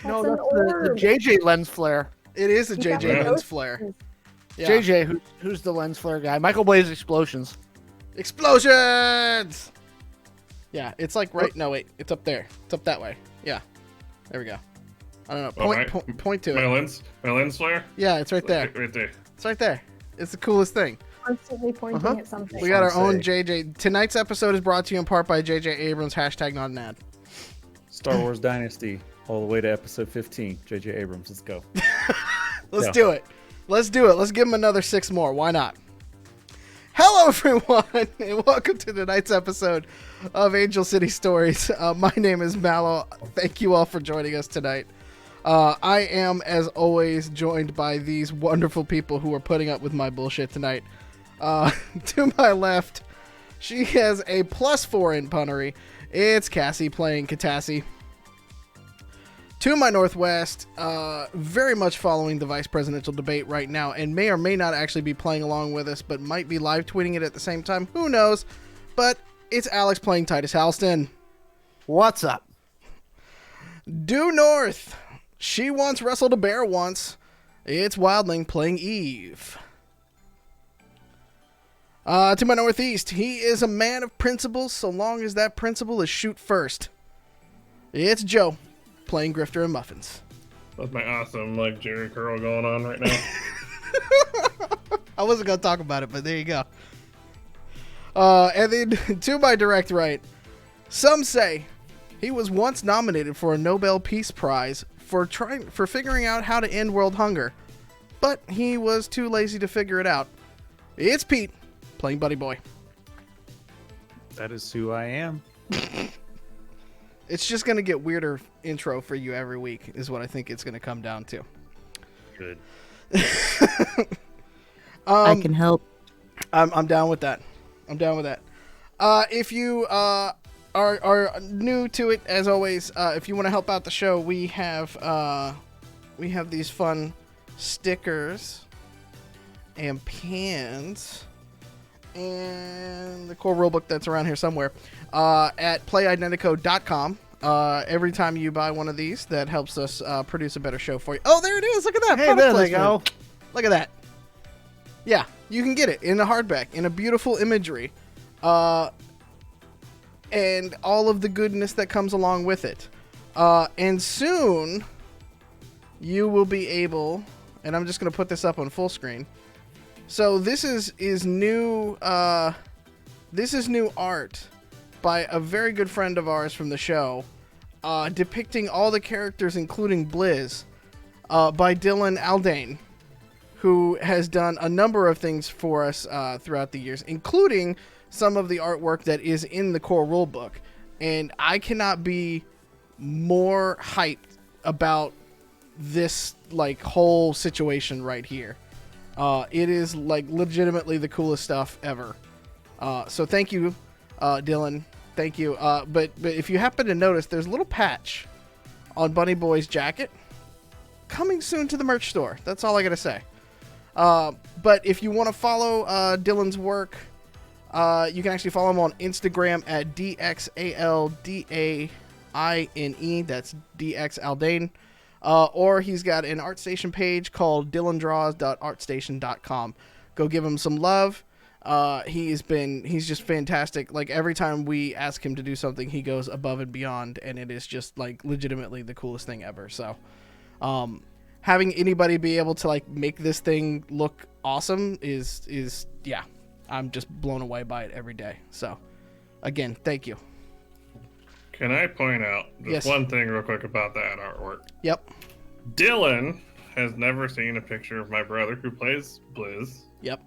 No, that's the JJ lens flare. It is a JJ Yeah. lens flare. Yeah. JJ, who's the lens flare guy? Michael Blaze explosions. Explosions! Yeah, it's like right. No, wait. It's up there. It's up that way. Yeah. There we go. I don't know. Point to My it. lens flare? Yeah, it's right there. Right there. It's right there. It's the coolest thing. Constantly pointing at something. We got our own JJ. Tonight's episode is brought to you in part by JJ Abrams. Hashtag not an ad. Star Wars Dynasty, all the way to episode 15. J.J. Abrams, let's go. Let's do it. Let's do it. Let's give him another 6 more. Why not? Hello, everyone, and welcome to tonight's episode of Angel City Stories. My name is Mallow. Thank you all for joining us tonight. I am, as always, joined by these wonderful people who are putting up with my bullshit tonight. To my left, she has a +4 in punnery. It's Cassie playing Katassi. To my northwest, very much following the vice presidential debate right now, and may or may not actually be playing along with us, but might be live tweeting it at the same time. Who knows? But it's Alex playing Titus Halston. What's up? Due north, she once wrestled a bear once. It's Wildling playing Eve. To my northeast, he is a man of principles so long as that principle is shoot first. It's Joe playing Grifter and Muffins. That's my awesome Jerry curl going on right now. I wasn't going to talk about it, but there you go. And then to my direct right, some say he was once nominated for a Nobel Peace Prize for figuring out how to end world hunger, but he was too lazy to figure it out. It's Pete playing Buddy Boy. That is who I am. It's just going to get weirder intro for you every week is what I think it's going to come down to. Good. I can help. I'm down with that. If you are new to it, as always, if you want to help out the show, we have these fun stickers and pins and the core rulebook that's around here somewhere at playidentico.com. Every time you buy one of these, that helps us produce a better show for you. Oh, there it is. Look at that. Hey, there they go. Look at that. Yeah, you can get it in a hardback, in a beautiful imagery, and all of the goodness that comes along with it. And soon, you will be able, and I'm just going to put this up on full screen. So this is new. This is new art by a very good friend of ours from the show, depicting all the characters, including Blizz, by Dylan Aldane, who has done a number of things for us throughout the years, including some of the artwork that is in the core rulebook. And I cannot be more hyped about this whole situation right here. It is legitimately the coolest stuff ever. So thank you, Dylan. Thank you. But if you happen to notice, there's a little patch on Bunny Boy's jacket coming soon to the merch store. That's all I gotta say. But if you want to follow Dylan's work, you can actually follow him on Instagram at DXALDAINE. That's DXAldane. Or he's got an ArtStation page called dylandraws.artstation.com. Go give him some love. He's just fantastic. Every time we ask him to do something, he goes above and beyond, and it is just legitimately the coolest thing ever. So, having anybody be able to make this thing look awesome is yeah, I'm just blown away by it every day. So, again, thank you. Can I point out Yes. just one thing real quick about that artwork? Yep. Dylan has never seen a picture of my brother who plays Blizz. Yep.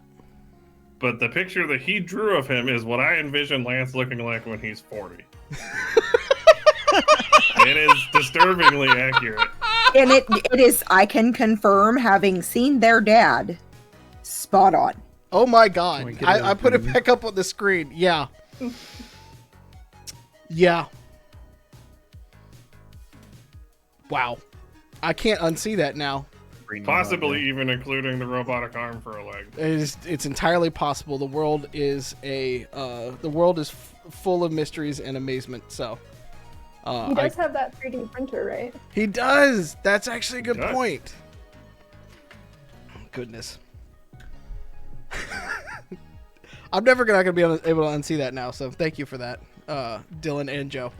But the picture that he drew of him is what I envision Lance looking like when he's 40. It is disturbingly accurate. And it is, I can confirm, having seen their dad, spot on. Oh my God. Can we get it I put it open? back up on the screen. Yeah. Yeah. Wow. I can't unsee that now. Possibly even including the robotic arm for a leg. It's entirely possible. The world is full of mysteries and amazement. So, He does have that 3D printer, right? He does. That's actually a good He does. point. Goodness. I'm never gonna be able to unsee that now. So thank you for that, Dylan and Joe.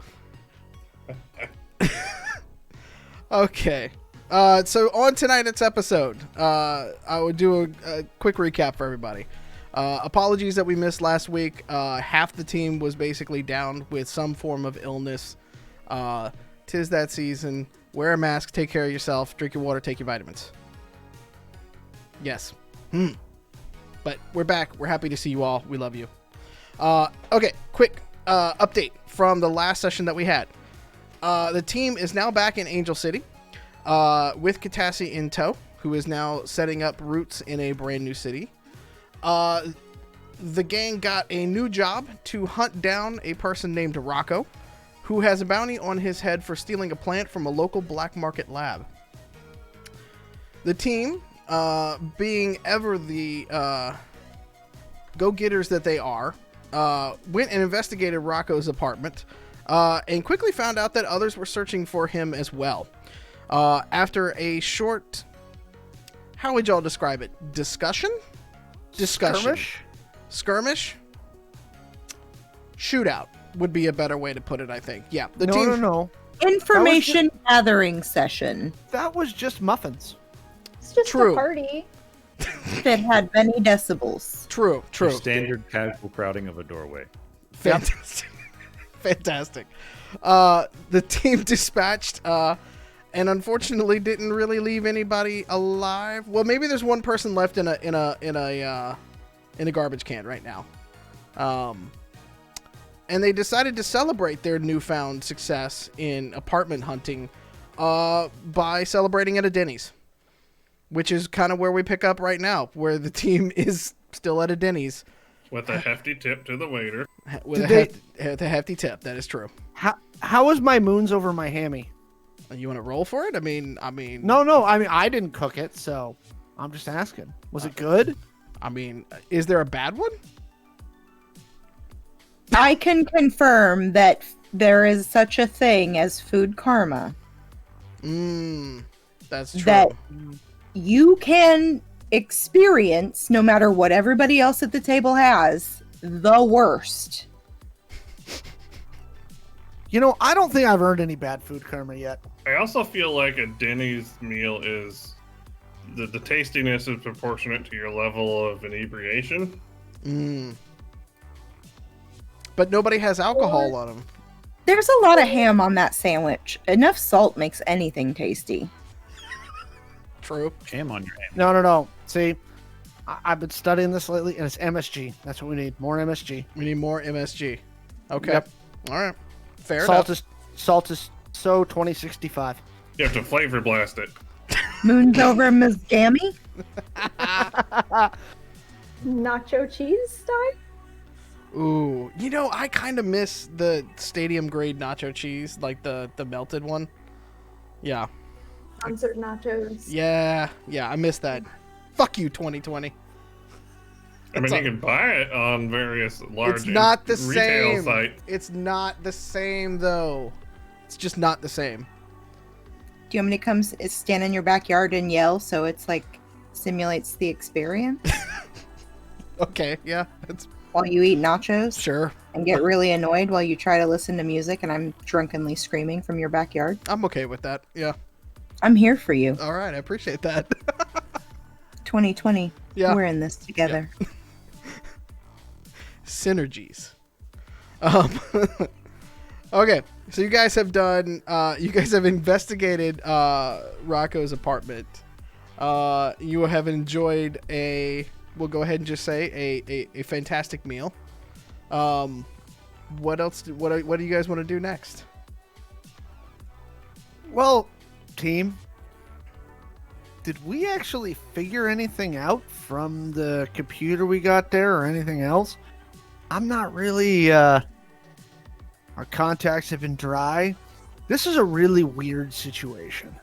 Okay. So on tonight's episode, I would do a quick recap for everybody. Apologies that we missed last week. Half the team was basically down with some form of illness. Tis that season. Wear a mask, take care of yourself, drink your water, take your vitamins. Yes. But we're back. We're happy to see you all. We love you. Okay, quick update from the last session that we had. The team is now back in Angel City with Katassi in tow, who is now setting up roots in a brand new city. The gang got a new job to hunt down a person named Rocco, who has a bounty on his head for stealing a plant from a local black market lab. The team, being ever the go-getters that they are, went and investigated Rocco's apartment and quickly found out that others were searching for him as well. After a short, how would y'all describe it? Discussion? Skirmish? Shootout would be a better way to put it, I think. Yeah. No. Information gathering session That was just muffins. It's just True. a party. that had many decibels. True. Your standard casual crowding of a doorway. Fantastic. Fantastic. The team dispatched, and unfortunately didn't really leave anybody alive. Well, maybe there's one person left in a garbage can right now. And they decided to celebrate their newfound success in apartment hunting by celebrating at a Denny's, which is kind of where we pick up right now, where the team is still at a Denny's. With a hefty tip to the waiter. With a hefty tip, that is true. How was my moons over my hammy? You want to roll for it? I mean. No. I mean, I didn't cook it, so I'm just asking. Was it good? I mean, is there a bad one? I can confirm that there is such a thing as food karma. That's true. That you can experience, no matter what everybody else at the table has, the worst. You know, I don't think I've earned any bad food karma yet. I also feel like a Denny's meal is the tastiness is proportionate to your level of inebriation. But nobody has alcohol on them. There's a lot of ham on that sandwich. Enough salt makes anything tasty. True. Jam on your hand. No. See, I've been studying this lately, and it's MSG. That's what we need. More MSG. We need more MSG. Okay. Yep. All right. Fair enough. Salt is so 2065. You have to flavor blast it. Moon's over Ms. Gammy? Nacho cheese style? Ooh. You know, I kind of miss the stadium grade nacho cheese, like the melted one. Yeah. Concert nachos. Yeah, I miss that. Fuck you, 2020. I mean, you can buy it on various large It's not the retail same. sites. It's not the same, though. It's just not the same. Do you want me to come stand in your backyard and yell so it's like simulates the experience? Okay, yeah. It's While you eat nachos? sure. And get really annoyed while you try to listen to music and I'm drunkenly screaming from your backyard? I'm okay with that. Yeah. I'm here for you. All right, I appreciate that. 2020. Yeah. We're in this together. Synergies. Okay, so you guys have investigated Rocco's apartment. You have enjoyed we'll go ahead and just say a fantastic meal. What else? What do you guys want to do next? Well, team, did we actually figure anything out from the computer we got there or anything else? I'm not really, our contacts have been dry. This is a really weird situation.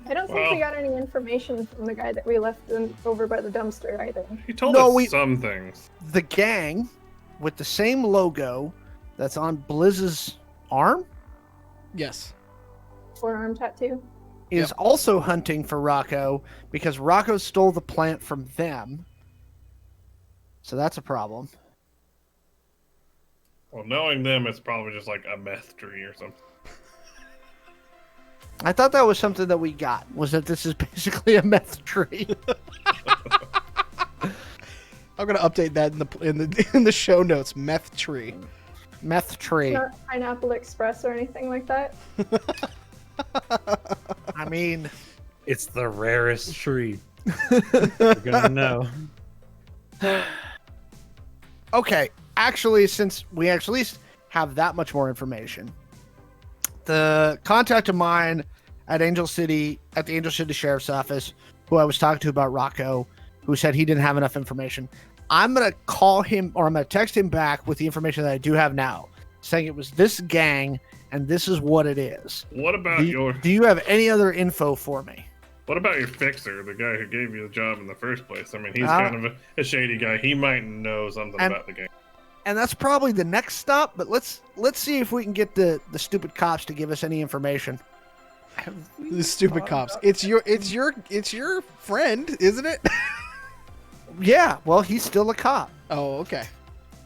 I don't think we got any information from the guy that we left over by the dumpster either. He told No, us some things. The gang with the same logo that's on Blizz's arm Yes. Forearm tattoo. is also hunting for Rocco because Rocco stole the plant from them. So that's a problem. Well, knowing them, it's probably just like a meth tree or something. I thought that was something that we got, was that this is basically a meth tree. I'm gonna update that in the show notes. Meth tree. Meth tree. Not Pineapple Express or anything like that. I mean, It's the rarest tree. You're gonna know. okay. Actually, since we actually have that much more information, the contact of mine at the Angel City Sheriff's Office, who I was talking to about Rocco, who said he didn't have enough information, I'm going to call him, or I'm going to text him back with the information that I do have now, saying it was this gang and this is what it is. What about Do you have any other info for me? What about your fixer, the guy who gave you the job in the first place? I mean, he's kind of a shady guy. He might know something about the game. And that's probably the next stop, but let's see if we can get the stupid cops to give us any information. The stupid cops. It's your friend, isn't it? Yeah, well, he's still a cop. Oh, okay.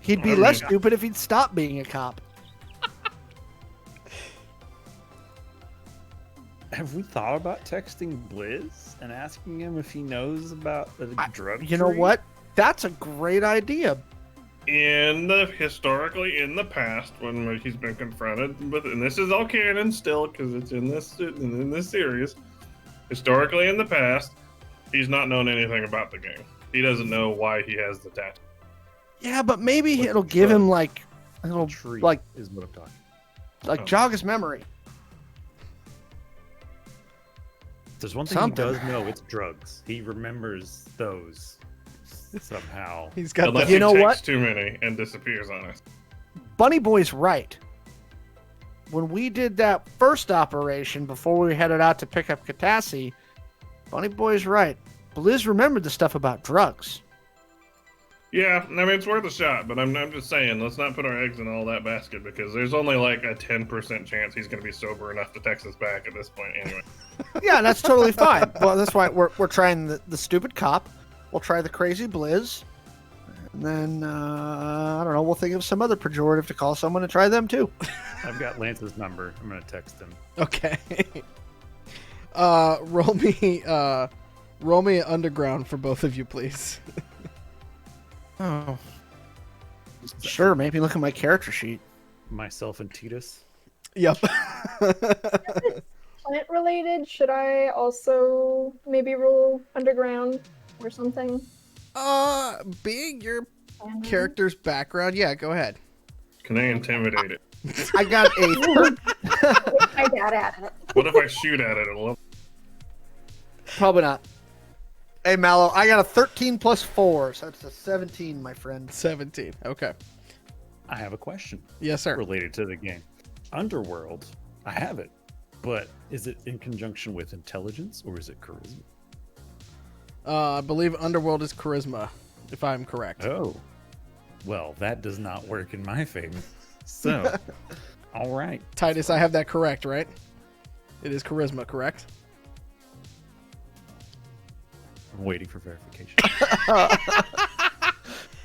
He'd be less stupid if he'd stop being a cop. Have we thought about texting Blizz and asking him if he knows about the drug You know tree? what? That's a great idea. Historically in the past, when he's been confronted with, and this is all canon still because it's in this series. Historically in the past, he's not known anything about the game. He doesn't know why he has the tattoo. Yeah, but maybe What it'll the give him drug? like it'll Tree like is what I'm talking. like Oh. jog his memory. There's one thing Something. he does know. It's drugs. He remembers those somehow. He's got Unless the, You he know takes what? too many and disappears on us. Bunny Boy's right. When we did that first operation before we headed out to pick up Katassi, Bunny Boy's right. Blizz remembered the stuff about drugs. Yeah, I mean, it's worth a shot, but I'm just saying, let's not put our eggs in all that basket because there's only like a 10% chance he's going to be sober enough to text us back at this point anyway. Yeah, that's totally fine. Well, that's why we're trying the stupid cop. We'll try the crazy Blizz. And then, I don't know, we'll think of some other pejorative to call someone and try them too. I've got Lance's number. I'm gonna text him. okay. Roll me an underground for both of you, please. Oh. Sure, maybe look at my character sheet. Myself and Titus. Yep. Plant related, should I also maybe roll underground or something? Being your And, character's background, yeah, go ahead. Can I intimidate it? I got a my dad at it. What if I shoot at it? probably not. Hey Mallow, I got a 13 plus 4, so that's a 17, my friend. 17. Okay. I have a question Yes, sir. related to the game. Underworld, I have it, but is it in conjunction with intelligence or is it charisma? I believe Underworld is charisma, if I'm correct. Oh, well, that does not work in my favor. So, all right. Titus, I have that correct, right? It is charisma, correct? I'm waiting for verification.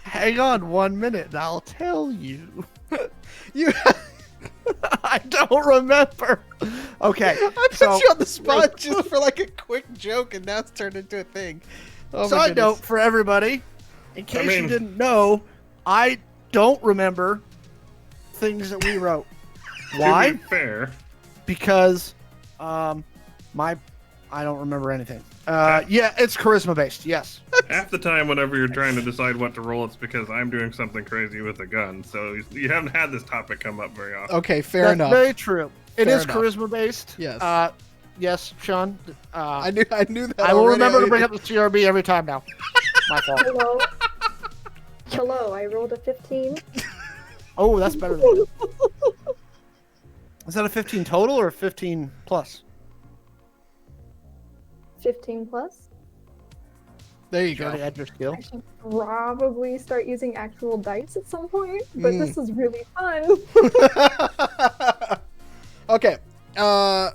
Hang on 1 minute and I'll tell you. You, I don't remember. Okay. I put so, you on the spot just for like a quick joke, and now it's turned into a thing. Oh my side goodness. note for everybody, in case you mean- didn't know, I don't remember things that we wrote. Why? To be fair, Because I don't remember anything. Yeah, it's charisma based. Yes. half the time whenever you're trying to decide what to roll, it's because I'm doing something crazy with a gun. So you haven't had this topic come up very often. Okay, fair That's enough. very true. It Fair is enough. charisma based. Yes. Yes, Sean. I knew that. I will already. remember to bring up the CRB every time now. My fault. Hello. Hello, I rolled a 15. Oh, that's better than Is that a 15 total or a 15 plus? 15 plus. There you You already go. had your skill. I should probably start using actual dice at some point, but this is really fun. Okay.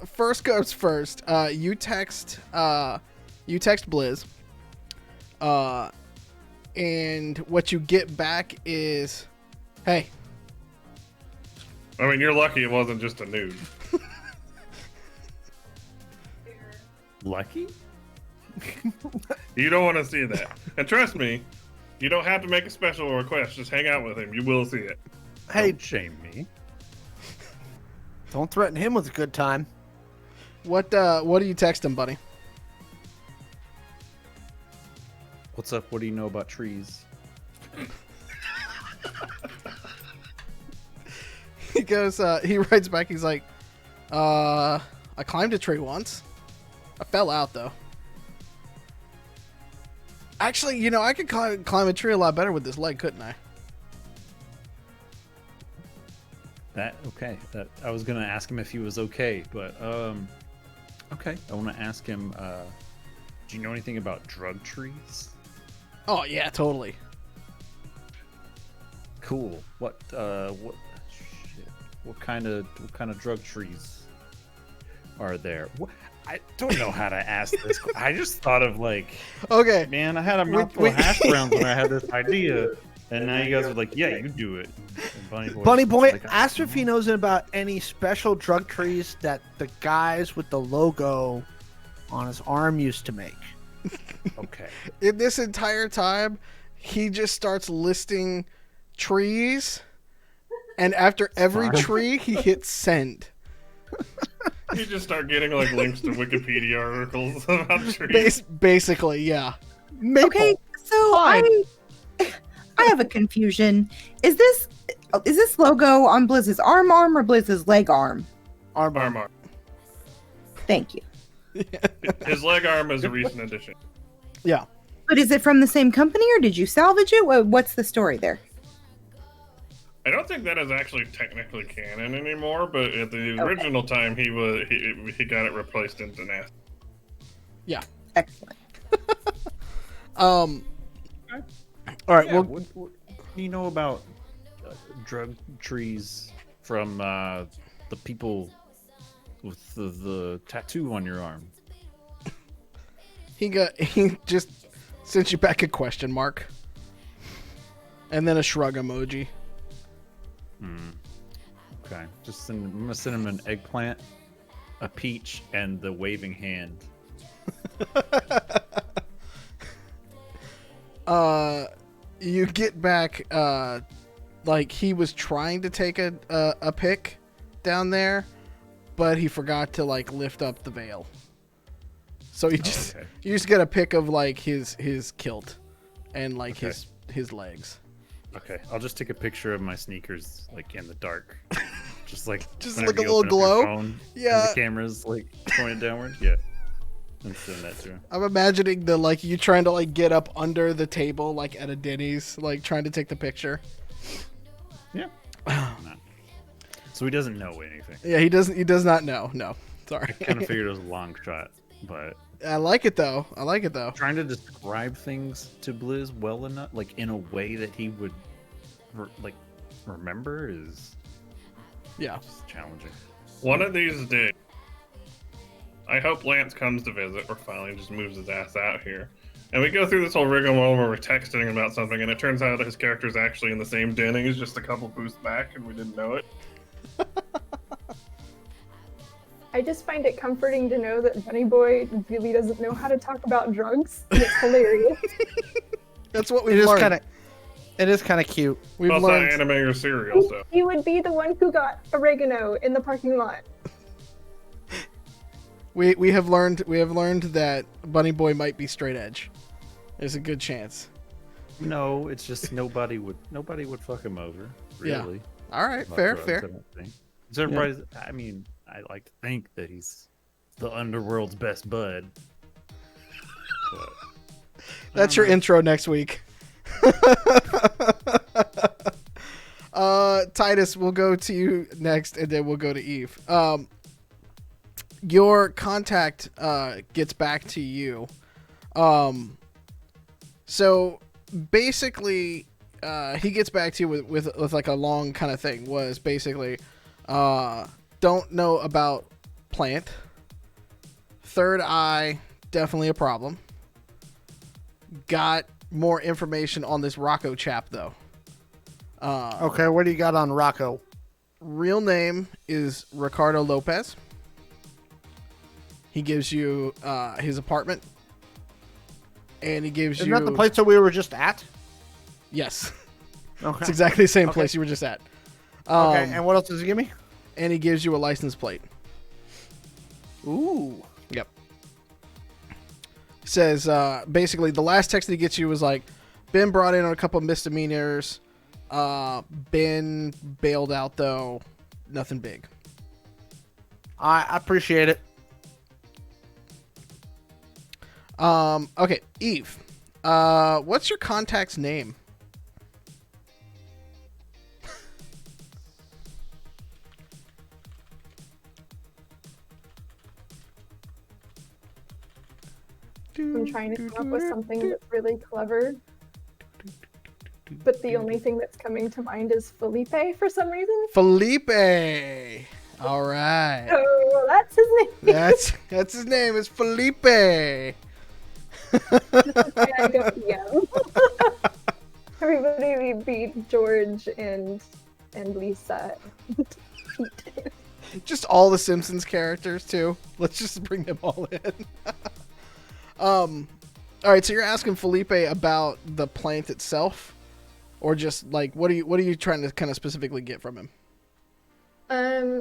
First goes first. You text Blizz. And what you get back is, hey. I mean, you're lucky it wasn't just a nude. Lucky? You don't want to see that. And trust me, you don't have to make a special request. Just hang out with him. You will see it. Hey, Don't shame me. don't threaten him with a good time. What do you text him, buddy? What's up? What do you know about trees? He goes, he writes back, he's like, I climbed a tree once. I fell out, though. Actually, you know, I could climb a tree a lot better with this leg, couldn't I? Okay. I was gonna ask him if he was okay, but okay. I want to ask him. Do you know anything about drug trees? Oh, yeah, totally. Cool. What kind of drug trees are there? I don't know how to ask this. I just thought of like, Okay. man, I had a mouthful of hash browns when I had this idea, and now you guys are like, yeah, you do it. And Bunny Boy, like, ask if he knows about any special drug trees that the guys with the logo on his arm used to make. Okay. In this entire time, he just starts listing trees, and after every tree, he hits send. You just start getting like links to Wikipedia articles about trees. Basically, yeah. Okay, so I have a confusion. Is this logo on Blizz's arm or Blizz's leg arm? Arm. Thank you. His leg arm is a recent addition. Yeah. But is it from the same company or did you salvage it? What's the story there? I don't think that is actually technically canon anymore, but at the original time, he got it replaced into nasty. Yeah. Excellent. All right. Yeah, Well, what do you know about drug trees from the people with the tattoo on your arm? he just sent you back a question mark, and then a shrug emoji. Okay, I'm gonna send him an eggplant, a peach, and the waving hand. You get back, like he was trying to take a pic down there, but he forgot to like lift up the veil. So you just get a pic of like his kilt and like his legs. Okay, I'll just take a picture of my sneakers like in the dark, just like Like whenever a you little open up your glow? phone Yeah. and the camera's like pointed downward. Yeah, and send that to him. I'm imagining you trying to like get up under the table like at a Denny's, like trying to take the picture. Yeah. No. So he doesn't know anything. Yeah, he does not know. No, sorry. I kind of figured it was a long shot, but I like it though. trying to describe things to Blizz well enough, like in a way that he would remember, is just challenging. One of these days, I hope Lance comes to visit, or finally just moves his ass out here. And we go through this whole rigmarole where we're texting about something, and it turns out that his character's actually in the same den. He's just a couple booths back, and we didn't know it. I just find it comforting to know that Bunny Boy really doesn't know how to talk about drugs. And it's hilarious. That's what we've learned. It is kind of cute. We've Well, it's learned. not anime or cereal, so. He would be the one who got oregano in the parking lot. We have learned that Bunny Boy might be straight edge. There's a good chance. No, it's just nobody would fuck him over. Really. Yeah. All right, About fair. drugs, I don't think. So everybody's. I mean, I like to think that he's the underworld's best bud. But, That's your intro next week. Titus, we'll go to you next, and then we'll go to Eve. Your contact gets back to you. So basically, he gets back to you with like a long kind of thing. Was basically, don't know about plant. Third eye, definitely a problem. Got more information on this Rocco chap though. Okay, what do you got on Rocco? Real name is Ricardo Lopez. He gives you his apartment, and he gives Isn't you. that the place that we were just at? Yes, Okay. it's exactly the same Okay. place you were just at. Okay, and what else does he give me? And he gives you a license plate. Ooh. Yep. Says basically the last text that he gets you was like, been brought in on a couple of misdemeanors. Been bailed out though. Nothing big. I appreciate it. Okay, Eve. What's your contact's name? I'm trying to come up with something that's really clever. But the only thing that's coming to mind is Felipe for some reason. Felipe. All right. Oh, that's his name. That's his name. It's Felipe. I don't yell. Everybody be George and Lisa. Just all the Simpsons characters too. Let's just bring them all in. All right. So you're asking Felipe about the plant itself, or just like what are you trying to kind of specifically get from him?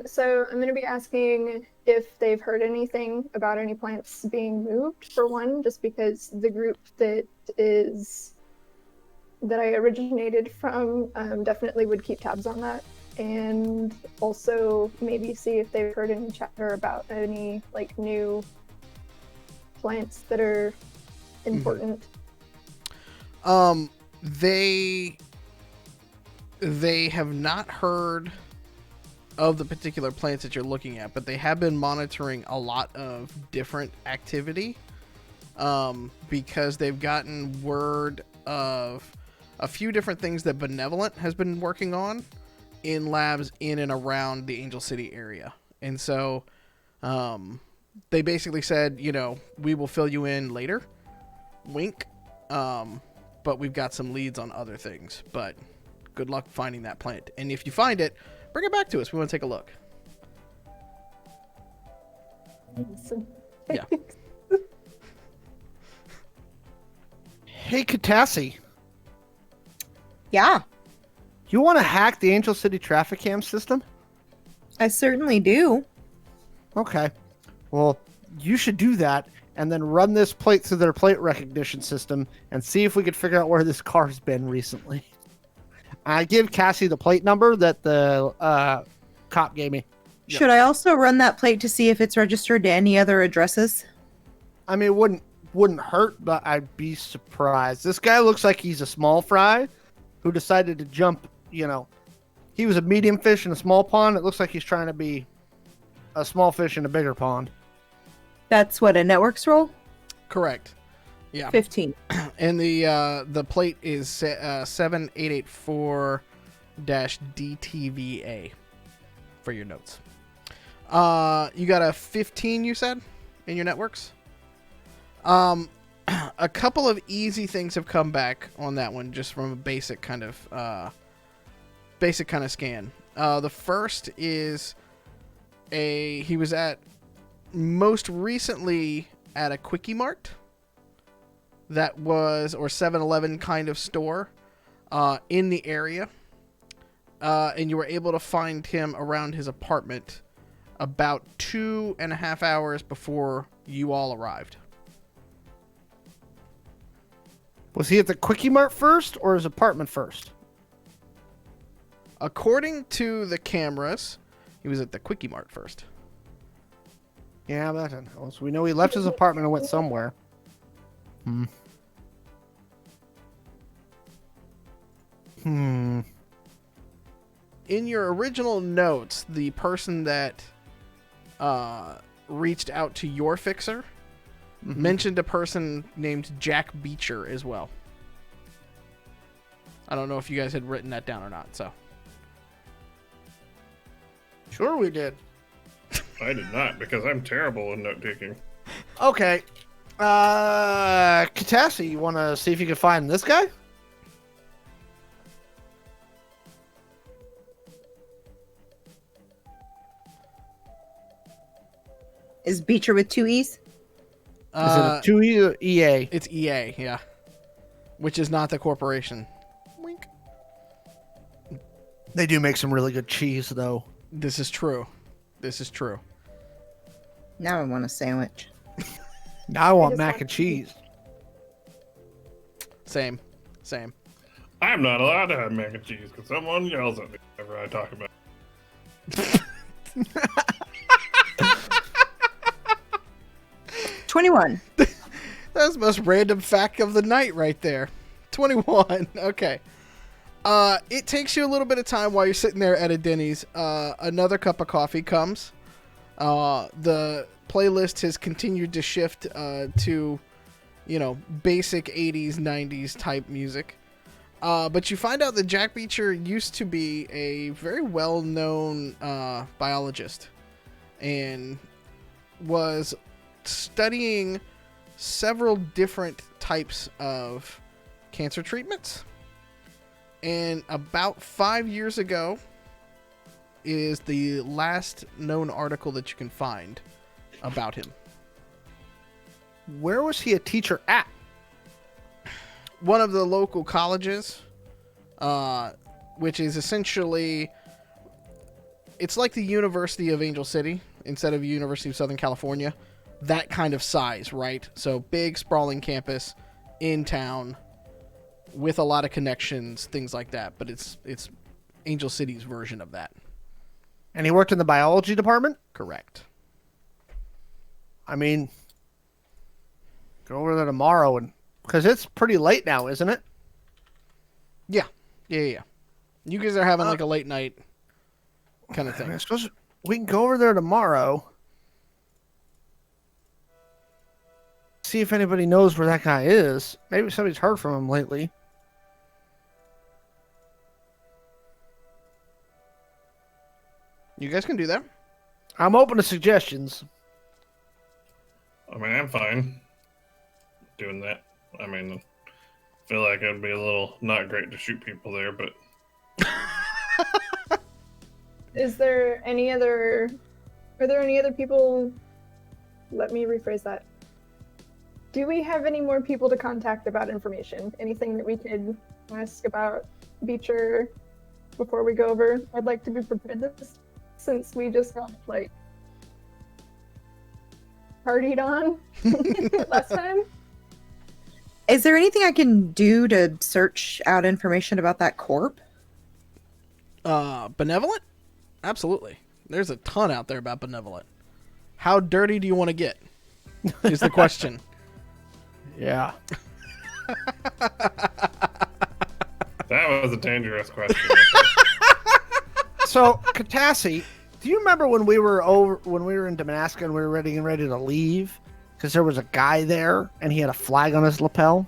So I'm going to be asking if they've heard anything about any plants being moved, for one, just because the group that I originated from definitely would keep tabs on that. And also maybe see if they've heard any chatter about any like new plants that are important. They have not heard of the particular plants that you're looking at, but they have been monitoring a lot of different activity because they've gotten word of a few different things that Benevolent has been working on in labs in and around the Angel City area. And so they basically said, we will fill you in later. Wink. But we've got some leads on other things. But good luck finding that plant. And if you find it, bring it back to us. We want to take a look. Yeah. Hey, Katassi, Yeah, you want to hack the Angel City traffic cam system? I certainly do. Okay. Well, you should do that and then run this plate through their plate recognition system and see if we could figure out where this car's been recently. I give Cassie the plate number that the cop gave me. Yep. Should I also run that plate to see if it's registered to any other addresses? I mean, it wouldn't hurt, but I'd be surprised. This guy looks like he's a small fry who decided to jump, he was a medium fish in a small pond. It looks like he's trying to be a small fish in a bigger pond. That's what, a networks roll? Correct. Yeah. 15. And the plate is 7884-DTVA for your notes. You got a 15, you said, in your networks? A couple of easy things have come back on that one, just from a basic kind of scan. The first is he was at most recently at a Quickie Mart. That was, or 7-Eleven kind of store in the area. And you were able to find him around his apartment about 2.5 hours before you all arrived. Was he at the Quickie Mart first or his apartment first? According to the cameras, he was at the Quickie Mart first. Yeah, that doesn't help. So we know he left his apartment and went somewhere. In your original notes, the person that reached out to your fixer mentioned a person named Jack Beecher as well. I don't know if you guys had written that down or not. So Sure we did. I did not, because I'm terrible in note taking. Okay. Katassi, you want to see if you can find this guy? Is Beecher with 2 E's? Is it a 2E or EA? It's EA, yeah, which is not the corporation. Wink. They do make some really good cheese, though. This is true. This is true. Now I want a sandwich. Now I want just mac want and cheese. Same. I'm not allowed to have mac and cheese because someone yells at me whenever I talk about it. 21. That's the most random fact of the night right there. 21. Okay. It takes you a little bit of time while you're sitting there at a Denny's. Another cup of coffee comes. The playlist has continued to shift to, basic 80s, 90s type music. But you find out that Jack Beecher used to be a very well-known biologist and was studying several different types of cancer treatments. And about 5 years ago is the last known article that you can find about him. Where was he a teacher at? One of the local colleges, which is essentially, it's like the University of Angel City instead of University of Southern California. That kind of size, right? So big, sprawling campus in town with a lot of connections, things like that. But it's Angel City's version of that. And he worked in the biology department? Correct. I mean, go over there tomorrow, and because it's pretty late now, isn't it? Yeah. You guys are having like a late night kind of thing. I suppose we can go over there tomorrow. See if anybody knows where that guy is. Maybe somebody's heard from him lately. You guys can do that. I'm open to suggestions. I mean, I'm fine doing that. I mean, I feel like it'd be a little not great to shoot people there, but Are there any other people? Let me rephrase that. Do we have any more people to contact about information? Anything that we could ask about Beecher before we go over? I'd like to be prepared this, since we just got partied on last time. Is there anything I can do to search out information about that corp? Benevolent? Absolutely. There's a ton out there about Benevolent. How dirty do you want to get? Is the question. Yeah. that was a dangerous question. So, Katassi, do you remember when we were in Damascus and we were ready to leave? Because there was a guy there and he had a flag on his lapel.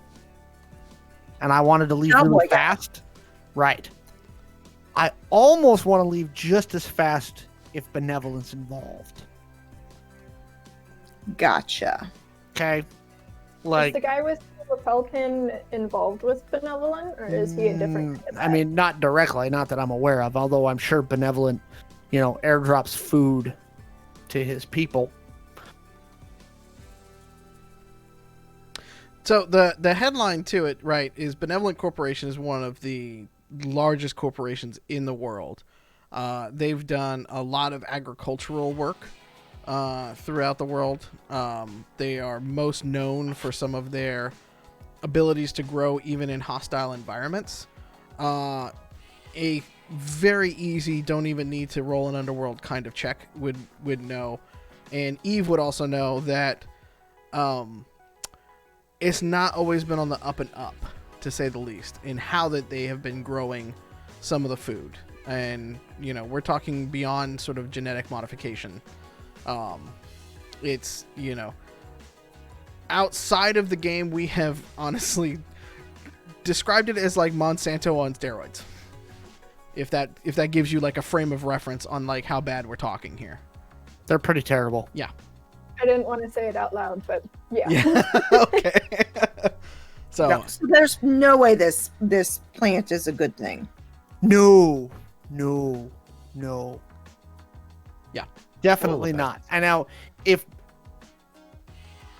And I wanted to leave really fast. Right. I almost want to leave just as fast if Benevolent's involved. Gotcha. Okay. Is the guy with the lapel pin involved with Benevolent, or is he a different kind of I mean, not directly, not that I'm aware of, although I'm sure Benevolent, airdrops food to his people. So the headline to it, right, is Benevolent Corporation is one of the largest corporations in the world. They've done a lot of agricultural work throughout the world. They are most known for some of their abilities to grow even in hostile environments. A very easy, don't even need to roll an underworld kind of check would know. And Eve would also know that it's not always been on the up and up, to say the least, in how that they have been growing some of the food. And, we're talking beyond sort of genetic modification. It's, outside of the game, we have honestly described it as like Monsanto on steroids. If that gives you like a frame of reference on like how bad we're talking here. They're pretty terrible. Yeah. I didn't want to say it out loud, but yeah. Yeah. Okay. So Yeah. So there's no way this plant is a good thing. No. Yeah. Definitely Well, not. And now, if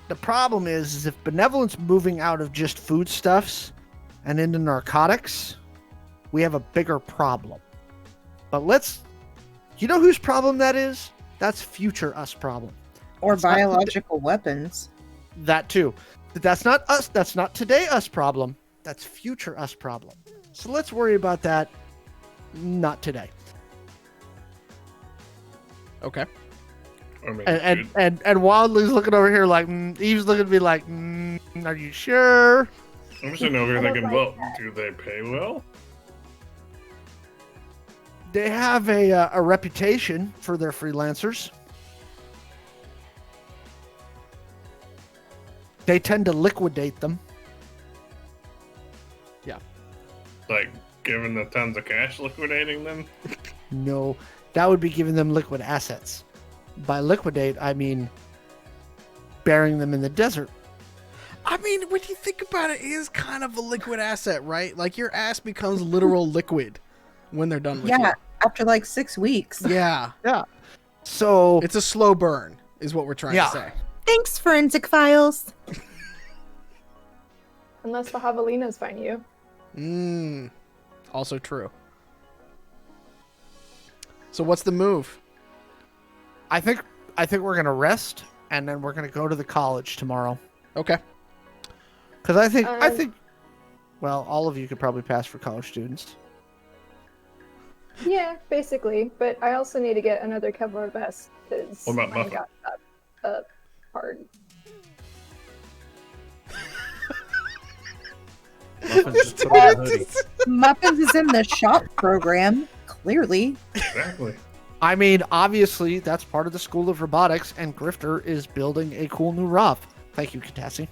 the problem is if benevolence moving out of just foodstuffs and into narcotics, we have a bigger problem. But you know whose problem that is? That's future us problem. Or It's not- biological weapons. That too. But that's not us. That's not today us problem. That's future us problem. So let's worry about that. Not today. okay. I mean, And Wildly's looking over here like Eve's looking at me like, are you sure? I'm sitting over here I don't thinking, like well, do they pay well? They have a reputation for their freelancers. They tend to liquidate them. Like, giving the tons of cash liquidating them? No, that would be giving them liquid assets. By liquidate, I mean burying them in the desert. I mean, when you think about it, it is kind of a liquid asset, right? Like your ass becomes literal liquid when they're done with Yeah, after like 6 weeks. you. Yeah. So It's a slow burn, is what we're trying Yeah. to say. Thanks, Forensic Files. Unless the javelinas find you. Also true. So what's the move? I think we're gonna rest and then we're gonna go to the college tomorrow. Okay. Because I think Um, well, all of you could probably pass for college students. Yeah, basically. But I also need to get another Kevlar vest because What about mine Muffin? got up hard. Muffins just put on a hoodie. Muffins is in the shop program, clearly. Exactly. I mean, obviously that's part of the School of Robotics, and Grifter is building a cool new ROV. Thank you, Katassi.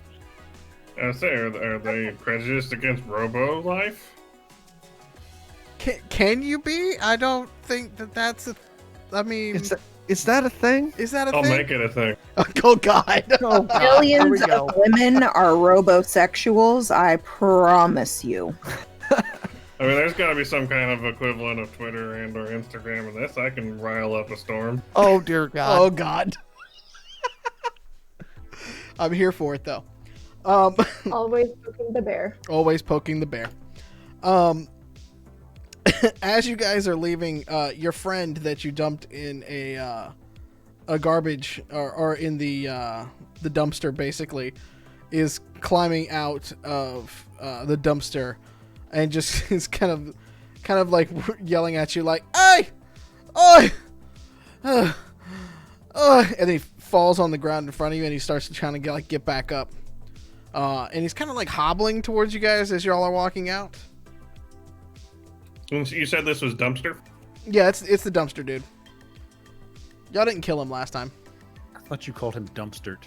I say, are they prejudiced against Robo life? Can you be? I don't think that's a... I mean, Is that a thing? is that a I'll thing? make it a thing. Oh, God. Oh, God. Here we Millions go. of women are robosexuals, I promise you. I mean, there's got to be some kind of equivalent of Twitter and or Instagram in this. I can rile up a storm. Oh, dear God. Oh, God. I'm here for it, though. Always poking the bear. Always poking the bear. As you guys are leaving, your friend that you dumped in a garbage or in the dumpster basically is climbing out of the dumpster and just is kind of like yelling at you like, "Hey, oi, and then he falls on the ground in front of you and he starts trying to get back up. And he's kind of like hobbling towards you guys as y'all are walking out. And you said this was dumpster? Yeah, it's the dumpster dude. Y'all didn't kill him last time. I thought you called him Dumpstert.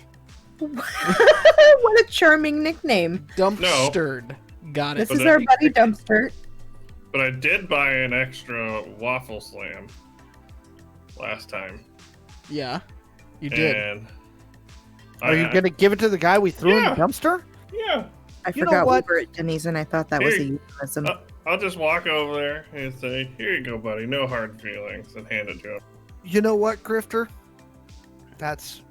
What a charming nickname. Dumpstered. Got it. This is our buddy Dumpster. But I did buy an extra waffle slam last time. Yeah, you did. And Are you going to give it to the guy we threw in the Yeah. dumpster? Yeah. I You know forgot we what? were at Denny's and I thought that was a Here. euphemism. I'll just walk over there and say, "Here you go, buddy. No hard feelings," and hand it to him. You know what, Grifter? That's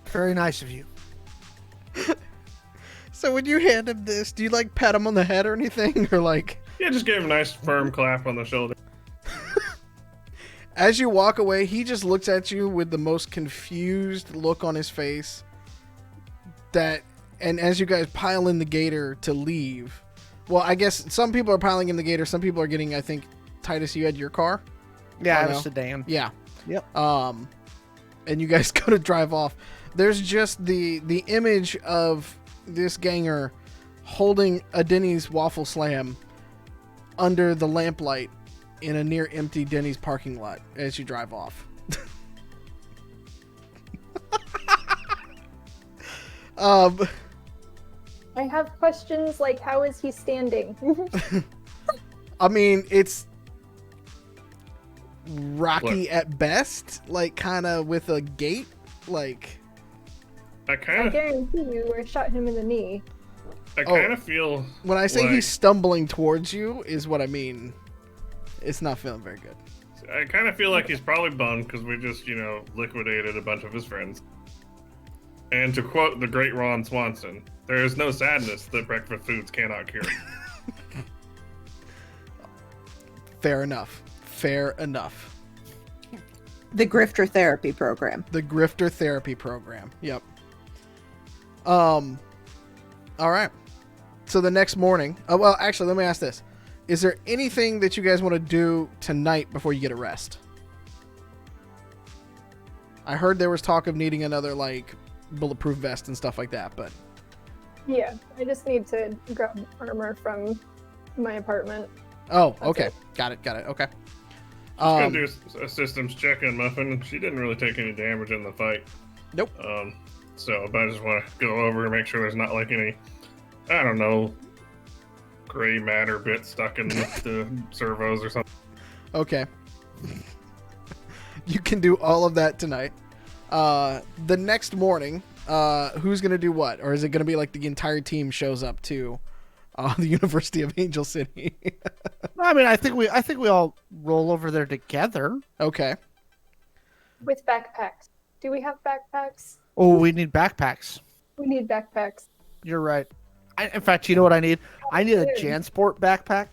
very nice of you. So when you hand him this, do you like pat him on the head or anything, or like? Yeah, just gave him a nice firm clap on the shoulder. As you walk away, he just looks at you with the most confused look on his face. And as you guys pile in the gator to leave, well, I guess some people are piling in the gator, some people are getting, I think, Titus, you had your car? Yeah, I I have a know. sedan. Yeah. Yep. And you guys go to drive off. There's just the image of this ganger holding a Denny's waffle slam under the lamplight in a near empty Denny's parking lot as you drive off. I have questions like, how is he standing? I mean, it's rocky at best, like kind of with a gait, like. I I kind of guarantee you, I shot him in the knee. feel When I say like, he's stumbling towards you, is what I mean. It's not feeling very good. I kind of feel like he's probably bummed because we just, liquidated a bunch of his friends. And to quote the great Ron Swanson, there is no sadness that breakfast foods cannot cure. Fair enough. Fair enough. The grifter therapy program. The grifter therapy program. Yep. All right. So the next morning. Oh, well, actually, let me ask this: is there anything that you guys want to do tonight before you get a rest? I heard there was talk of needing another like bulletproof vest and stuff like that, but Yeah, I just need to grab armor from my apartment. oh, That's okay, it. got it. Okay. Gonna do a systems check on Muffin. She didn't really take any damage in the fight. Nope. But I just want to go over and make sure there's not like any, I don't know, gray matter bits stuck in the servos or something. Okay. You can do all of that tonight. The next morning, who's gonna do what? Or is it gonna be like the entire team shows up to the University of Angel City? I mean, I think we all roll over there together. Okay. With backpacks. Do we have backpacks? Oh, we need backpacks. We need backpacks. You're right. In fact, you know what I need? I need a Dude. JanSport backpack.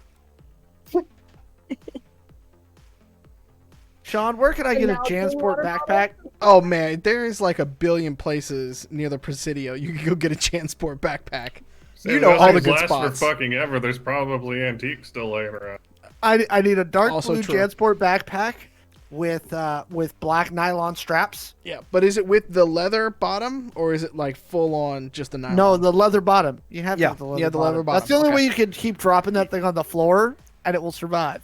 Sean, where can I get a Now the JanSport water backpack? Oh man, there is like a billion places near the Presidio you can go get a JanSport backpack. You know Those all the things good last spots. for fucking ever. There's probably antiques still laying around. I need a dark Also blue true. JanSport backpack with black nylon straps. Yeah, but is it with the leather bottom or is it like full on just the nylon? No, the leather bottom. You have to Yeah, have the leather yeah, the bottom. leather bottom. That's the only Okay. way you can keep dropping that thing on the floor and it will survive.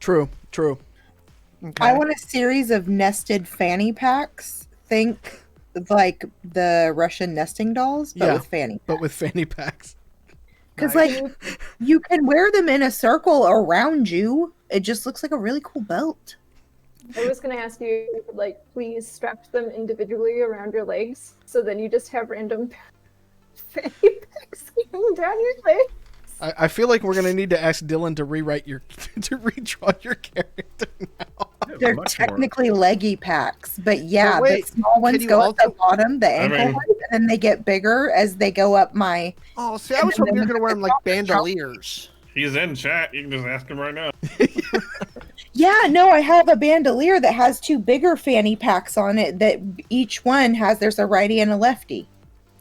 True. Okay. I want a series of nested fanny packs. Think like the Russian nesting dolls, but Yeah. with fanny. But with fanny packs. Because Nice. like you can wear them in a circle around you. It just looks like a really cool belt. I was gonna ask you, if you could, like, please strap them individually around your legs, so then you just have random fanny packs going down your legs. I feel like we're gonna need to ask Dylan to rewrite your to redraw your character now. They're Much more. technically leggy packs, but yeah, But wait, the small ones you go at the also- bottom, the ankle mean- ones, and then they get bigger as they go up my. Oh, see, I was hoping you were going to wear them like bandoliers. He's in chat. You can just ask him right now. Yeah, no, I have a bandolier that has two bigger fanny packs on it. That each one there's a righty and a lefty.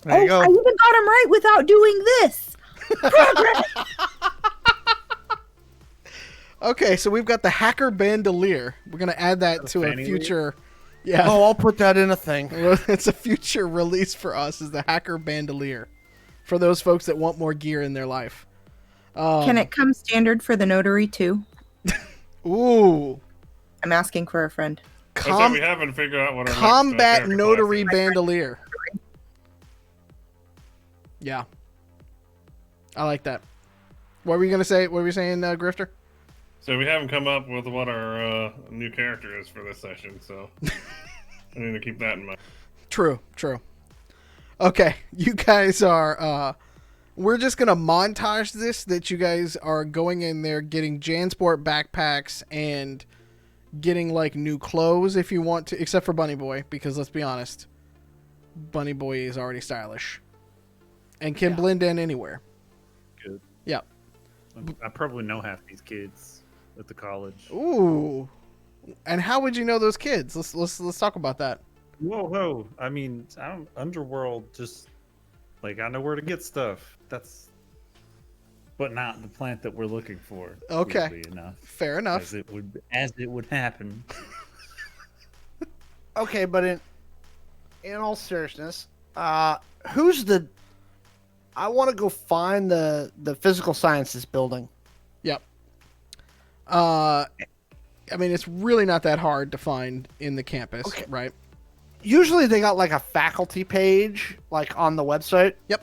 There you go. I even got them right without doing this. Okay, so we've got the hacker bandolier. We're gonna add that to a fanny future. Yeah, Oh, I'll put that in a thing. it's a future release for us. Is the hacker bandolier for those folks that want more gear in their life? Can it come standard for the notary too? Ooh, I'm asking for a friend. I said we haven't figured out what our combat next, character notary class is. bandolier. Yeah, I like that. What were you gonna say? What were you saying, Grifter? So we haven't come up with what our new character is for this session, so I need to keep that in mind. True. Okay, you guys are. We're just gonna montage this. That you guys are going in there, getting JanSport backpacks and getting like new clothes if you want to, except for Bunny Boy, because let's be honest, Bunny Boy is already stylish and can blend in anywhere. Good. Yeah. I probably know half these kids at the college. Ooh. And how would you know those kids? Let's talk about that. Whoa! I mean, I don't Underworld. Just like I know where to get stuff. But not the plant that we're looking for. Okay. weirdly enough, Fair enough. as it would happen. Okay, but in all seriousness, who's the? I want to go find the physical sciences building. Yep. I mean, it's really not that hard to find in the campus, Okay. right? Usually they got like a faculty page like on the website. Yep.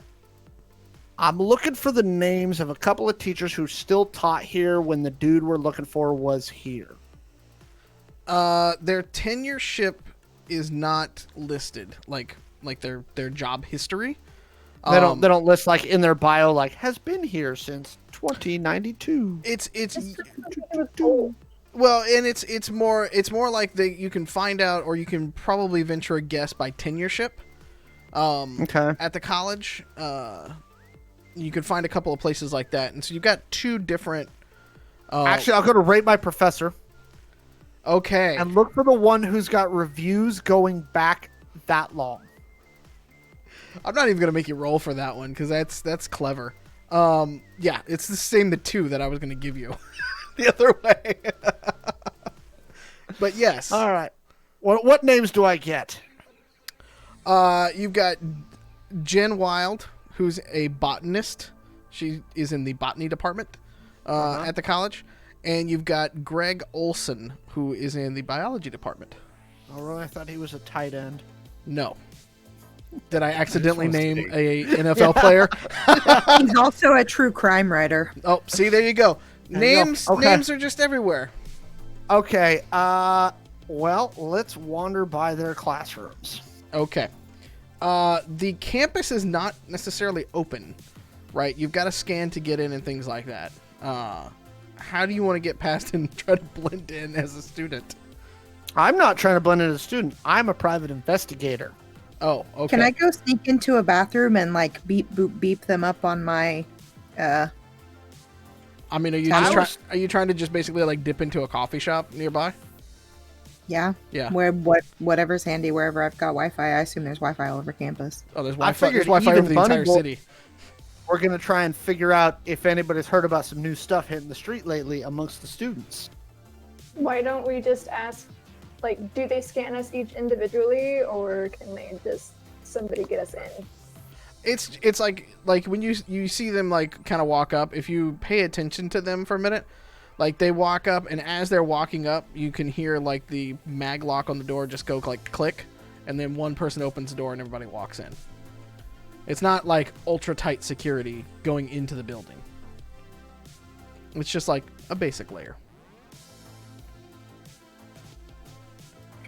I'm looking for the names of a couple of teachers who still taught here when the dude we're looking for was here. Their tenureship is not listed, like their job history. They don't list like in their bio like has been here since 2092. It's It was cool. well, and it's more like you can find out, or you can probably venture a guess by tenureship. Okay. At the college, you could find a couple of places like that, and so you've got two different. Actually, I'll go to rate my professor Okay. and look for the one who's got reviews going back that long. I'm not even gonna make you roll for that one because that's clever. Yeah, it's the same the two that I was gonna give you the other way. But yes. All right. What names do I get? You've got Jen Wild, who's a botanist. She is in the botany department at the college. And you've got Greg Olson, who is in the biology department. Oh, really? I thought he was a tight end. No. Did I accidentally name a NFL player? He's also a true crime writer. Oh, see, there you go. Names Okay. names are just everywhere. Okay. Well, let's wander by their classrooms. Okay. The campus is not necessarily open, right? You've got to scan to get in and things like that. How do you want to get past and try to blend in as a student? I'm not trying to blend in as a student. I'm a private investigator. Oh, okay. Can I go sneak into a bathroom and like beep boop beep them up on my I mean, are you trying to just basically like dip into a coffee shop nearby? yeah. Yeah. Whatever's handy wherever I've got Wi-Fi. I assume there's Wi-Fi all over campus. Oh, there's I Wi-Fi. figured There's Wi-Fi even over the entire Bunny city. We're going to try and figure out if anybody's heard about some new stuff hitting the street lately amongst the students. Why don't we just ask, like, do they scan us each individually, or can they just somebody get us in? It's like when you see them like kind of walk up. If you pay attention to them for a minute, like they walk up, and as they're walking up, you can hear like the mag lock on the door just go like click, and then one person opens the door and everybody walks in. It's not like ultra tight security going into the building. It's just like a basic layer.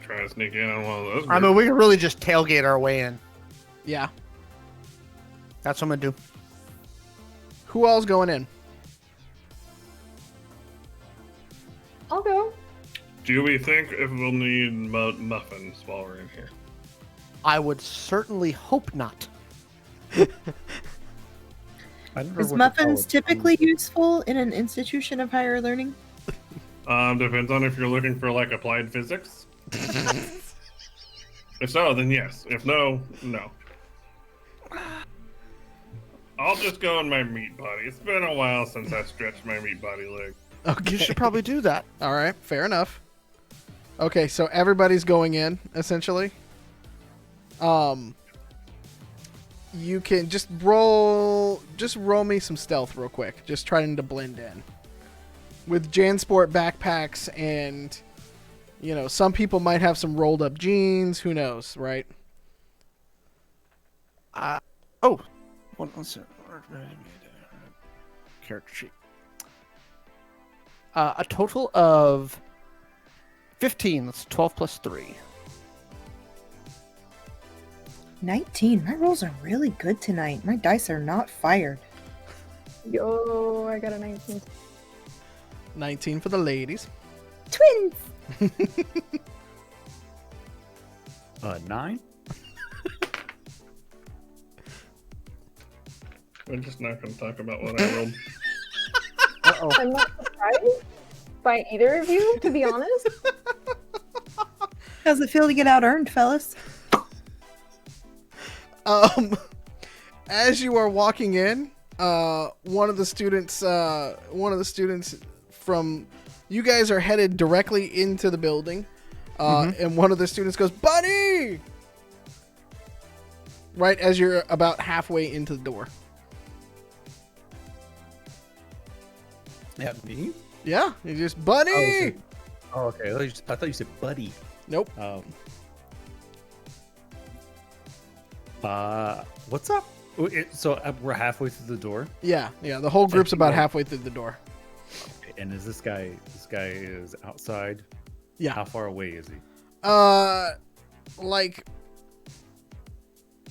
Try to sneak in on one of those. I mean, we can really just tailgate our way in. Yeah. That's what I'm going to do. Who all's going in? I'll go. Do we think if we'll need muffins while we're in here? I would certainly hope not. Is muffins typically useful in an institution of higher learning? Depends on if you're looking for like applied physics. If so, then yes. If no, no. I'll just go in my meat body. It's been a while since I stretched my meat body leg. Okay. You should probably do that. All right, fair enough. Okay, so everybody's going in essentially. You can just roll me some stealth real quick. Just trying to blend in. With JanSport backpacks and some people might have some rolled up jeans, who knows, right? Let's see. Character sheet. A total of 15. That's 12 plus 3. 19. My rolls are really good tonight. My dice are not fired. Yo, I got a 19. 19 for the ladies. Twins! 9. We're just not going to talk about what I rolled. Uh-oh. I'm not surprised by either of you, to be honest. How's it feel to get out earned, fellas? As you are walking in, one of the students from you guys are headed directly into the building, and one of the students goes, "Buddy!" Right as you're about halfway into the door. Yeah, me? Yeah, you just, "Buddy!" Oh, okay. I thought you said buddy. Nope. What's up? So we're halfway through the door, Yeah. The whole group's think about like- halfway through the door. and is this guy? This guy is outside. Yeah. How far away is he? Like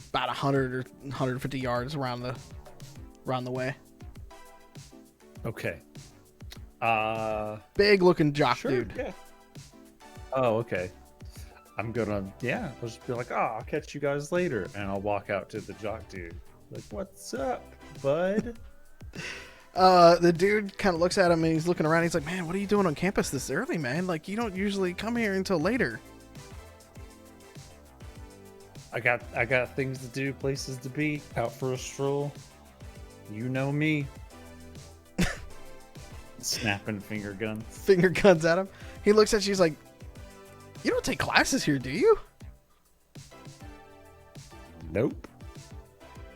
about 100 or 150 yards around the way. Okay. Big looking jock Sure. dude. Yeah. Oh, okay. I'm gonna. Yeah. I'll just be like, oh, I'll catch you guys later, and I'll walk out to the jock dude. Like, what's up, bud? The dude kind of looks at him and he's looking around. He's like, man, what are you doing on campus this early, man? Like, you don't usually come here until later. I got things to do, places to be, out for a stroll. You know me. Snapping finger guns. Finger guns at him. He looks at you. He's like, you don't take classes here, do you? Nope.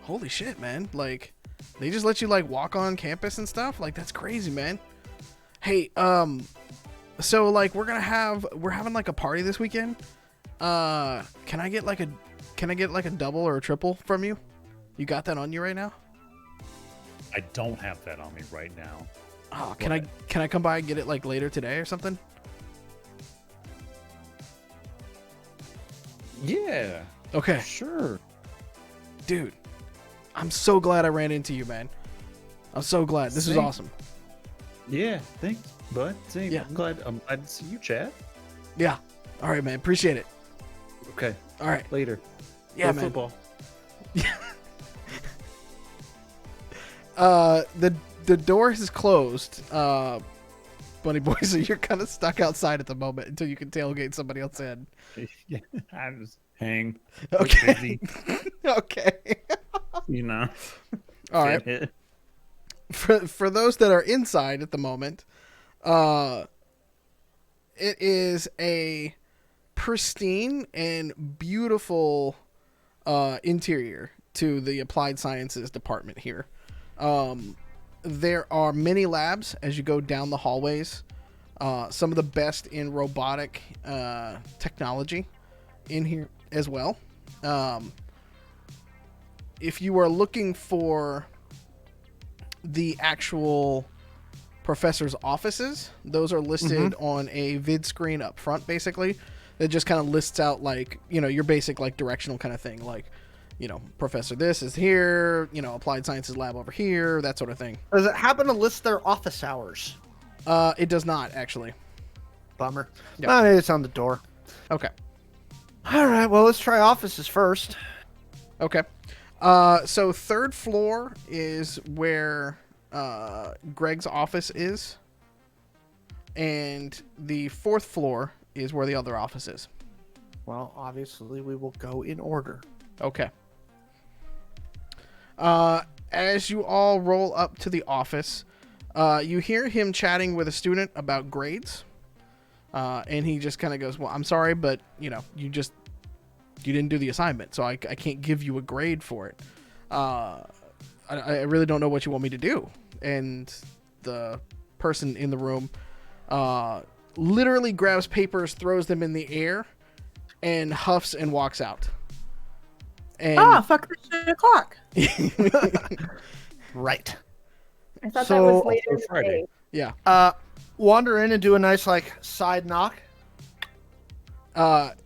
Holy shit, man. Like, they just let you, like, walk on campus and stuff? Like, that's crazy, man. Hey, so, like, we're having, like, a party this weekend. Can I get, like, a double or a triple from you? You got that on you right now? I don't have that on me right now. Oh, can I come by and get it, like, later today or something? Yeah. Okay. Sure. Dude, I'm so glad I ran into you, man. I'm so glad. This is Same. awesome. Yeah. Thanks, bud. Same. Yeah. I'm glad to see you, Chad. Yeah. All right, man. Appreciate it. Okay. All right. Later. Yeah, Go man. Football. The door is closed. Bunny boy, so you're kind of stuck outside at the moment until you can tailgate somebody else in. Yeah. I just hang. Okay. Okay. You know. All right. For those that are inside at the moment, it is a pristine and beautiful interior to the applied sciences department here. There are many labs as you go down the hallways. Some of the best in robotic technology in here as well. If you are looking for the actual professor's offices, those are listed on a vid screen up front, basically. It just kind of lists out, like, you know, your basic, like, directional kind of thing. Like, you know, Professor this is here, you know, Applied Sciences Lab over here, that sort of thing. Does it happen to list their office hours? It does not, actually. Bummer. Yep. Oh, maybe it's on the door. Okay. All right, well, let's try offices first. Okay. So third floor is where Greg's office is. And the fourth floor is where the other office is. Well, obviously, we will go in order. Okay. As you all roll up to the office, you hear him chatting with a student about grades. And he just kind of goes, well, I'm sorry, but, you know, you didn't do the assignment, so I can't give you a grade for it. I really don't know what you want me to do. And the person in the room literally grabs papers, throws them in the air, and huffs and walks out. And Fuck this shit o'clock. Right. I thought that So- was later in the Friday. day. yeah. Wander in and do a nice, like, side knock.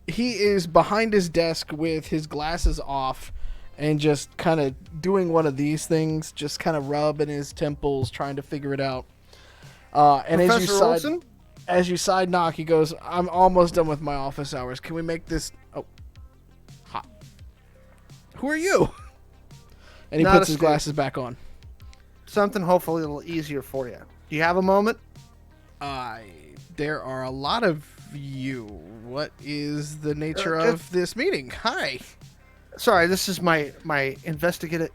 He is behind his desk with his glasses off and just kind of doing one of these things, just kind of rubbing his temples, trying to figure it out. And Professor Olson? as you side knock, he goes, I'm almost done with my office hours. Can we make this... Oh. Hot. Who are you? And he Not puts a his student. glasses back on. Something hopefully a little easier for you. Do you have a moment? There are a lot of you. What is the nature just- of this meeting? Hi. Sorry, this is my investigative...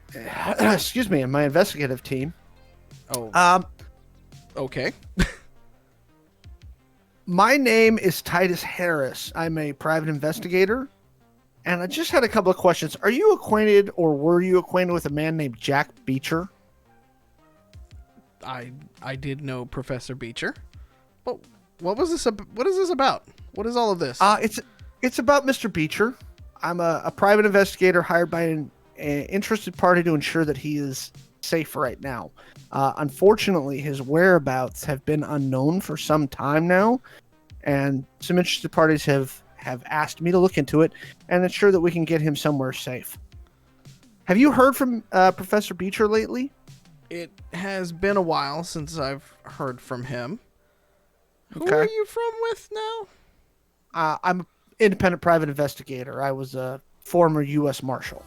excuse me, my investigative team. Oh, okay. My name is Titus Harris. I'm a private investigator, and I just had a couple of questions. Are you acquainted, or were you acquainted with a man named Jack Beecher? I did know Professor Beecher. But what was this? What is this about? What is all of this? It's about Mr. Beecher. I'm a private investigator hired by an an interested party to ensure that he is safe right now. Unfortunately, his whereabouts have been unknown for some time now, and some interested parties have asked me to look into it and ensure that we can get him somewhere safe. Have you heard from Professor Beecher lately? It has been a while since I've heard from him. Who Okay. are you from with now? I'm an independent private investigator. I was a former U.S. Marshal.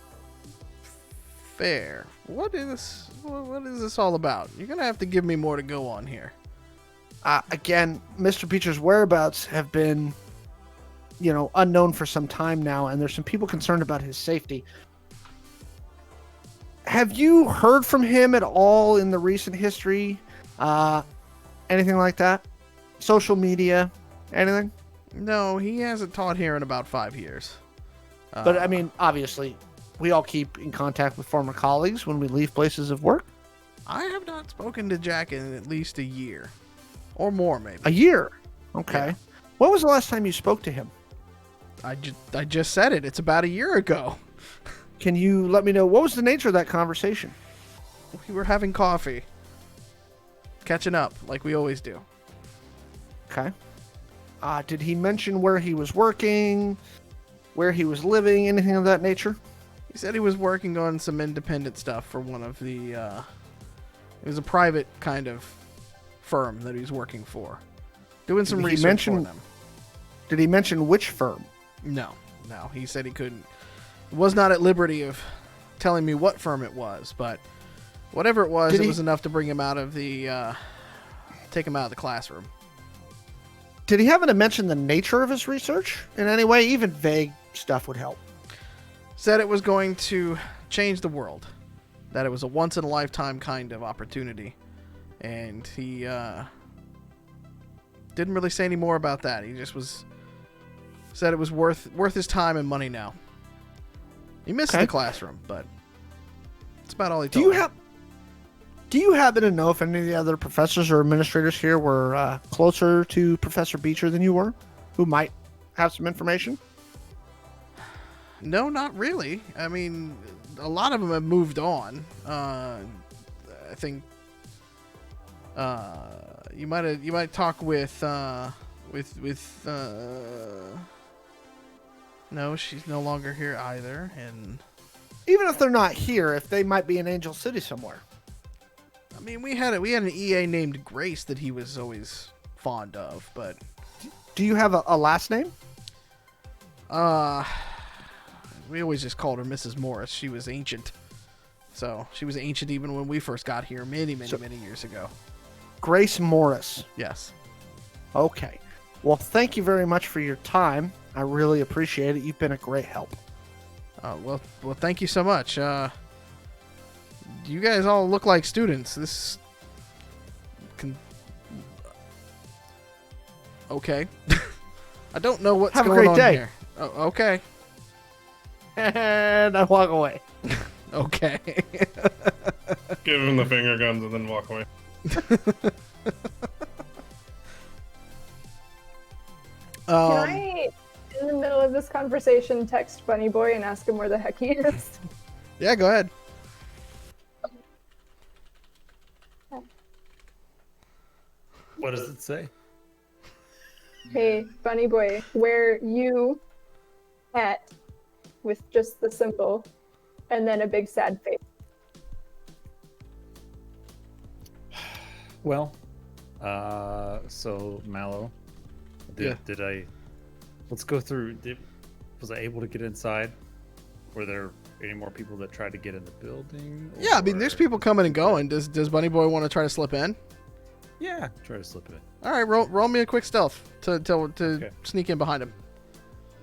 Fair. What is this all about? You're gonna have to give me more to go on here. Again, Mr. Beecher's whereabouts have been, unknown for some time now, and there's some people concerned about his safety. Have you heard from him at all in the recent history? Anything like that? Social media? Anything? No, he hasn't taught here in about 5 years. But I mean, obviously, we all keep in contact with former colleagues when we leave places of work. I have not spoken to Jack in at least a year. Or more, maybe. A year? Okay. Yeah. When was the last time you spoke to him? I just said it. It's about a year ago. Can you let me know what was the nature of that conversation? We were having coffee. Catching up, like we always do. Okay. Did he mention where he was working, where he was living, anything of that nature? He said he was working on some independent stuff for one of the, it was a private kind of firm that he's working for. Doing some research for them. Did he mention which firm? No. He said he couldn't. Was not at liberty of telling me what firm it was, but whatever it was, it was enough to bring him out of the, take him out of the classroom. Did he happen to mention the nature of his research in any way? Even vague stuff would help. Said it was going to change the world. That it was a once-in-a-lifetime kind of opportunity. And he didn't really say any more about that. He just said it was worth his time and money now. He missed the classroom, but that's about all he told me. Do you happen to know if any of the other professors or administrators here were closer to Professor Beecher than you were, who might have some information? No, not really. I mean, a lot of them have moved on. I think you might talk with no, she's no longer here either, and even if they're not here, if they might be in Angel City somewhere. I mean, we had an EA named Grace that he was always fond of, but do you have a last name? We always just called her Mrs. Morris. She was ancient. So, she was ancient even when we first got here many years ago. Grace Morris. Yes. Okay. Well, thank you very much for your time. I really appreciate it. You've been a great help. Well, thank you so much. You guys all look like students. This can... Okay. I don't know what's going on here. Oh, okay. And I walk away. Okay. Give him the finger guns and then walk away. Can I, in the middle of this conversation, text Bunny Boy and ask him where the heck he is? Yeah, go ahead. What does it say? Hey, Bunny Boy, where you at with just the symbol and then a big sad face. Well, so Mallow, did I? Let's go through. Was I able to get inside? Were there any more people that tried to get in the building? Yeah, I mean, there's people coming and going. Does Bunny Boy want to try to slip in? Yeah, try to slip in. All right, roll me a quick stealth to sneak in behind him.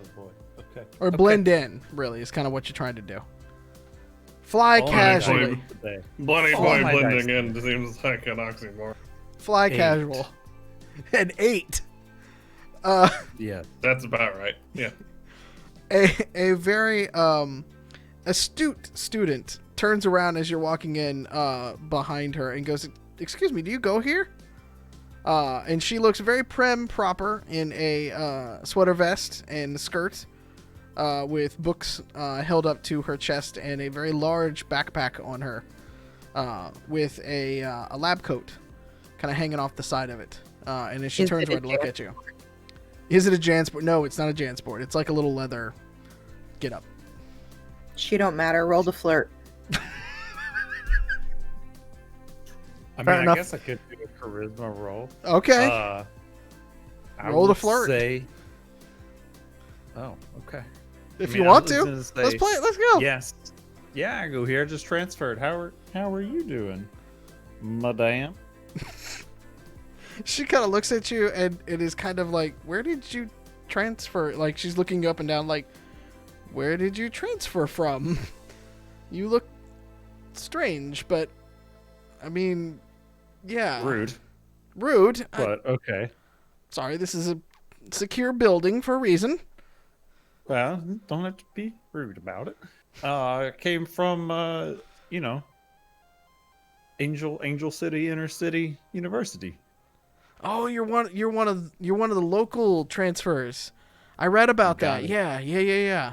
Oh boy. Okay. Or blend in, really, is kind of what you're trying to do. Fly casually. Bunny Oh, Boy my blending dice. in seems like an oxymoron. Fly 8. casual. An 8. Yeah. That's about right. Yeah. A very astute student turns around as you're walking in behind her and goes, "Excuse me, do you go here?" And she looks very prim proper in a sweater vest and skirt. with books held up to her chest and a very large backpack on her, with a lab coat kind of hanging off the side of it. And as she Is turns it a around to look at you, is it a Jansport? No, it's not a Jansport. It's like a little leather get up. She don't matter. Roll to flirt. I Fair mean, enough. I guess I could do a charisma roll. Okay. I Roll to would flirt. Say... Oh, okay. If I you mean, I want was to, gonna say- let's play it. Let's go. Yes. Yeah, I go here. Just transferred. How are you doing, madame? She kind of looks at you and it is kind of like, where did you transfer? Like, she's looking up and down like, where did you transfer from? You look strange, but I mean, yeah. Rude, Rude. but okay. Sorry, this is a secure building for a reason. Well, don't have to be rude about it. I came from, Angel City Inner City University. Oh, you're one of the local transfers. I read about Got that. it. Yeah.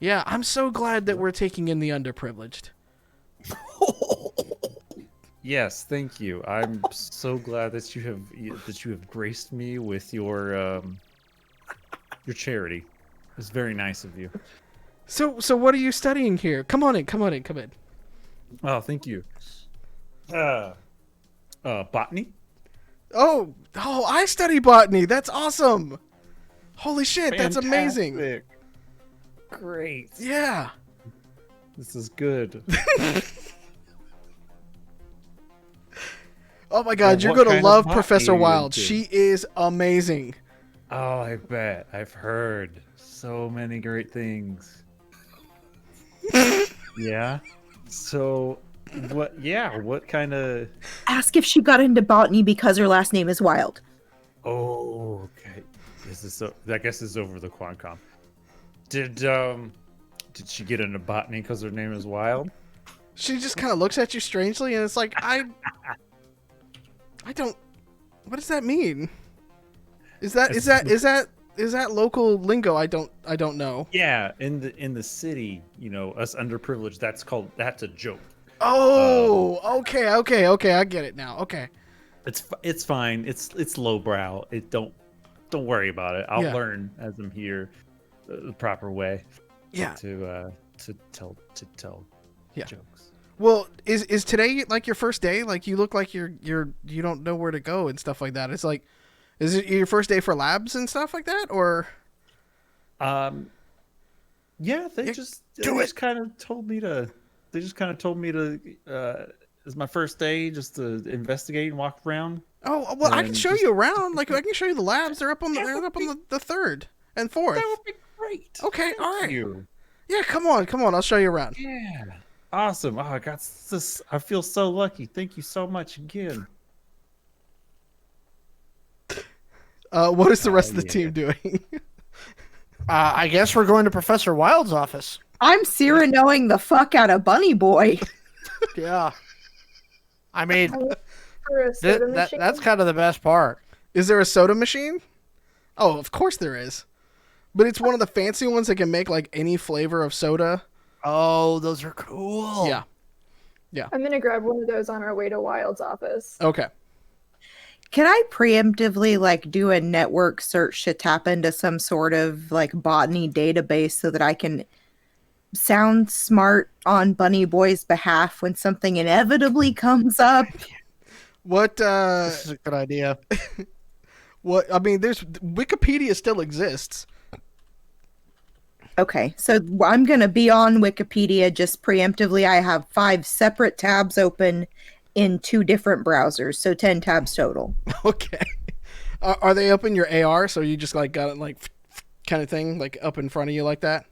Yeah, I'm so glad that we're taking in the underprivileged. Yes, thank you. I'm so glad that you have graced me with your charity. It's very nice of you. So what are you studying here? Come on in. Oh, thank you. Botany. Oh, I study botany. That's awesome. Holy shit, that's amazing. Fantastic. Great. Yeah. This is good. Oh my god, Well, you're what going to kind of love botany Professor are you Wild. into? She is amazing. Oh, I bet. I've heard so many great things. Yeah. So, what kind of... Ask if she got into botany because her last name is Wild. Oh, okay. This is so... I guess this is over the Quancom. Did she get into botany because her name is Wild? She just kind of looks at you strangely and it's like, I don't... What does that mean? Is that local lingo? I don't know. Yeah, in the city, us underprivileged, that's a joke. Oh, okay, I get it now. Okay. It's fine. It's lowbrow. Don't worry about it. I'll Yeah. learn as I'm here the proper way Yeah. to tell Yeah. jokes. Well, is today like your first day? Like you look like you don't know where to go and stuff like that. It's like, is it your first day for labs and stuff like that, or? Yeah, they just kind of told me to. They just kind of told me to. It's my first day, just to investigate and walk around. Oh well, I can And show just- you around. Like I can show you the labs. They're up on the third and fourth. That would be great. Okay, all right. Thank you. Yeah, come on. I'll show you around. Yeah. Awesome. Oh, I got this. I feel so lucky. Thank you so much again. What is the rest of the yeah. team doing? I guess we're going to Professor Wild's office. I'm Cyranoing the fuck out of Bunny Boy. Yeah. I mean, For a soda machine. that's kind of the best part. Is there a soda machine? Oh, of course there is. But it's one of the fancy ones that can make like any flavor of soda. Oh, those are cool. Yeah. I'm gonna grab one of those on our way to Wild's office. Okay. Can I preemptively like do a network search to tap into some sort of like botany database so that I can sound smart on Bunny Boy's behalf when something inevitably comes up? What This is a good idea. what I mean, there's Wikipedia still exists. Okay, so I'm going to be on Wikipedia just preemptively. I have 5 separate tabs open in 2 different browsers, so 10 tabs total. Okay. Are they up in your AR so you just like got it like kind of thing like up in front of you like that?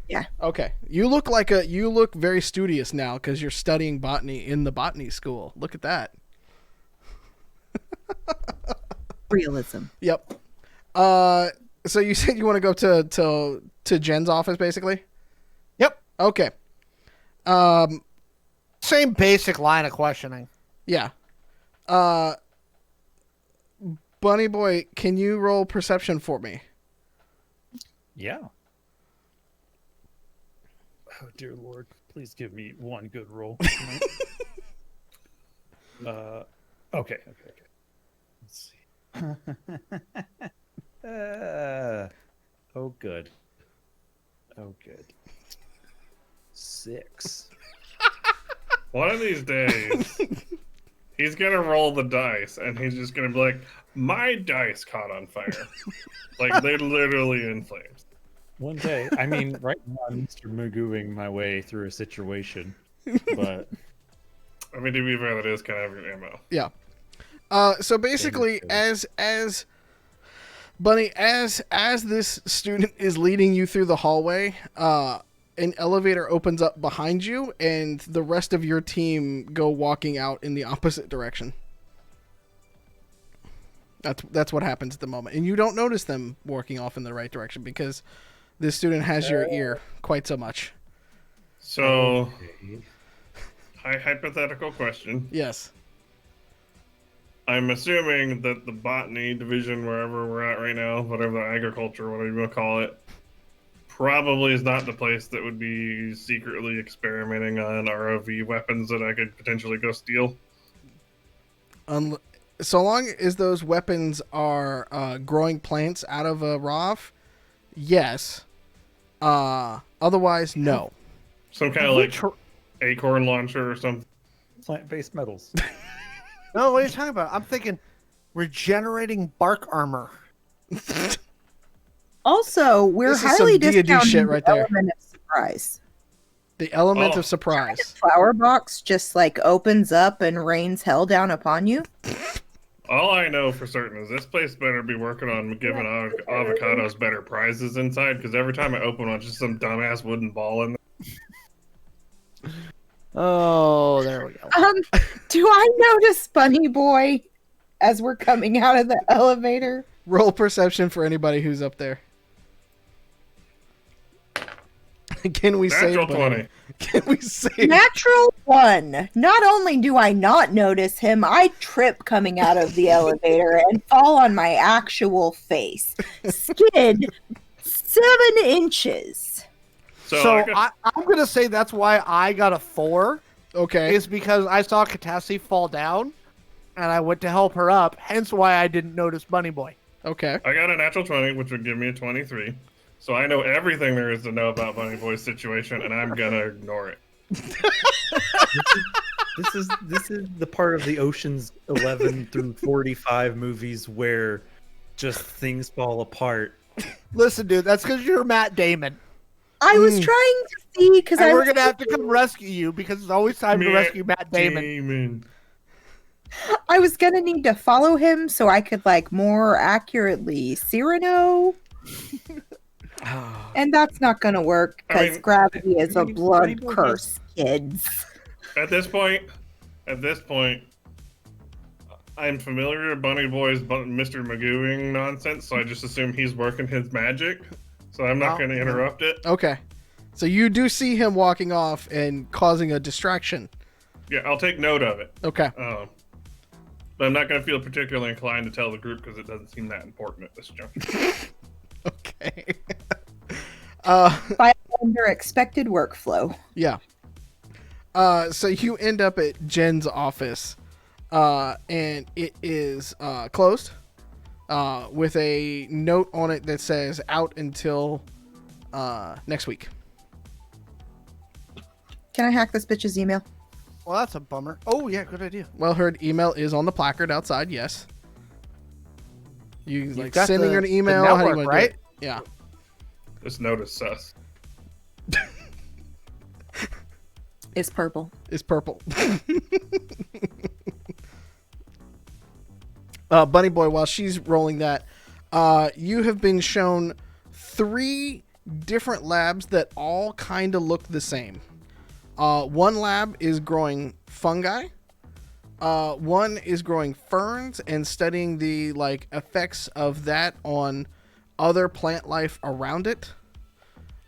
Yeah. Okay. You look very studious now cuz you're studying botany in the botany school. Look at that. Realism. Yep. So you said you want to go to Jen's office basically? Yep. Okay. Same basic line of questioning. Yeah. Bunny Boy, can you roll perception for me? Yeah. Oh dear Lord, please give me one good roll. Okay. Let's see. Oh good. 6. One of these days, he's gonna roll the dice, and he's just gonna be like, "My dice caught on fire." Like, they're literally in flames. One day, I mean, right now I'm Mr. Magooing my way through a situation, but I mean, to be fair, that is kind of your ammo. Yeah. So basically, as Bunny, as this student is leading you through the hallway, an elevator opens up behind you, and the rest of your team go walking out in the opposite direction. That's what happens at the moment, and you don't notice them walking off in the right direction because this student has your ear quite so much. So, hypothetical question. Yes. I'm assuming that the botany division, wherever we're at right now, whatever the agriculture, whatever you want to call it, probably is not the place that would be secretly experimenting on ROV weapons that I could potentially go steal. So long as those weapons are growing plants out of a ROV, yes. Otherwise, no. Some kind of like acorn launcher or something. plant-based metals. No, what are you talking about? I'm thinking regenerating bark armor. Also, we're This is highly some D&D discounting shit right the there. element of surprise. The element Oh. of surprise. Flower box just like opens up and rains hell down upon you. All I know for certain is this place better be working on giving avocados better prizes inside, because every time I open one, just some dumbass wooden ball in there. Oh, there we go. Do I notice Bunny Boy as we're coming out of the elevator? Roll perception for anybody who's up there. Can we Natural save 20. Bunny? Can we save? Natural 1. Not only do I not notice him, I trip coming out of the elevator and fall on my actual face. Skid 7 inches. So, I'm going to say that's why I got a 4. Okay. Is because I saw Katassi fall down, and I went to help her up. Hence why I didn't notice Bunny Boy. Okay. I got a natural 20, which would give me a 23. So I know everything there is to know about Bunny Boy's situation, and I'm gonna ignore it. This is the part of the Ocean's 11 through 45 movies where just things fall apart. Listen, dude, that's because you're Matt Damon. I was trying to see because And I we're was going to have to come rescue you because it's always time to rescue Matt Damon. I was gonna need to follow him so I could like more accurately Cyrano. And that's not gonna work I because mean, gravity is a Bunny blood Boy curse, kids. At this point, I'm familiar with Bunny Boy's Mr. Magooing nonsense, so I just assume he's working his magic. So I'm not going to interrupt it. Okay. So you do see him walking off and causing a distraction. Yeah, I'll take note of it. Okay. But I'm not going to feel particularly inclined to tell the group because it doesn't seem that important at this juncture. Okay. By under expected workflow. Yeah. So you end up at Jen's office, and it is closed, with a note on it that says out until next week. Can I hack this bitch's email? Well, that's a bummer. Oh, yeah, good idea. Well, her email is on the placard outside. Yes. You like got sending the- her an the email, how do you network, want right? to do it? Yeah. This note is sus. It's purple. It's purple. Bunny Boy, while she's rolling that, you have been shown 3 different labs that all kind of look the same. One lab is growing fungi. One is growing ferns and studying the effects of that on other plant life around it.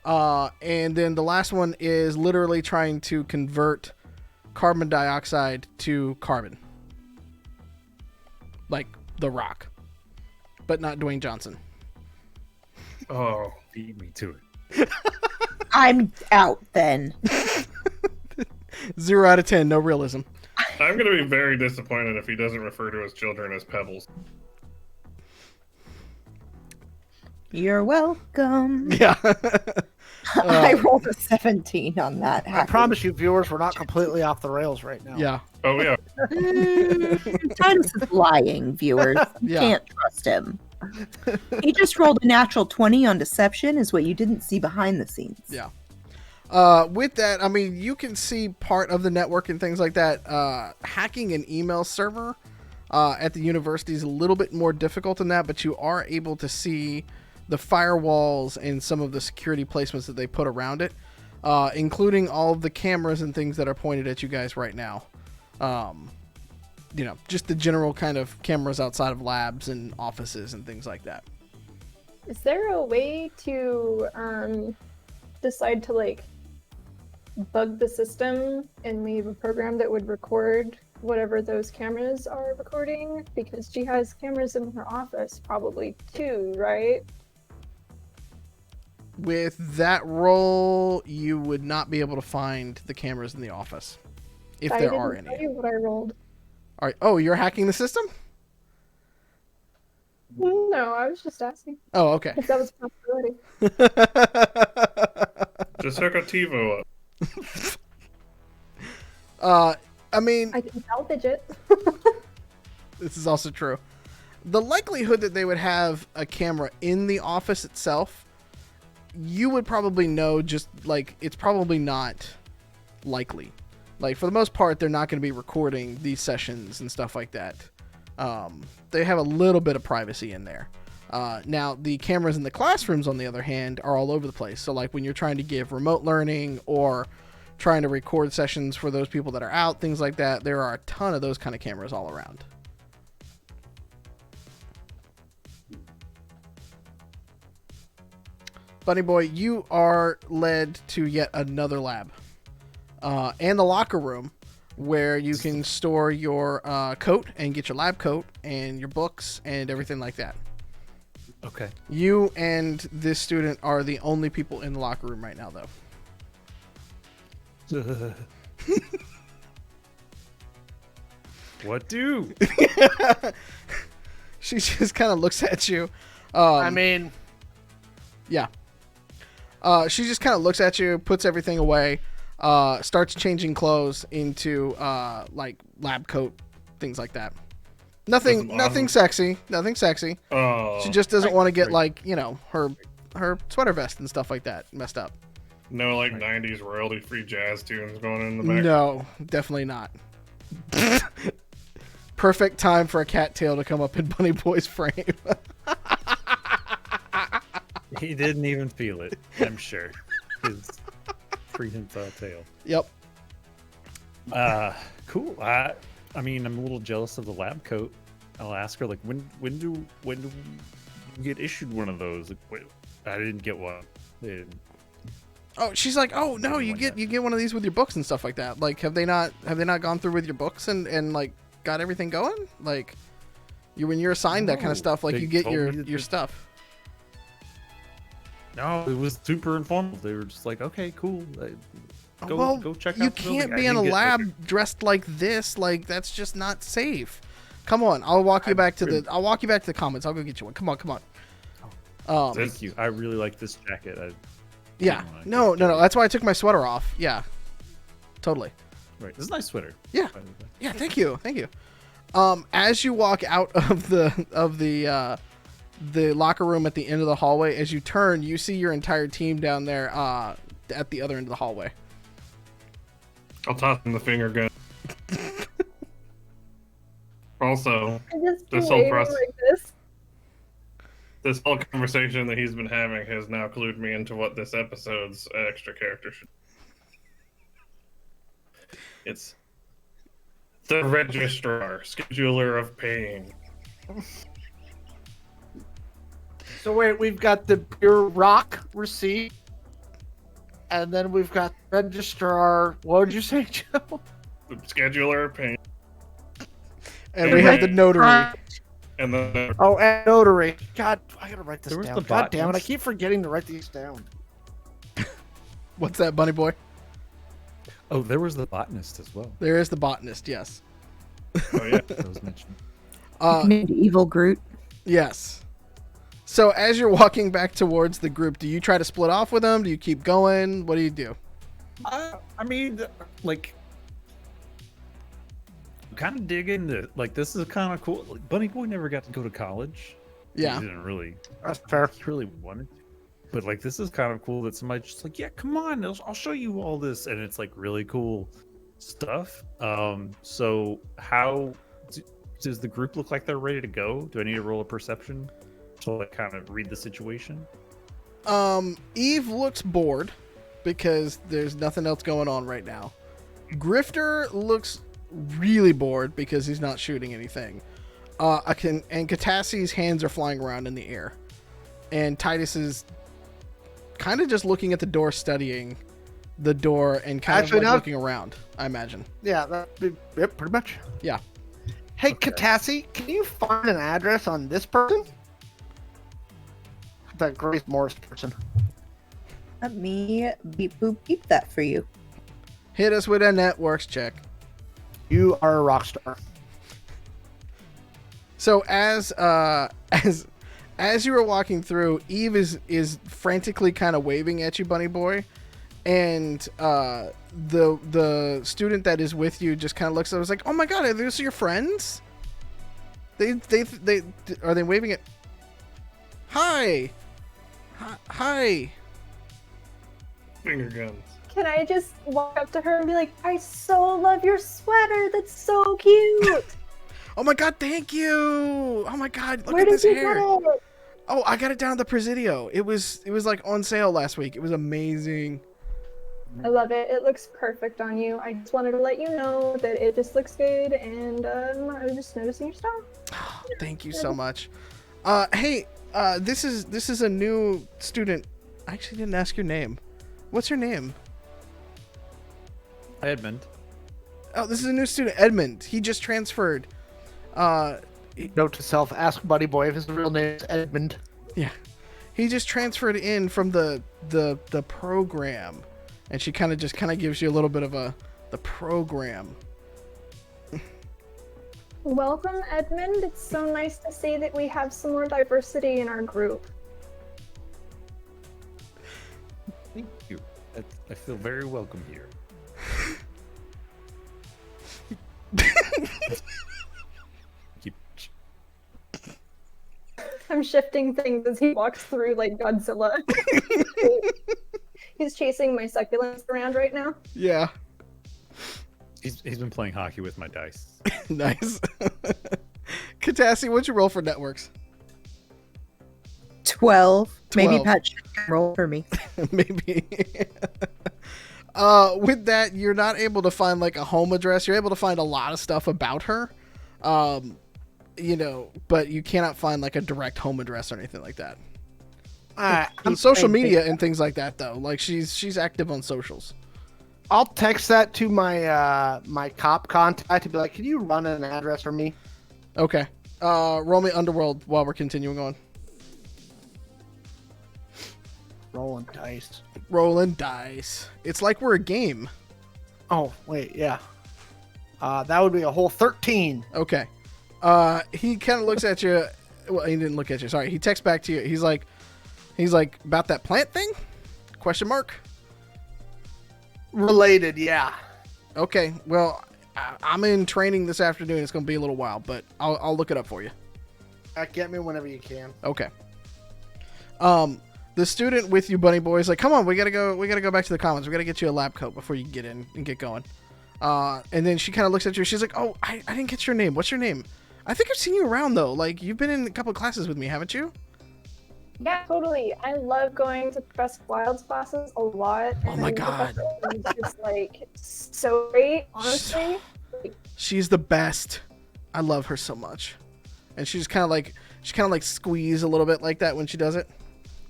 And then the last one is literally trying to convert carbon dioxide to carbon. Like The Rock. But not Dwayne Johnson. Oh. Beat me to it. I'm out then. 0 out of 10, no realism. I'm going to be very disappointed if he doesn't refer to his children as pebbles. You're welcome. Yeah. I rolled a 17 on that. I promise you, viewers, we're not completely off the rails right now. Yeah. Oh, yeah. Titus is lying, viewers. You Yeah. can't trust him. He just rolled a natural 20 on deception, is what you didn't see behind the scenes. Yeah. With that, I mean, you can see part of the network and things like that. Hacking an email server at the university is a little bit more difficult than that, but you are able to see the firewalls and some of the security placements that they put around it, including all of the cameras and things that are pointed at you guys right now. Just the general kind of cameras outside of labs and offices and things like that. Is there a way to decide to like bug the system and leave a program that would record whatever those cameras are recording? Because she has cameras in her office probably too, right? With that roll, you would not be able to find the cameras in the office, if there are I didn't any. tell you what I rolled. All right. Oh, you're hacking the system? No, I was just asking Oh, okay. if that was a possibility. Just hook a TiVo up. I mean, I can salvage it. this is also true. The likelihood that they would have a camera in the office itself, you would probably know, just like it's probably not likely. Like, for the most part, they're not going to be recording these sessions and stuff like that. They have a little bit of privacy in there. Now, the cameras in the classrooms, on the other hand, are all over the place. So, like, when you're trying to give remote learning or trying to record sessions for those people that are out, things like that, there are a ton of those kind of cameras all around. Bunny Boy, you are led to yet another lab. And the locker room where you can store your coat and get your lab coat and your books and everything like that. Okay. You and this student are the only people in the locker room right now, though. What do? She just kind of looks at you. I mean, Yeah. She just kind of looks at you, puts everything away, starts changing clothes into like lab coat, things like that. Nothing sexy. Nothing sexy. Oh, She just doesn't want to get like, her sweater vest and stuff like that messed up. no, like 90s royalty-free jazz tunes going in the back. No, definitely not. Perfect time for a cattail to come up in Bunny Boy's frame. He didn't even feel it, I'm sure. His prehensile tail. Yep. Cool. I mean, I'm a little jealous of the lab coat. I'll ask her, like, when do you get issued one of those? Like, wait, I didn't get one. Oh, she's like, oh no, you get one of these with your books and stuff like that. Like, have they not gone through with your books and like got everything going? Like, when you're assigned that kind of stuff, like they you get told me that your stuff. No, it was super informal. They were just like, okay, cool. Go check out you the building. can't I be in a didn't get, lab like, dressed like this. Like, that's just not safe. Come on, I'll walk you back to the comments. I'll go get you one. Come on. Thank you. I really like this jacket. Yeah. No. That's why I took my sweater off. Yeah. Totally. Right. This is a nice sweater. Yeah. Yeah. Thank you. As you walk out of the locker room at the end of the hallway, as you turn, you see your entire team down there at the other end of the hallway. I'll toss him the finger gun. Also, I just this been whole waiting process, like this. this whole conversation that he's been having has now clued me into what this episode's extra character should. It's the registrar, scheduler of pain. so wait, we've got the pure rock receipt, and then we've got registrar. What did you say, Joe? The scheduler of pain. And we have the notary. And then Oh, and notary. God, I gotta write this There was down. the God damn it! I botanist. keep forgetting to write these down. What's that, Bunny Boy? Oh, there was the botanist as well. There is the botanist, yes. Oh yeah. That was mentioned. Medieval Groot. Yes. So as you're walking back towards the group, do you try to split off with them? Do you keep going? What do you do? I mean, like, kind of dig into like this is kind of cool. Like, Bunny Boy never got to go to college. Yeah. He didn't really. That's fair. He really wanted to. But like, this is kind of cool that somebody's just like, yeah, come on, I'll show you all this, and it's like really cool stuff. So how does the group look like they're ready to go? Do I need to roll a perception to like kind of read the situation? Eve looks bored because there's nothing else going on right now. Grifter looks really bored because he's not shooting anything. And Katassi's hands are flying around in the air. And Titus is kind of just looking at the door, studying the door, and kind of like looking around, I imagine. Yeah, yep, pretty much. Yeah. Hey, Katassi, can you find an address on this person? That Grace Morris person. Let me beep boop beep that for you. Hit us with a networks check. You are a rock star. So as you were walking through, Eve is frantically kind of waving at you, Bunny Boy, and the student that is with you just kind of looks at us like, "Oh my God, are those your friends? They are they waving at? Hi. Finger guns. Can I just walk up to her and be like, I so love your sweater. That's so cute. Oh my God, thank you. Oh my God, look Where at did this you hair. get it? Oh, I got it down at the Presidio. It was like on sale last week. It was amazing. I love it. It looks perfect on you. I just wanted to let you know that it just looks good, and I was just noticing your style. Thank you so much. Hey, this is a new student. I actually didn't ask your name. What's your name? Edmund. Oh, this is a new student, Edmund. He just transferred. Note to self: ask Buddy Boy if his real name is Edmund. Yeah, he just transferred in from the program, and she kind of gives you a little bit of the program. Welcome, Edmund. It's so nice to see that we have some more diversity in our group. Thank you. I feel very welcome here. I'm shifting things as he walks through like Godzilla. He's chasing my succulents around right now. Yeah. He's been playing hockey with my dice. Nice. Katassi, what'd you roll for networks? 12. Maybe 12. Pat should roll for me. Maybe. With that, you're not able to find like a home address. You're able to find a lot of stuff about her. But you cannot find like a direct home address or anything like that. On social media and things like that, though, like she's active on socials. I'll text that to my my cop contact to be like, can you run an address for me? Okay. Roll me Underworld while we're continuing on. Rolling dice. Rolling dice. It's like we're a game. Oh wait, yeah. That would be a whole 13. Okay. He kind of looks at you. Well, he didn't look at you. Sorry. He texts back to you. He's like, about that plant thing? Question mark. Related, yeah. Okay. Well, I'm in training this afternoon. It's going to be a little while, but I'll look it up for you. Get me whenever you can. Okay. The student with you, Bunny Boy, is like, come on, we gotta go back to the commons. We gotta get you a lab coat before you get in and get going. And then she kind of looks at you. She's like, oh, I didn't get your name. What's your name? I think I've seen you around, though. Like, you've been in a couple classes with me, haven't you? Yeah, totally. I love going to Professor Wild's classes a lot. Oh my God. It's just like so great, honestly. She's the best. I love her so much. And she kind of like squeeze a little bit like that when she does it.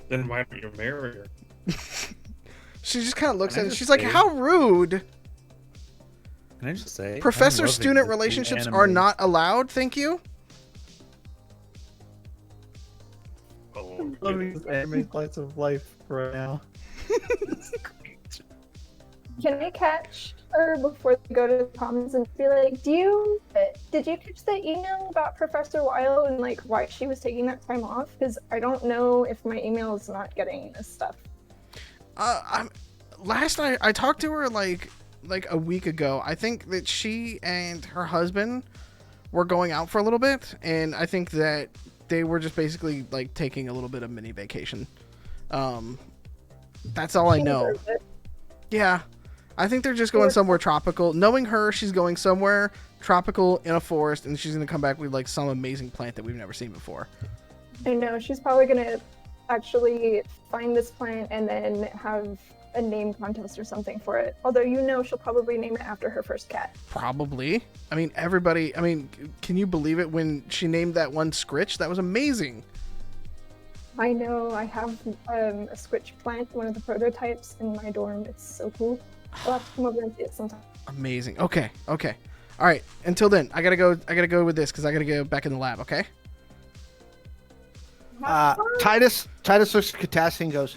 Then why don't you marry her? She just kind of looks Can I at it. just She's like, say- how rude. Can I just say, I'm Professor-student loving the relationships anime. are not allowed, thank you. Oh, Loving this anime slice of life right now. It's great. Can I catch her before they go to the comments and be like, did you catch the email about Professor Weil and like why she was taking that time off? Because I don't know if my email is not getting this stuff. I talked to her like a week ago. I think that she and her husband were going out for a little bit, and I think that they were just basically like taking a little bit of mini vacation. That's all I know. Yeah. I think they're just going somewhere tropical. Knowing her, she's going somewhere tropical in a forest, and she's going to come back with like some amazing plant that we've never seen before. I know. She's probably going to actually find this plant and then have a name contest or something for it. Although, she'll probably name it after her first cat. Probably. I mean, can you believe it when she named that one Scritch? That was amazing. I know. I have a Scritch plant, one of the prototypes in my dorm. It's so cool. I'll have to come over and see it sometime. Amazing. Okay. All right. Until then, I gotta go with this because I gotta go back in the lab. Okay. Titus looks at Katassi and goes,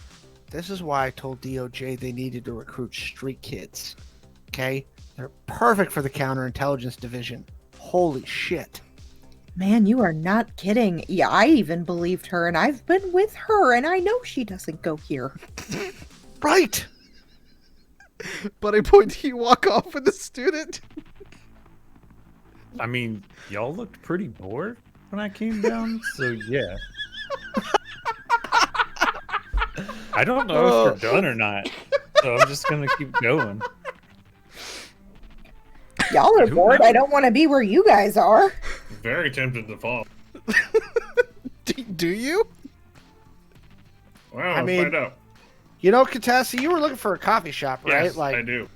"This is why I told DOJ they needed to recruit street kids. Okay, they're perfect for the counterintelligence division. Holy shit." Man, you are not kidding. Yeah, I even believed her, and I've been with her, and I know she doesn't go here. Right. But I point to you walk off with the student. I mean, y'all looked pretty bored when I came down, so yeah. I don't know if we're done or not, so I'm just gonna keep going. Y'all are bored. I don't want to be where you guys are. Very tempted to fall. Do you? Well, let's find out. Katassi, you were looking for a coffee shop, right? Yes, I do.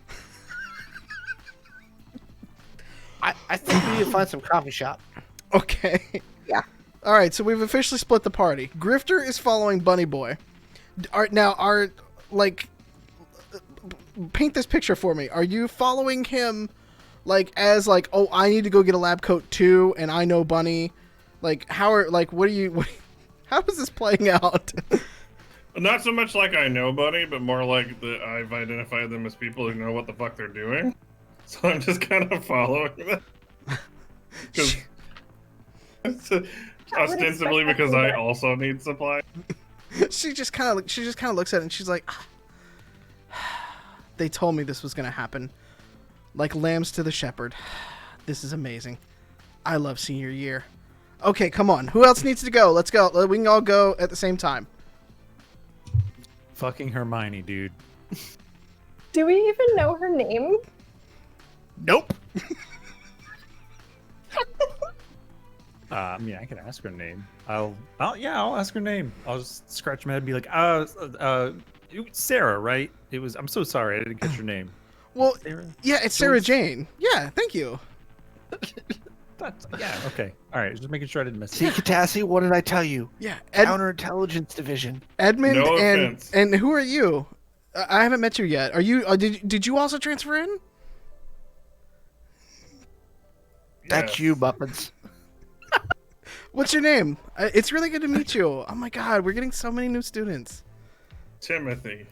I think we need to find some coffee shop. Okay. Yeah. All right, so we've officially split the party. Grifter is following Bunny Boy. Paint this picture for me. Are you following him, oh, I need to go get a lab coat too, and I know Bunny? How is this playing out? Not so much like I know Bunny, but more like that I've identified them as people who know what the fuck they're doing. So I'm just kind of following them. Ostensibly because I also need supply. She just kind of looks at it and she's like, they told me this was going to happen. Like lambs to the shepherd. This is amazing. I love senior year. Okay, come on. Who else needs to go? Let's go. We can all go at the same time. Fucking Hermione, dude. Do we even know her name? Nope. I can ask her name. I'll ask her name. I'll just scratch my head and be like, Sarah, right? I'm so sorry, I didn't catch your name. Well, Sarah? Yeah, it's Sarah Jane. Yeah, thank you. Okay. All right, just making sure I didn't miss See, it. Katassi, what did I tell you? Yeah, Counterintelligence division. Edmund No and offense. and who are you? I haven't met you yet. Are you? Did you also transfer in? That's Yes. you, Muppets. What's your name? It's really good to meet you. Oh my God, we're getting so many new students. Timothy.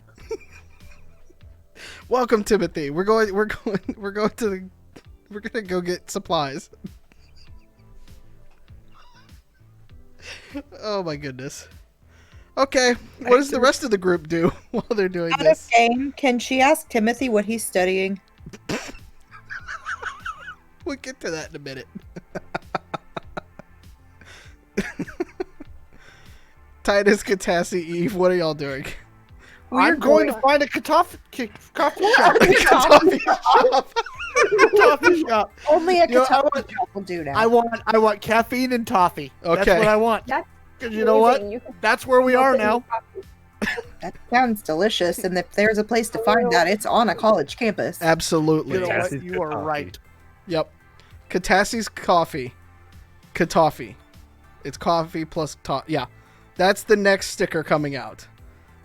Welcome, Timothy. We're gonna go get supplies. Oh my goodness. Okay, what does the rest of the group do while they're doing Out this? of game, can she ask Timothy what he's studying? We'll get to that in a minute. Titus, Katassi, Eve, what are y'all doing? I'm going to find a coffee shop. Coffee shop. Coffee shop. Only a You know, coffee shop will do now. I want caffeine and toffee. Okay. That's what I want. That's Because you know what? amazing. You can That's where we are open now. coffee. That sounds delicious, and if there's a place to find that, it's on a college campus. Absolutely. You know what? Katassi's You are coffee. right. Yep. Katassi's coffee. Katoffee. It's coffee plus yeah. That's the next sticker coming out.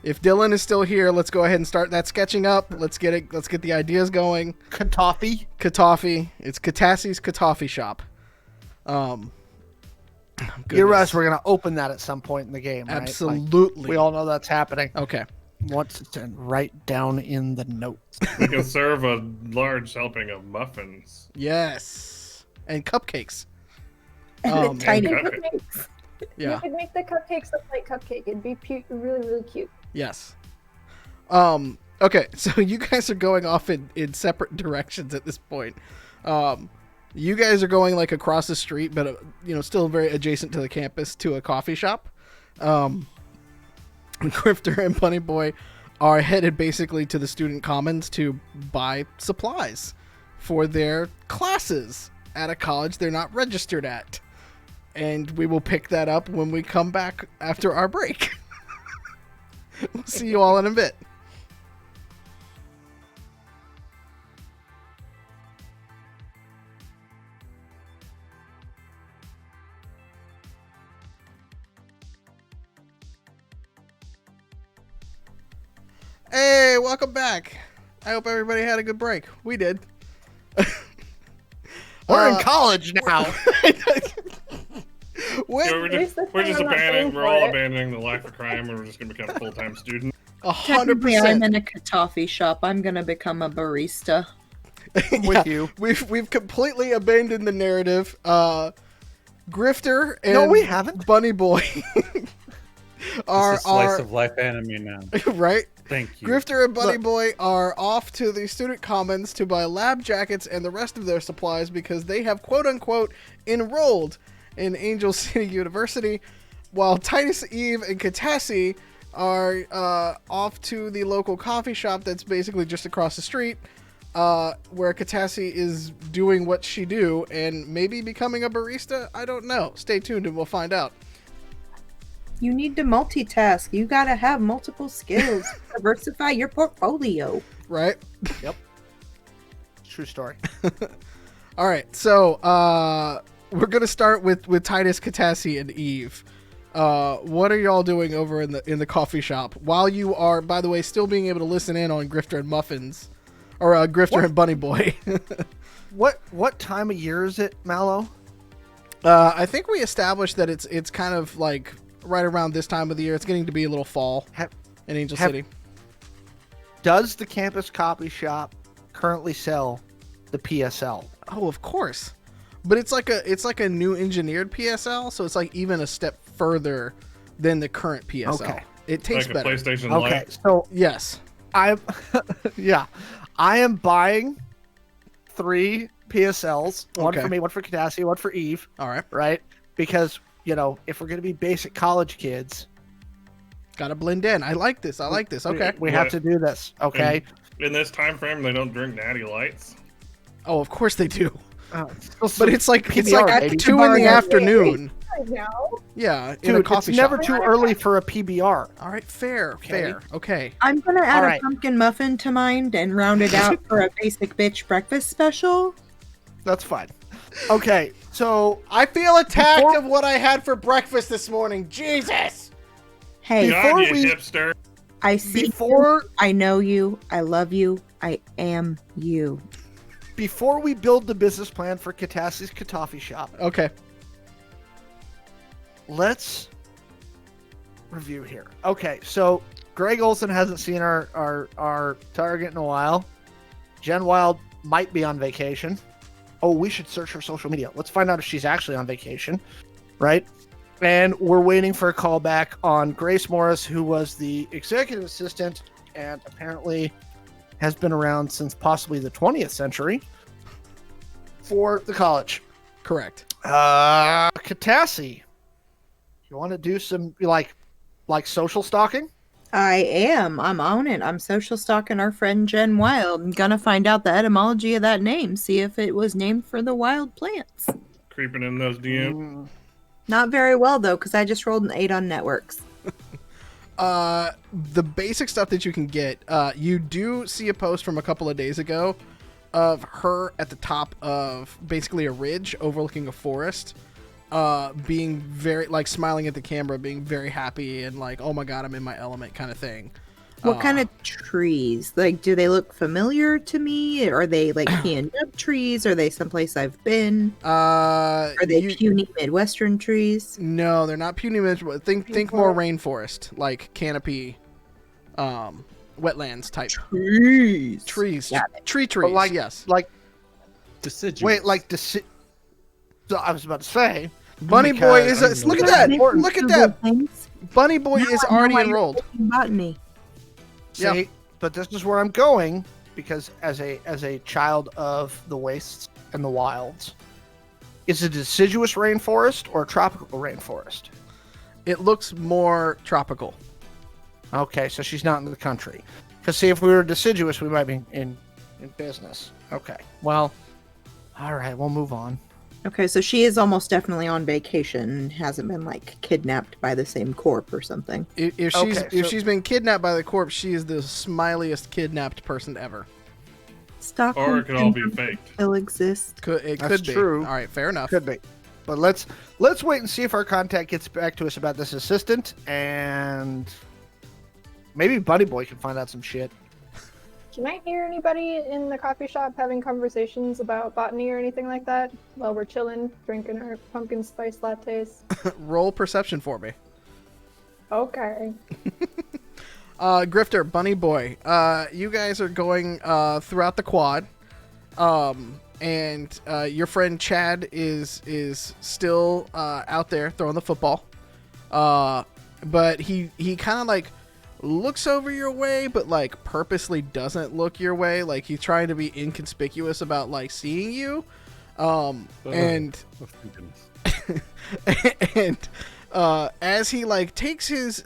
If Dylan is still here, let's go ahead and start that sketching up. Let's get the ideas going. Katoffee. Katoffee. It's Katassi's Katoffee shop. You're right. We're gonna open that at some point in the game, right? Absolutely. We all know that's happening. Okay. wants to send right down in the notes. We can serve a large helping of muffins. Yes, and cupcakes. And the tiny cupcake. Cupcakes. Yeah. You could make the cupcakes look like cupcake. It'd be really, really cute. Yes. Okay, so you guys are going off in separate directions at this point. You guys are going like across the street, but still very adjacent to the campus to a coffee shop. Grifter and Bunny Boy are headed basically to the student commons to buy supplies for their classes at a college they're not registered at. And we will pick that up when we come back after our break. We'll see you all in a bit. Hey, welcome back. I hope everybody had a good break. We did. We're in college now. When, Yeah, we're just abandoning. We're all abandoning the life of crime, and we're just gonna become full-time students. technically, I'm 100%. in a coffee shop. I'm gonna become a barista. I'm with you. We've completely abandoned the narrative. Grifter and No, we haven't. Bunny Boy are It's a slice of life anime now. right. Thank you. Grifter and Bunny Look. Boy are off to the student commons to buy lab jackets and the rest of their supplies because they have quote unquote enrolled in Angel City University, while Titus, Eve, and Katassi are off to the local coffee shop that's basically just across the street, where Katassi is doing what she do and maybe becoming a barista. I don't know. Stay tuned and we'll find out. You need to multitask. You gotta have multiple skills. Diversify your portfolio. Right? True story. All right. So we're gonna start with Titus, Katassi, and Eve. What are y'all doing over in the coffee shop while you are, by the way, still being able to listen in on Grifter and Muffins, or Grifter and Bunny Boy? What time of year is it, Mallow? I think we established that it's kind of like right around this time of the year. It's getting to be a little fall in Angel City. Does the campus coffee shop currently sell the PSL? Oh, of course. But it's like a new engineered PSL, so it's like even a step further than the current PSL. Okay. It tastes Like a better. PlayStation Okay, Lite. so Yes. I am buying 3 PSLs, one Okay. for me, one for Katassi, one for Eve, All right. right? Because, if we're going to be basic college kids, Gotta blend in. I like this. Okay. we have to do this, okay? In this time frame, they don't drink Natty Lights. Oh, of course they do. But But it's like PBR, at baby. 2 in the PBR. afternoon. Right now. Yeah, in a Dude, coffee it's shop. never too early for a PBR. All right, fair. Okay. I'm gonna add All a right. pumpkin muffin to mine and round it out for a basic bitch breakfast special. That's fine. Okay, so I feel attacked Before- of what I had for breakfast this morning. Jesus. Hey, God, Before you we- hipster. I see before you, I know you, I love you, I am you. before we build the business plan for Katassi's Coffee Shop, Okay. let's review here. Okay, so Greg Olson hasn't seen our target in a while. Jen Wild might be on vacation. Oh, we should search her social media. Let's find out if she's actually on vacation, right? And we're waiting for a call back on Grace Morris, who was the executive assistant and apparently has been around since possibly the 20th century for the college. Correct. Katassi, you want to do some like social stalking? I am. I'm on it. I'm social stalking our friend Jen Wild. I'm gonna find out the etymology of that name, see if it was named for the wild plants. Creeping in those DMs. Not very well though, because I just rolled an 8 on networks. The basic stuff that you can get, you do see a post from a couple of days ago of her at the top of basically a ridge overlooking a forest, being very, like, smiling at the camera, being very happy and like, oh my god, I'm in my element kind of thing. What kind of trees? Like, do they look familiar to me? Are they like peanut trees? Are they someplace I've been? Are they puny Midwestern trees? No, they're not puny. Think more rainforest, like canopy wetlands type Trees. trees, Got it. trees. But like, Yes, like, Deciduous. wait, like so I was about to say, Bunny because- Boy is. Look at that! Important. Look at that! Things. Bunny Boy Now is I know already why you're enrolled. taking botany. see, Yeah. but this is where I'm going because as a child of the wastes and the wilds, is it a deciduous rainforest or a tropical rainforest? It looks more tropical. Okay, so she's not in the country. Because see, if we were deciduous, we might be in business. Okay, well, all right, we'll move on. Okay, so she is almost definitely on vacation and hasn't been like kidnapped by the same corp or something. If she's been kidnapped by the corpse, she is the smiliest kidnapped person ever. Stockholm Or it could all be syndrome faked. still exists. It That's could be. true. All right, fair enough. Could be, but let's wait and see if our contact gets back to us about this assistant, and maybe Bunny Boy can find out some shit. Can I hear anybody in the coffee shop having conversations about botany or anything like that while we're chilling, drinking our pumpkin spice lattes? Roll perception for me. Okay. Grifter, Bunny Boy, you guys are going throughout the quad, and your friend Chad is still out there throwing the football, but he kind of like looks over your way, but like purposely doesn't look your way, like he's trying to be inconspicuous about like seeing you, and Oh, thank goodness. and as he like takes his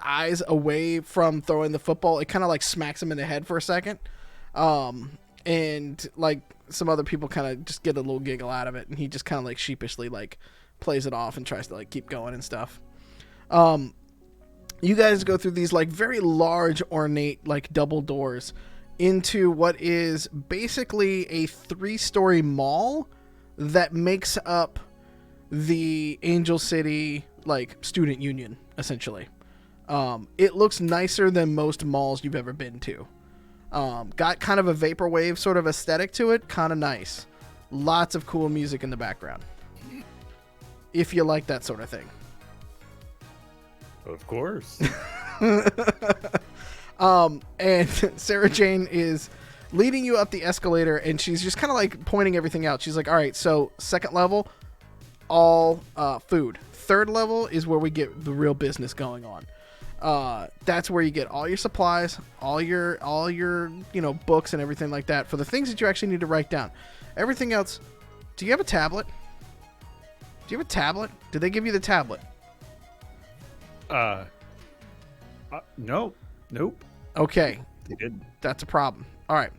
eyes away from throwing the football, it kind of like smacks him in the head for a second, and like some other people kind of just get a little giggle out of it, and he just kind of like sheepishly like plays it off and tries to like keep going and stuff. You guys go through these like very large ornate like double doors into what is basically a 3-story mall that makes up the Angel City like student union essentially. It looks nicer than most malls you've ever been to. Got kind of a vaporwave sort of aesthetic to it, kind of nice. Lots of cool music in the background. If you like that sort of thing. Of course. And Sarah Jane is leading you up the escalator, and she's just kind of like pointing everything out. She's like, all right, so second level, all food. Third level is where we get the real business going on. That's where you get all your supplies, all your books and everything like that for the things that you actually need to write down. Everything else, do you have a tablet? Do you have a tablet? Did they give you the tablet? No. Nope. Okay, They didn't. that's a problem. All right.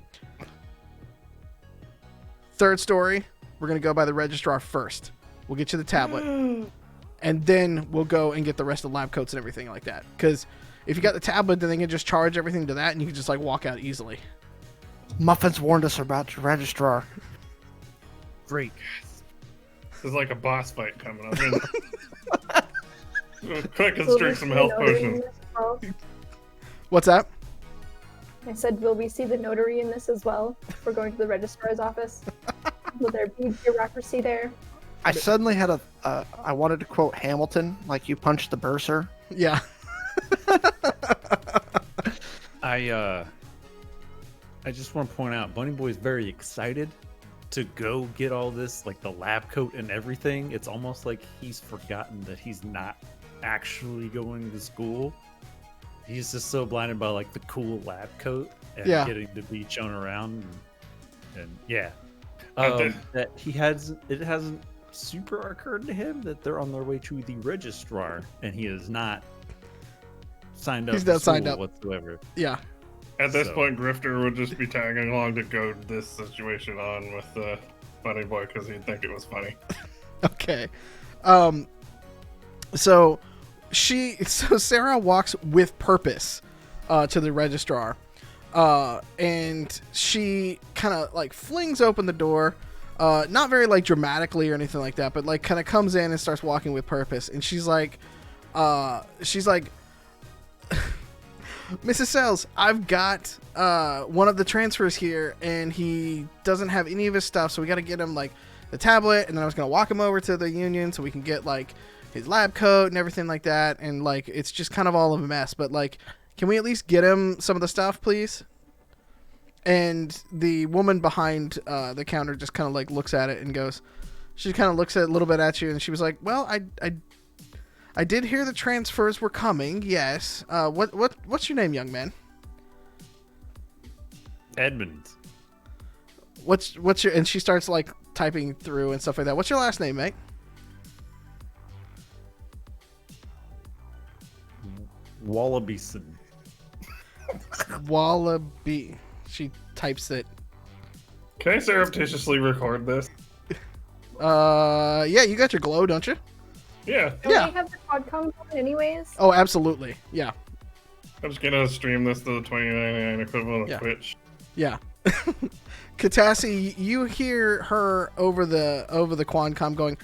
Third story, we're going to go by the registrar first. We'll get you the tablet. And then we'll go and get the rest of the lab coats and everything like that. Because if you got the tablet, then they can just charge everything to that, and you can just like walk out easily. Muffins warned us about the registrar. Great. There's like a boss fight coming up. Quick, let's drink some health potions. What's that? I said, will we see the notary in this as well? If we're going to the registrar's office. Will there be bureaucracy there? I suddenly had I wanted to quote Hamilton, like you punched the bursar. Yeah. I just want to point out, Bunny Boy is very excited to go get all this, like the lab coat and everything. It's almost like he's forgotten that he's not actually going to school. He's just so blinded by like the cool lab coat and Yeah. getting to be shown around, and yeah, Okay. that it hasn't super occurred to him that they're on their way to the registrar, and he is not signed up. He's for not signed school up. whatsoever. Yeah. At this So- point, Grifter would just be tagging along to goad this situation on with Bunny Boy because he'd think it was funny. Okay. So Sarah walks with purpose to the registrar, and she kind of like flings open the door, not very like dramatically or anything like that, but like kind of comes in and starts walking with purpose. And she's like, Mrs. Sells, I've got one of the transfers here, and he doesn't have any of his stuff, so we got to get him like the tablet, and then I was gonna walk him over to the union so we can get like his lab coat and everything like that, and like it's just kind of all of a mess. But like, can we at least get him some of the stuff, please? And the woman behind the counter just kind of like looks at it and goes, she kind of looks at a little bit at you, and she was like, "Well, I did hear the transfers were coming. Yes. What's your name, young man? Edmund. What's your?" And she starts like typing through and stuff like that. What's your last name, mate? Wallabyson. Wallaby. She types it. Can I surreptitiously record this? Yeah, you got your glow, don't you? Yeah. Don't Yeah. we have the quadcom on anyways? Oh, absolutely. Yeah. I'm just gonna stream this to the 2099 equivalent of Yeah. Twitch. Yeah. Katassi, you hear her over the Quancom going,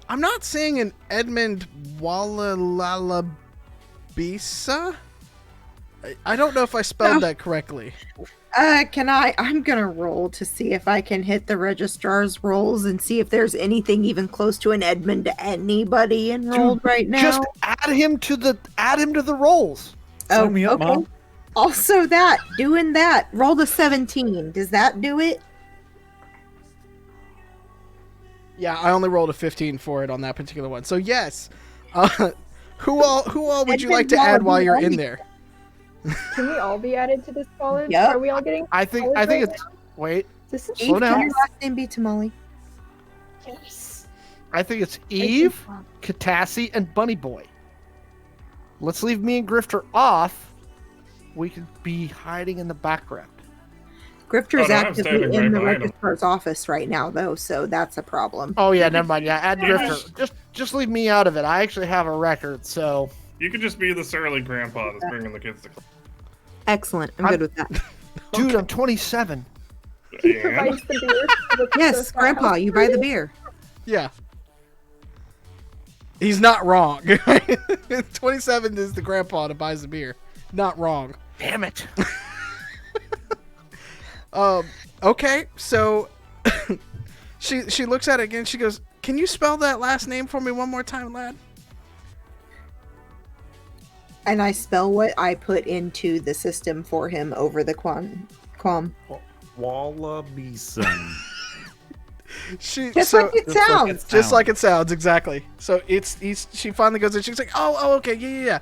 "I'm not seeing an Edmund Wallalalabisa. I don't know if I spelled that correctly." I'm gonna roll to see if I can hit the registrar's rolls and see if there's anything even close to an Edmund to anybody enrolled right now. Just add him to the rolls. Sign me up, Mom. Also doing that. Roll the 17. Does that do it? Yeah, I only rolled a 15 for it on that particular one. So yes. Who all would you like to add while you're in there? Can we all be added to this college? Yep. Are we all getting? I think college right it's wait. This is Slow Eve, down. can your last name be Tamale? yes. I think it's Eve, Katassi, and Bunny Boy. Let's leave me and Grifter off. We could be hiding in the background. Grifter's Oh, no, I'm actively standing in right the behind him. registrar's office right now, though, so that's a problem. Oh yeah, never mind. Yeah, add Yeah. Grifter. Just leave me out of it. I actually have a record, so You could just be the surly grandpa that's bringing the kids to class. Excellent. I'm I'm- good with that. dude, I'm 27. He And provides the beer. for the Yes, frat Grandpa, house. you buy the beer. Yeah. He's not wrong. 27 is the grandpa that buys the beer. Not wrong. Damn it. Okay, so she looks at it again. She goes, "Can you spell that last name for me one more time, lad?" And I spell what I put into the system for him over the quam. Wallabyson. Just like it sounds. Just like it sounds, exactly. So she finally goes in. She's like, "Oh, okay, yeah.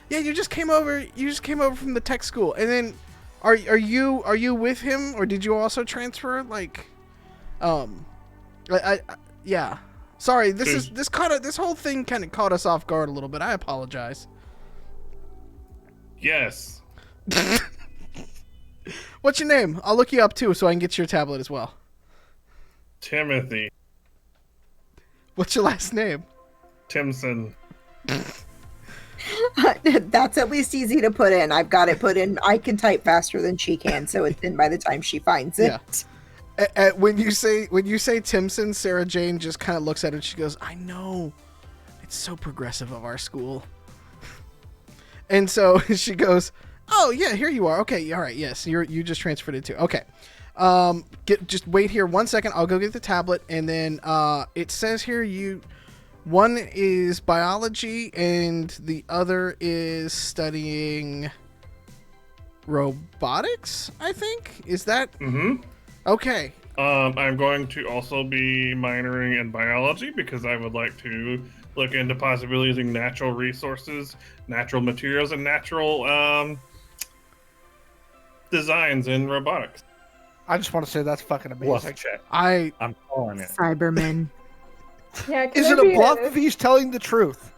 You just came over. You just came over from the tech school, and then are you with him, or did you also transfer? Like, yeah. Sorry, this whole thing kind of caught us off guard a little bit. I apologize. yes. What's your name? I'll look you up too, so I can get your tablet as well. Timothy What's your last name? Timson. That's at least easy to put in. I've got it put in. I can type faster than she can, so it's in by the time she finds it. Yeah. When you say Timson, Sarah Jane just kind of looks at it and she goes, "I know. It's so progressive of our school." And so she goes, "Oh yeah, here you are. Okay, all right, yes, you just transferred it too. Okay, just wait here 1 second. I'll go get the tablet, and then it says here one is biology and the other is studying robotics. I think is that Mm-hmm. okay? I'm going to also be minoring in biology because I would like to look into possibly using natural resources, natural materials, and natural designs in robotics. I just want to say that's fucking Bluff amazing. check. I'm calling it. Cybermen. Yeah, can Is there it be a bluff if he's telling the truth?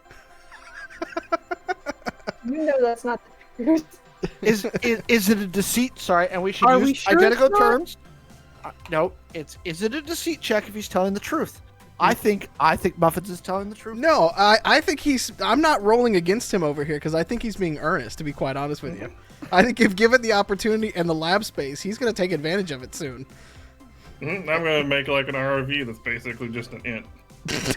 You know that's not the truth. Is it a deceit? Sorry, and we should Are use we sure identical it's not? terms. No, is it a deceit check if he's telling the truth? I think Muffins is telling the truth. No, I think I'm not rolling against him over here because I think he's being earnest, to be quite honest with you. I think if given the opportunity and the lab space, he's going to take advantage of it soon. I'm going to make like an ROV that's basically just an int.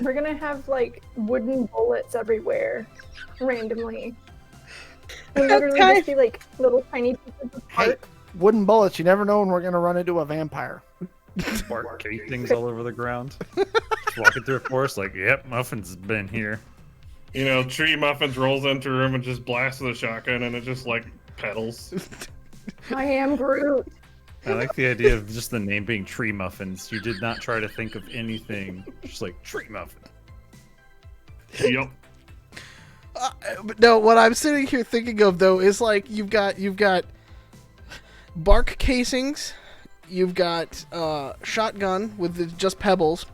We're gonna have like wooden bullets everywhere, randomly. We'll literally Okay. just be like little tiny pieces of Hey, part. wooden bullets. You never know when we're gonna run into a vampire. Spark casings all over the ground. Just walking through a forest like, yep, Muffins has been here. Tree Muffins rolls into her room and just blasts the shotgun, and it just like pedals. I am Groot. I like the idea of just the name being Tree Muffins. You did not try to think of anything. Just like Tree Muffin. Yep. But no, what I'm sitting here thinking of though is like you've got bark casings, you've got shotgun with just pebbles,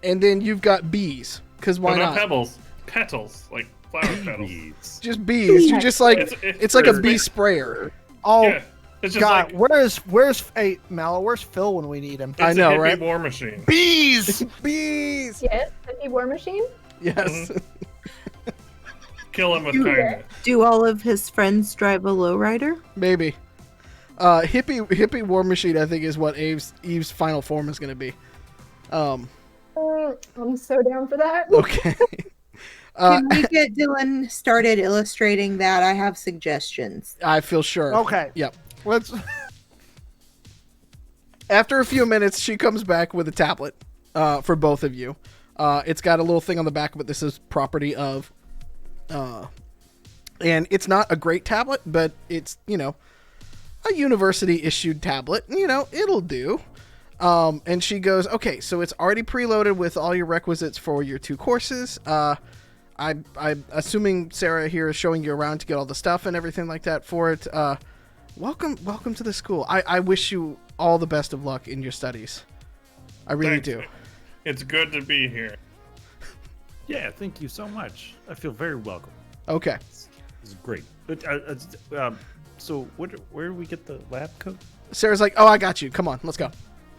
and then you've got bees. Because why No, not? pebbles, petals, like flower petals. Bees. Just bees. You just like it's like a it's- bee sprayer. Oh Yeah, it's just God, like where's hey Mallow? Where's Phil when we need him? it's I know, a hippie right? war machine. Bees. Bees. Yes, the war machine. Yes. Kill him with You- kindness. Do all of his friends drive a lowrider? Maybe. Hippie war machine, I think, is what Eve's final form is going to be. I'm so down for that. Okay. Can we get Dylan started illustrating that? I have suggestions. I feel sure. Okay. Yep. Let's. After a few minutes, she comes back with a tablet for both of you. It's got a little thing on the back of it. This is property of. And it's not a great tablet, but it's, a university issued tablet. It'll do. And she goes, okay, so it's already preloaded with all your requisites for your 2 courses. I'm assuming Sarah here is showing you around to get all the stuff and everything like that for it. Welcome to the school. I wish you all the best of luck in your studies. I really Thanks. do. It's good to be here. Yeah, thank you so much. I feel very welcome. Okay. This is great. But so where do we get the lab coat? Sarah's like, oh, I got you. Come on, let's go.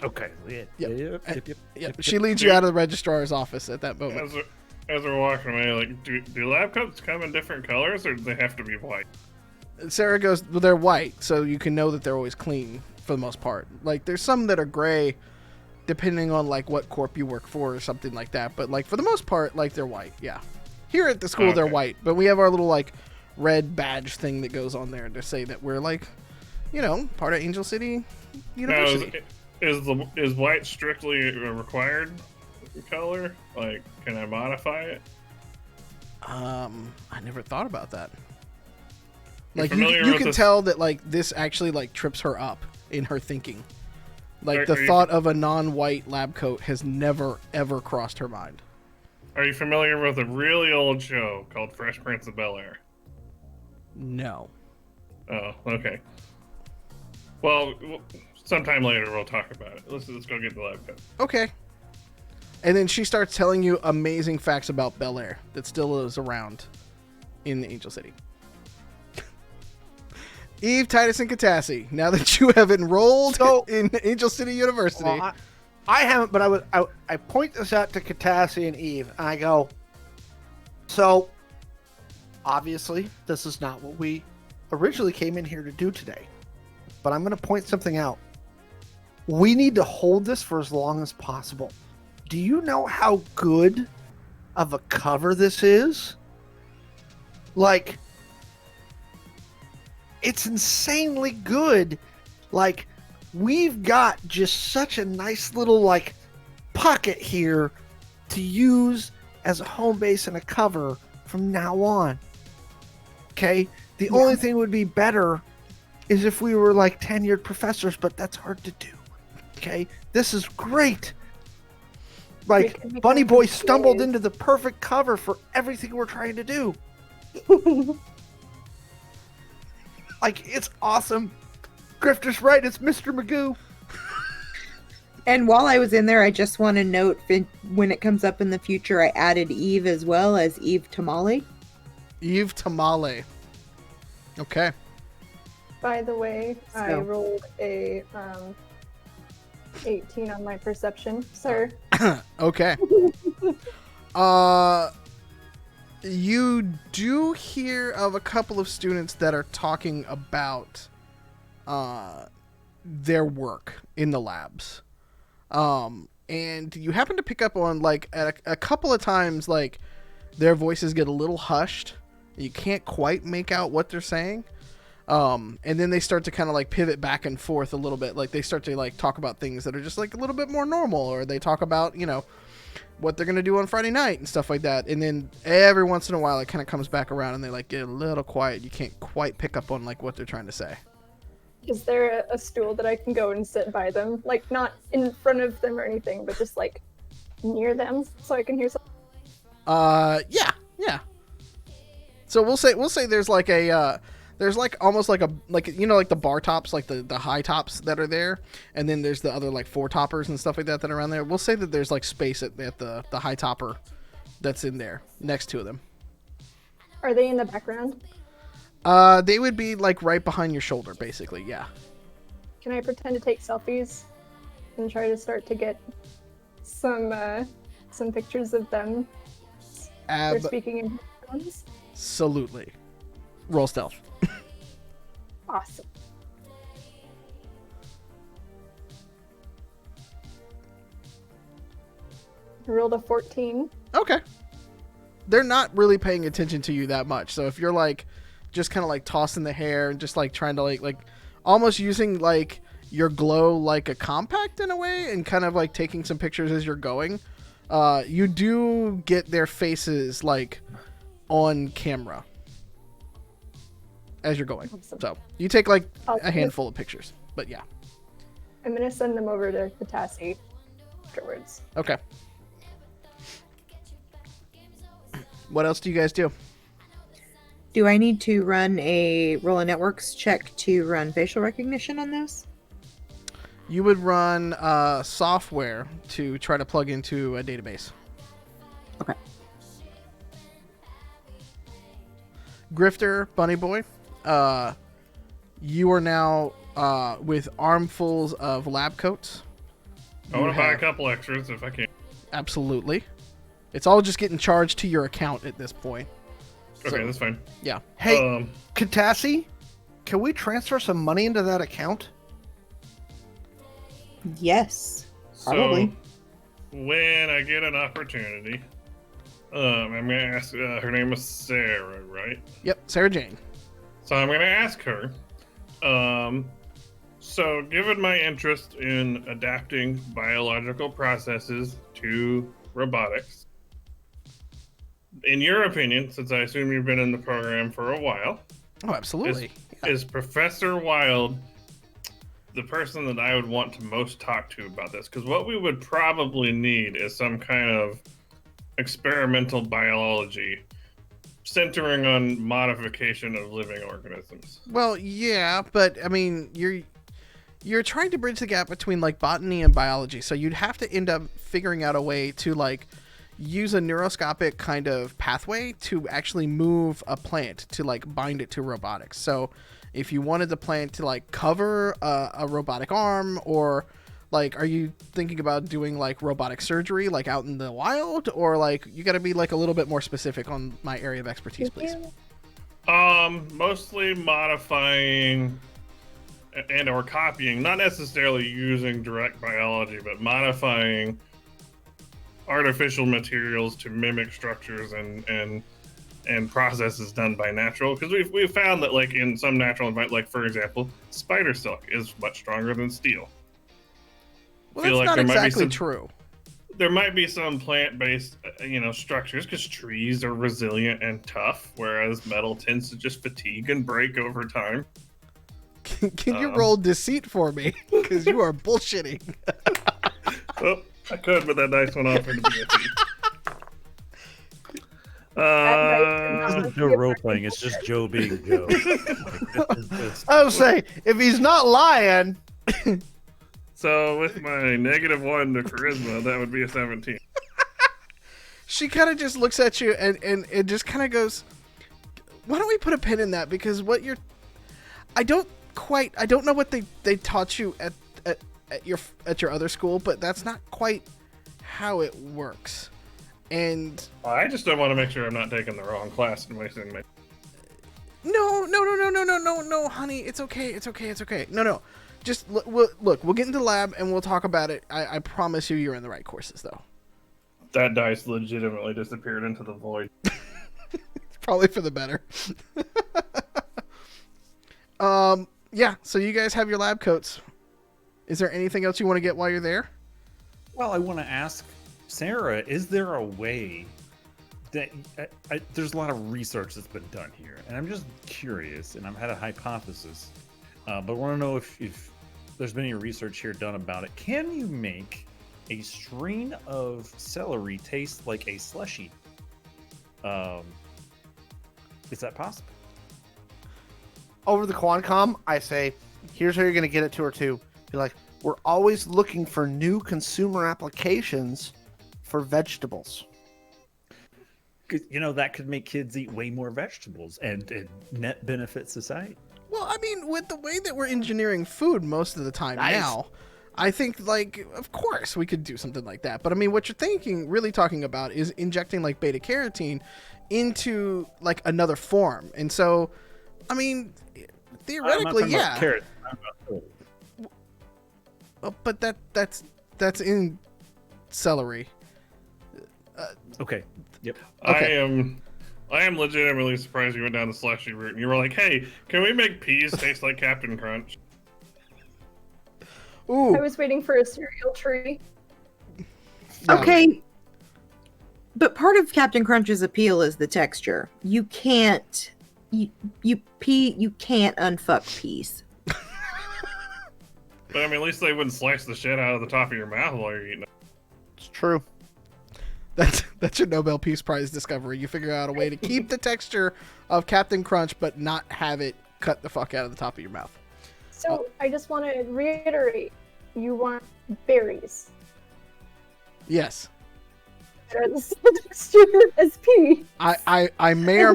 Okay. Yeah. Yep. Yep. Yep. She leads you out of the registrar's office at that moment. As we're walking away, like, do lab coats come in different colors, or do they have to be white? Sarah goes, well, they're white, so you can know that they're always clean for the most part. Like, there's some that are gray, depending on, like, what corp you work for or something like that. But, like, for the most part, like, they're white, yeah. Here at the school, they're Okay. white. But we have our little, like, red badge thing that goes on there to say that we're, like, part of Angel City University. Now, is white strictly a required color? Like, can I modify it? I never thought about that. You're Like, familiar you with can this- tell that, like, this actually, like, trips her up in her thinking. Like, Are the you- thought of a non-white lab coat has never, ever crossed her mind. Are you familiar with a really old show called Fresh Prince of Bel-Air? No. Oh, okay. Well, sometime later we'll talk about it. Let's go get the lab coat. Okay. And then she starts telling you amazing facts about Bel Air that still is around in Angel City. Eve, Titus, and Katassi, now that you have enrolled So- in Angel City University. Well, I haven't, but I point this out to Katassi and Eve, and I go, so obviously this is not what we originally came in here to do today, but I'm going to point something out. We need to hold this for as long as possible. Do you know how good of a cover this is? Like, it's insanely good. Like, we've got just such a nice little, like, pocket here to use as a home base and a cover from now on. Okay? The only thing would be better is if we were, like, tenured professors, but that's hard to do. Okay? This is great. Like, can become Bunny Boy stumbled creative. into the perfect cover for everything we're trying to do. Like, it's awesome. Grifter's right, it's Mr. Magoo. And while I was in there, I just want to note when it comes up in the future, I added Eve as well as Eve Tamale. Eve Tamale. Okay. By the way, I So- rolled a 18 on my perception, sir. Okay. You do hear of a couple of students that are talking about their work in the labs. And you happen to pick up on, like, at a couple of times, like, their voices get a little hushed. You can't quite make out what they're saying. And then they start to kind of like pivot back and forth a little bit. Like they start to like talk about things that are just like a little bit more normal, or they talk about, you know, what they're going to do on Friday night and stuff like that. And then every once in a while it kind of comes back around and they like get a little quiet. You can't quite pick up on like what they're trying to say. Is there a stool that I can go and sit by them? Like, not in front of them or anything, but just, like, near them so I can hear something? Yeah. So we'll say there's like a, there's like almost like a, like, you know, like the bar tops, like the high tops that are there. And then there's the other like four toppers and stuff like that are around there. We'll say that there's like space at the high topper that's in there next to them. Are they in the background? They would be like right behind your shoulder, basically. Yeah. Can I pretend to take selfies and try to start to get some pictures of them? They're speaking in backgrounds? Absolutely. Roll stealth. Awesome. I rolled a 14. Okay. They're not really paying attention to you that much. So if you're like just kind of like tossing the hair and just like trying to like almost using like your glow like a compact in a way and kind of like taking some pictures as you're going, you do get their faces like on camera as you're going. Awesome. So you take like a handful of pictures, but yeah. I'm gonna send them over to Tassie afterwards. Okay. What else do you guys do? Do I need to run a roll of networks check to run facial recognition on those? You would run software to try to plug into a database. Okay. Grifter, Bunny Boy, you are now with armfuls of lab coats. I want to buy a couple extras if I can. Absolutely. It's all just getting charged to your account at this point. Okay, So- that's fine. Yeah. Hey, Katassi, can we transfer some money into that account? Yes. So, Probably. when I get an opportunity, I'm going to ask, her name is Sarah, right? Yep, Sarah Jane. So I'm going to ask her, so given my interest in adapting biological processes to robotics, in your opinion, since I assume you've been in the program for a while, Oh, absolutely. is Professor Wild the person that I would want to most talk to about this? Because what we would probably need is some kind of experimental biology centering on modification of living organisms. Well, yeah, but I mean, you're trying to bridge the gap between like botany and biology, so you'd have to end up figuring out a way to like use a neuroscopic kind of pathway to actually move a plant to like bind it to robotics. So if you wanted the plant to like cover a robotic arm, or like, are you thinking about doing like robotic surgery like out in the wild, or like you got to be like a little bit more specific on my area of expertise, please? Mostly modifying and or copying, not necessarily using direct biology, but modifying artificial materials to mimic structures and processes done by natural, because we've found that like in some natural environment, like for example, spider silk is much stronger than steel. Well, that's not exactly true. There might be some plant-based structures, because trees are resilient and tough, whereas metal tends to just fatigue and break over time. Can you roll deceit for me? Because you are bullshitting. Well, I could, but that dice went off into the This isn't Joe role playing. It's just Joe being Joe. I would say, if he's not lying, So with my -1 to charisma, that would be a 17. She kind of just looks at you and it just kind of goes, why don't we put a pin in that? Because what you're, I don't know what they taught you at your other school, but that's not quite how it works. And I just don't want to make sure I'm not taking the wrong class and wasting my. No, honey, it's okay. No. Just look, we'll get into the lab and we'll talk about it. I promise you're in the right courses, though. That dice legitimately disappeared into the void. It's probably for the better. Yeah. So you guys have your lab coats. Is there anything else you want to get while you're there? Well, I want to ask Sarah, is there a way that there's a lot of research that's been done here, and I'm just curious, and I've had a hypothesis, but I want to know if there's been any research here done about it. Can you make a strain of celery taste like a slushy? Is that possible? Over the Quancom, I say, here's how you're going to get it to her too. Be like, we're always looking for new consumer applications for vegetables. That could make kids eat way more vegetables and net benefit society. Well, I mean, with the way that we're engineering food most of the time Nice. now, I think, like, of course we could do something like that. But I mean, what you're really talking about is injecting like beta carotene into like another form. And so, I mean, theoretically, yeah. Carrot. But that's in celery. Okay. Yep. Okay. I am legitimately surprised you went down the slushy route and you were like, hey, can we make peas taste like Captain Crunch? Ooh. I was waiting for a cereal tree. Yeah. Okay. But part of Captain Crunch's appeal is the texture. You can't you can't unfuck peas. But I mean, at least they wouldn't slice the shit out of the top of your mouth while you're eating it. It's true. That's your Nobel Peace Prize discovery. You figure out a way to keep the texture of Captain Crunch, but not have it cut the fuck out of the top of your mouth. So I just want to reiterate, you want berries Yes. that are the same texture as pea. I may or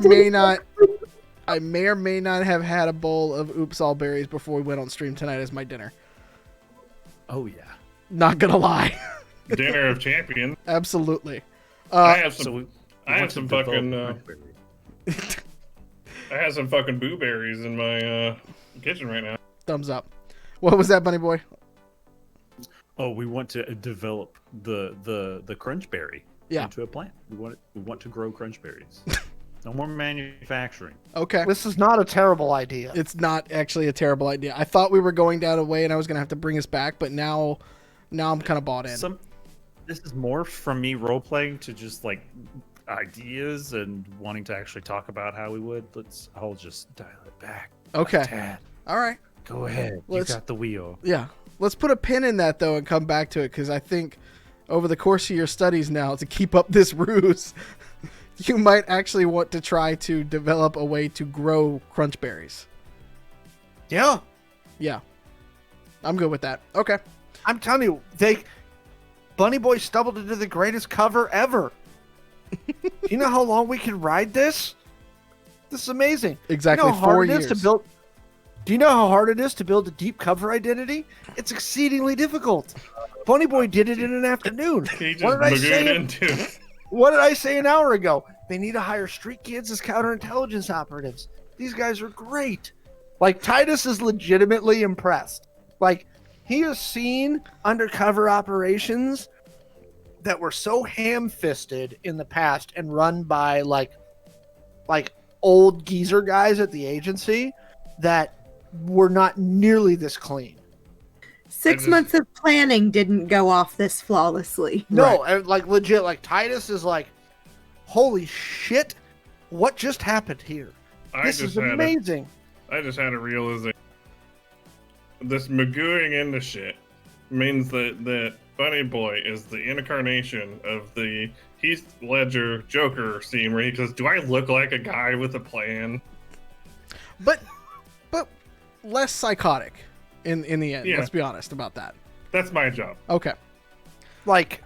may not have had a bowl of Oops All Berries before we went on stream tonight as my dinner. Oh yeah. Not gonna lie. Dinner of champions. Absolutely. I have some. So we I have want to some develop fucking. blackberry. I have some fucking blueberries in my kitchen right now. Thumbs up. What was that, Bunny Boy? Oh, we want to develop the crunch berry into a plant. We want to grow crunch berries. No more manufacturing. Okay. This is not a terrible idea. It's not actually a terrible idea. I thought we were going down a way and I was gonna have to bring us back, but now I'm kind of bought in. This is more from me role playing to just like ideas and wanting to actually talk about how we would. I'll just dial it back. Okay. Tad, All right. go ahead. Let's- You got the wheel. Yeah. Let's put a pin in that though and come back to it, because I think over the course of your studies now, to keep up this ruse, you might actually want to try to develop a way to grow crunch berries. Yeah. Yeah. I'm good with that. Okay. I'm telling you, Bunny Boy stumbled into the greatest cover ever. Do you know how long we can ride this? This is amazing. Exactly You know how 4 hard it years. is to build. Do you know how hard it is to build a deep cover identity? It's exceedingly difficult. Bunny Boy did it in an afternoon. He just What did I say? magooed into it. What did I say an hour ago? They need to hire street kids as counterintelligence operatives. These guys are great. Like, Titus is legitimately impressed. Like, he has seen undercover operations that were so ham-fisted in the past and run by, like old geezer guys at the agency that were not nearly this clean. 6 months of planning didn't go off this flawlessly. No, like, legit, like, Titus is like, holy shit, what just happened here? This is amazing. I just had a realization. This magooing into shit means that Bunny Boy is the incarnation of the Heath Ledger Joker scene where he goes, "Do I look like a guy with a plan?" But less psychotic in the end. Yeah. Let's be honest about that. That's my job. Okay. Like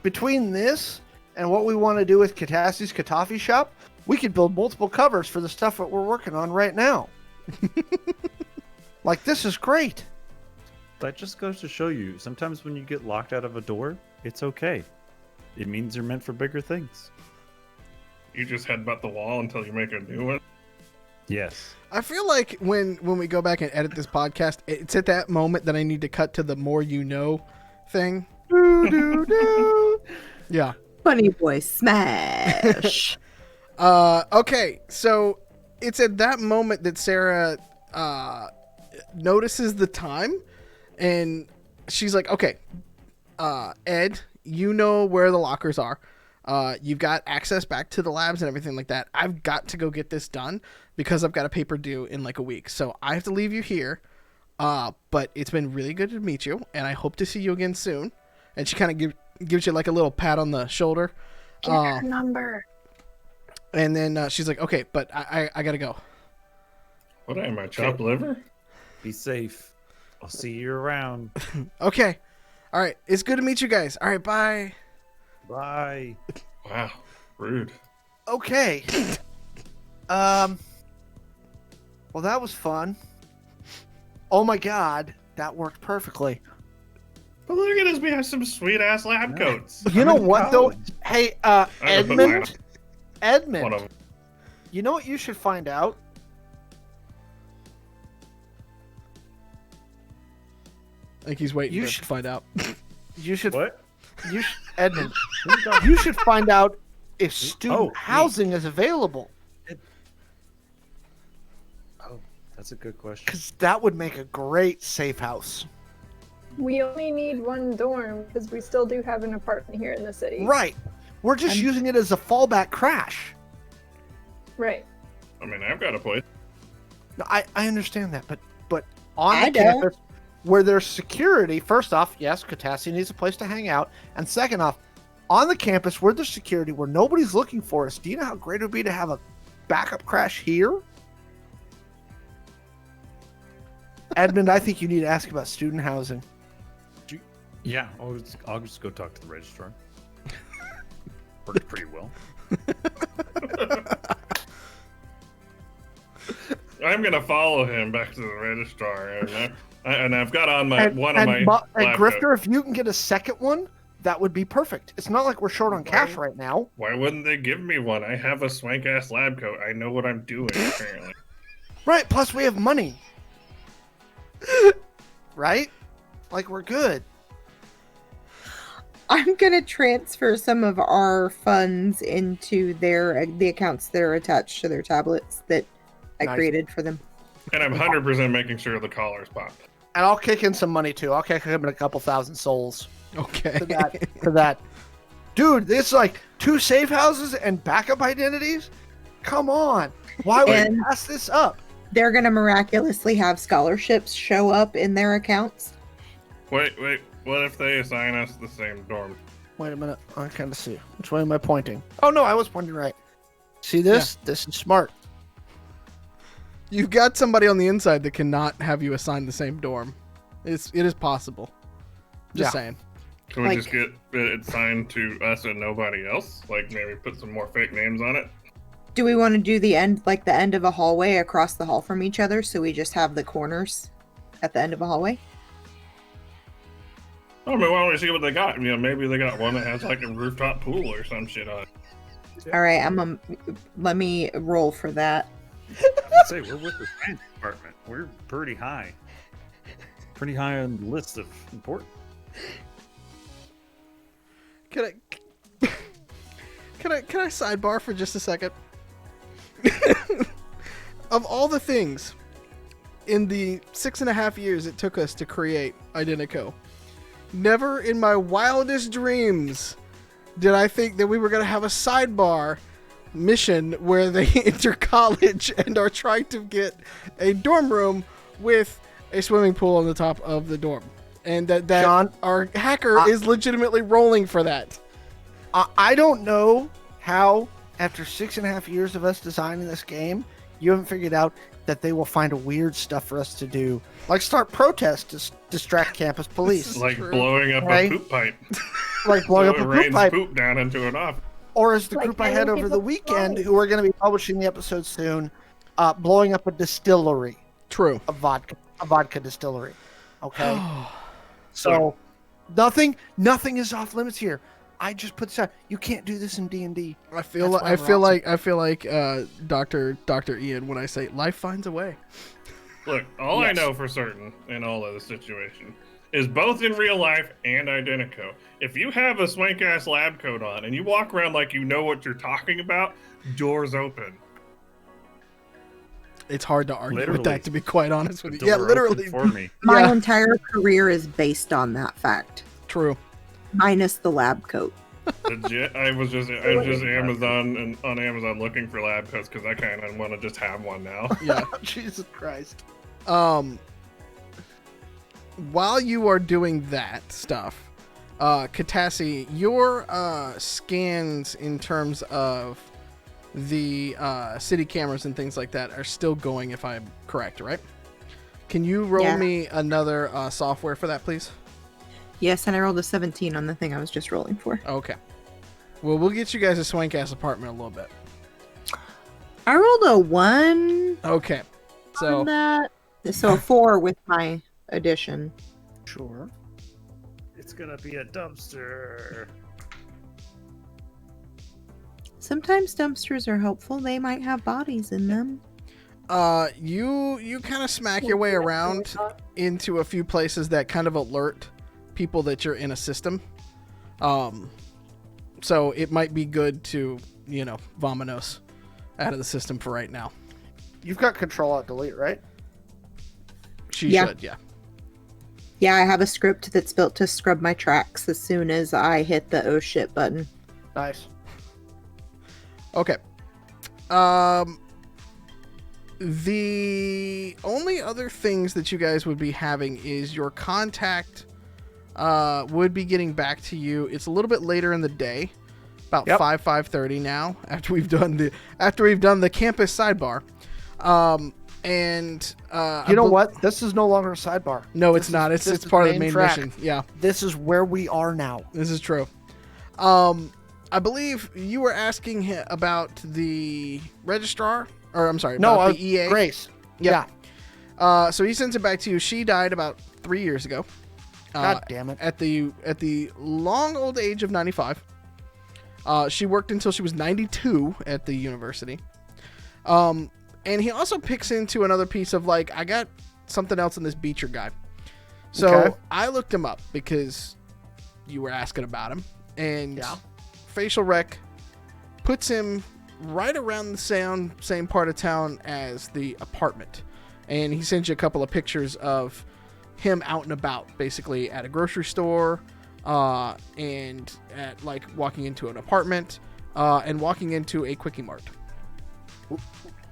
between this and what we want to do with Katassi's Katafi Shop, we could build multiple covers for the stuff that we're working on right now. Like, this is great. That just goes to show you, sometimes when you get locked out of a door, it's okay. It means you're meant for bigger things. You just headbutt the wall until you make a new one. Yes. I feel like when we go back and edit this podcast, it's at that moment that I need to cut to the more you know thing. Yeah. Bunny Boy smash. Okay, so it's at that moment that Sarah notices the time, and she's like, okay, Ed, you know where the lockers are. You've got access back to the labs and everything like that. I've got to go get this done because I've got a paper due in like a week. So I have to leave you here. But it's been really good to meet you, and I hope to see you again soon. And she kind of gives you like a little pat on the shoulder. Get her number. And then she's like, okay, but I gotta go. What am I, chopped liver? Be safe. I'll see you around. Okay. All right. It's good to meet you guys. All right. Bye. Bye. Wow, rude. Okay. Well, that was fun. Oh my god, that worked perfectly. But look at us, we have some sweet ass lab coats. You know what though? Hey, One of Edmund, them. you know what you should find out? I think he's waiting You to should- find out. You should, What? Edmund, you should find out if student me. housing is available, Oh, that's a good question. because that would make a great safe house. We only need one dorm because we still do have an apartment here in the city. Right. We're just using it as a fallback crash. Right. I mean, I've got a place. No, I understand that, but on I the don't. campus where there's security, first off, yes, Katassi needs a place to hang out, and second off, on the campus where there's security, where nobody's looking for us, do you know how great it would be to have a backup crash here? Edmund, I think you need to ask about student housing. Yeah, I'll just go talk to the registrar. Works pretty well. I'm gonna follow him back to the registrar, and I've got on my one of my And lab Grifter, coats. if you can get a second one, that would be perfect. It's not like we're short on cash right now. Why wouldn't they give me one? I have a swank ass lab coat. I know what I'm doing. Apparently, Right, plus we have money. Right? Like, we're good. I'm gonna transfer some of our funds into the accounts that are attached to their tablets that I Nice. created for them. and I'm 100% making sure the collars pop. And I'll kick in some money too. I'll kick in a couple thousand souls Okay. for that. Dude, it's like 2 safe houses and backup identities? Come on. Why would And- you pass this up? They're gonna miraculously have scholarships show up in their accounts. Wait. What if they assign us the same dorm? Wait a minute. I kind of see. Which way am I pointing? Oh, no, I was pointing right. See this? This is smart. You've got somebody on the inside that cannot have you assigned the same dorm. It is possible. Just saying. Can we Like- just get it assigned to us and nobody else? Like maybe put some more fake names on it? Do we want to do the end of a hallway across the hall from each other, so we just have the corners at the end of a hallway? I mean, why don't we see what they got? You know, maybe they got one that has like a rooftop pool or some shit on it. All right, let me roll for that. I'd say we're with the science department. We're pretty high. Pretty high on the list of important. Can I sidebar for just a second? Of all the things in the 6.5 years it took us to create Identico, never in my wildest dreams did I think that we were going to have a sidebar mission where they enter college and are trying to get a dorm room with a swimming pool on the top of the dorm. And that Sean, our hacker is legitimately rolling for that. I don't know how, after 6.5 years of us designing this game, you haven't figured out that they will find a weird stuff for us to do. Like start protests to distract campus police. Like True. blowing up Right? a poop pipe. Like blowing So up it a poop rains pipe. poop down into an office. Or as the Like group I had hanging over the people weekend, from who are going to be publishing the episode soon, blowing up a distillery, True. a vodka distillery. Okay, so nothing is off limits here. I just put this out. You can't do this in D&D. I feel That's why we're like Dr. Ian when I say life finds a way. Look, all I Yes. know for certain in all of the situation is both in real life and Identico. If you have a swank ass lab coat on and you walk around like you know what you're talking about, doors open. It's hard to argue with Literally. that, to be quite honest with The you. Yeah, door literally. opened for me. My Yeah. entire career is based on that fact, True. minus the lab coat. Legit, I was just on Amazon looking for lab coats because I kind of want to just have one now. Yeah. Jesus Christ. While you are doing that stuff, Katassi, your scans in terms of the city cameras and things like that are still going, if I'm correct, right? Can you roll Yeah. me another software for that, please? Yes, and I rolled a 17 on the thing I was just rolling for. Okay. Well, we'll get you guys a swank ass apartment in a little bit. I rolled a 1 Okay. So on that. So a 4 with my addition. Sure. It's gonna be a dumpster. Sometimes dumpsters are helpful. They might have bodies in them. you kind of smack your way around into a few places that kind of alert people that you're in a system. So it might be good to, Vominos out of the system for right now. You've got Control Alt Delete, right? She Yeah. should, yeah. Yeah, I have a script that's built to scrub my tracks as soon as I hit the oh shit button. Nice. Okay. The only other things that you guys would be having is your contact would be getting back to you. It's a little bit later in the day, about Yep. 5:30 now, after we've done the campus sidebar. You know what? This is no longer a sidebar. No, This it's is- not. this It's is part of the main track. mission. Yeah, This is where we are now. this is true. I believe you were asking about the registrar, or I'm sorry, No, about the EA. Grace. Yep. So he sends it back to you. She died about 3 years ago. God damn it. At the long old age of 95. She worked until she was 92 at the university. And he also picks into another piece of I got something else in this Beecher guy. So Okay. I looked him up because you were asking about him, and Yeah. facial rec puts him right around the same part of town as the apartment. And he sends you a couple of pictures of him out and about, basically at a grocery store, and at walking into an apartment, and walking into a Quickie Mart.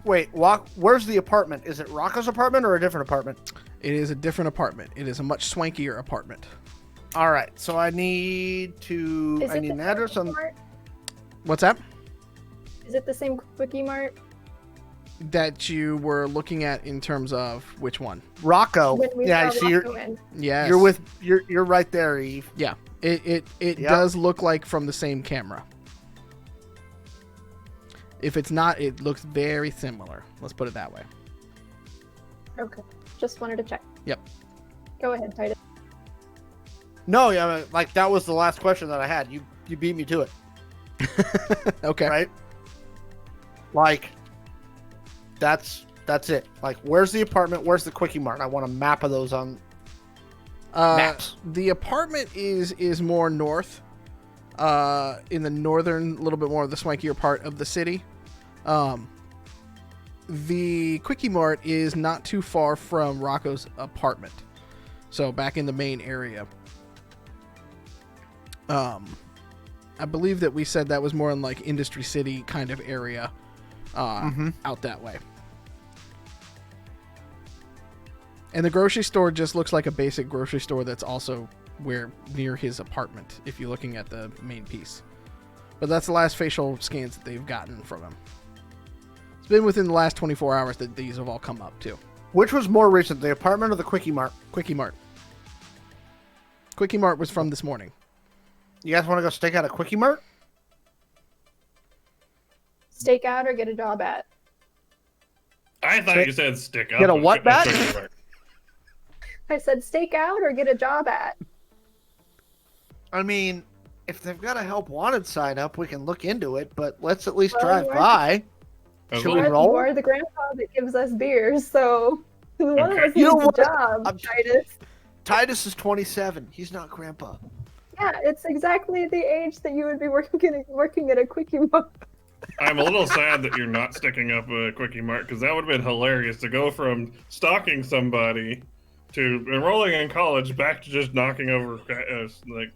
Wait, where's the apartment? Is it Rocco's apartment or a different apartment? It is a different apartment. It is a much swankier apartment. All right, so I need Is it an the address same on. Mart? What's that? Is it the same Quickie Mart? That you were looking at in terms of which one? Rocco. When we Yeah, saw so Rocco in? Yes. you're right there, Eve. Yeah. It Yep. does look like from the same camera. If it's not, it looks very similar. Let's put it that way. Okay. Just wanted to check. Yep. Go ahead, Titus. No, yeah, that was the last question that I had. You beat me to it, Okay. right? That's it. Where's the apartment? Where's the Quickie Mart? I want a map of those on maps. The apartment is more north, in the northern, little bit more of the swankier part of the city. The Quickie Mart is not too far from Rocco's apartment, so back in the main area. I believe that we said that was more in Industry City kind of area, out that way. And the grocery store just looks like a basic grocery store that's also near his apartment, if you're looking at the main piece. But that's the last facial scans that they've gotten from him. It's been within the last 24 hours that these have all come up, too. Which was more recent, the apartment or the Quickie Mart? Quickie Mart. Quickie Mart was from this morning. You guys want to go stake out a Quickie Mart? Stake out or get a job at? I thought you said stick up. Get a what back? I said stake out or get a job at. I mean, if they've got a help wanted sign up, we can look into it, but let's at least Well, drive you are- by. As Should long we as- roll? You are the grandpa that gives us beers, so one of Okay. us You know needs a what? job, I'm- Titus. Titus is 27. He's not grandpa. Yeah, it's exactly the age that you would be working at a Quickie Mart. I'm a little sad that you're not sticking up a Quickie Mart because that would have been hilarious to go from stalking somebody to enrolling in college back to just knocking over like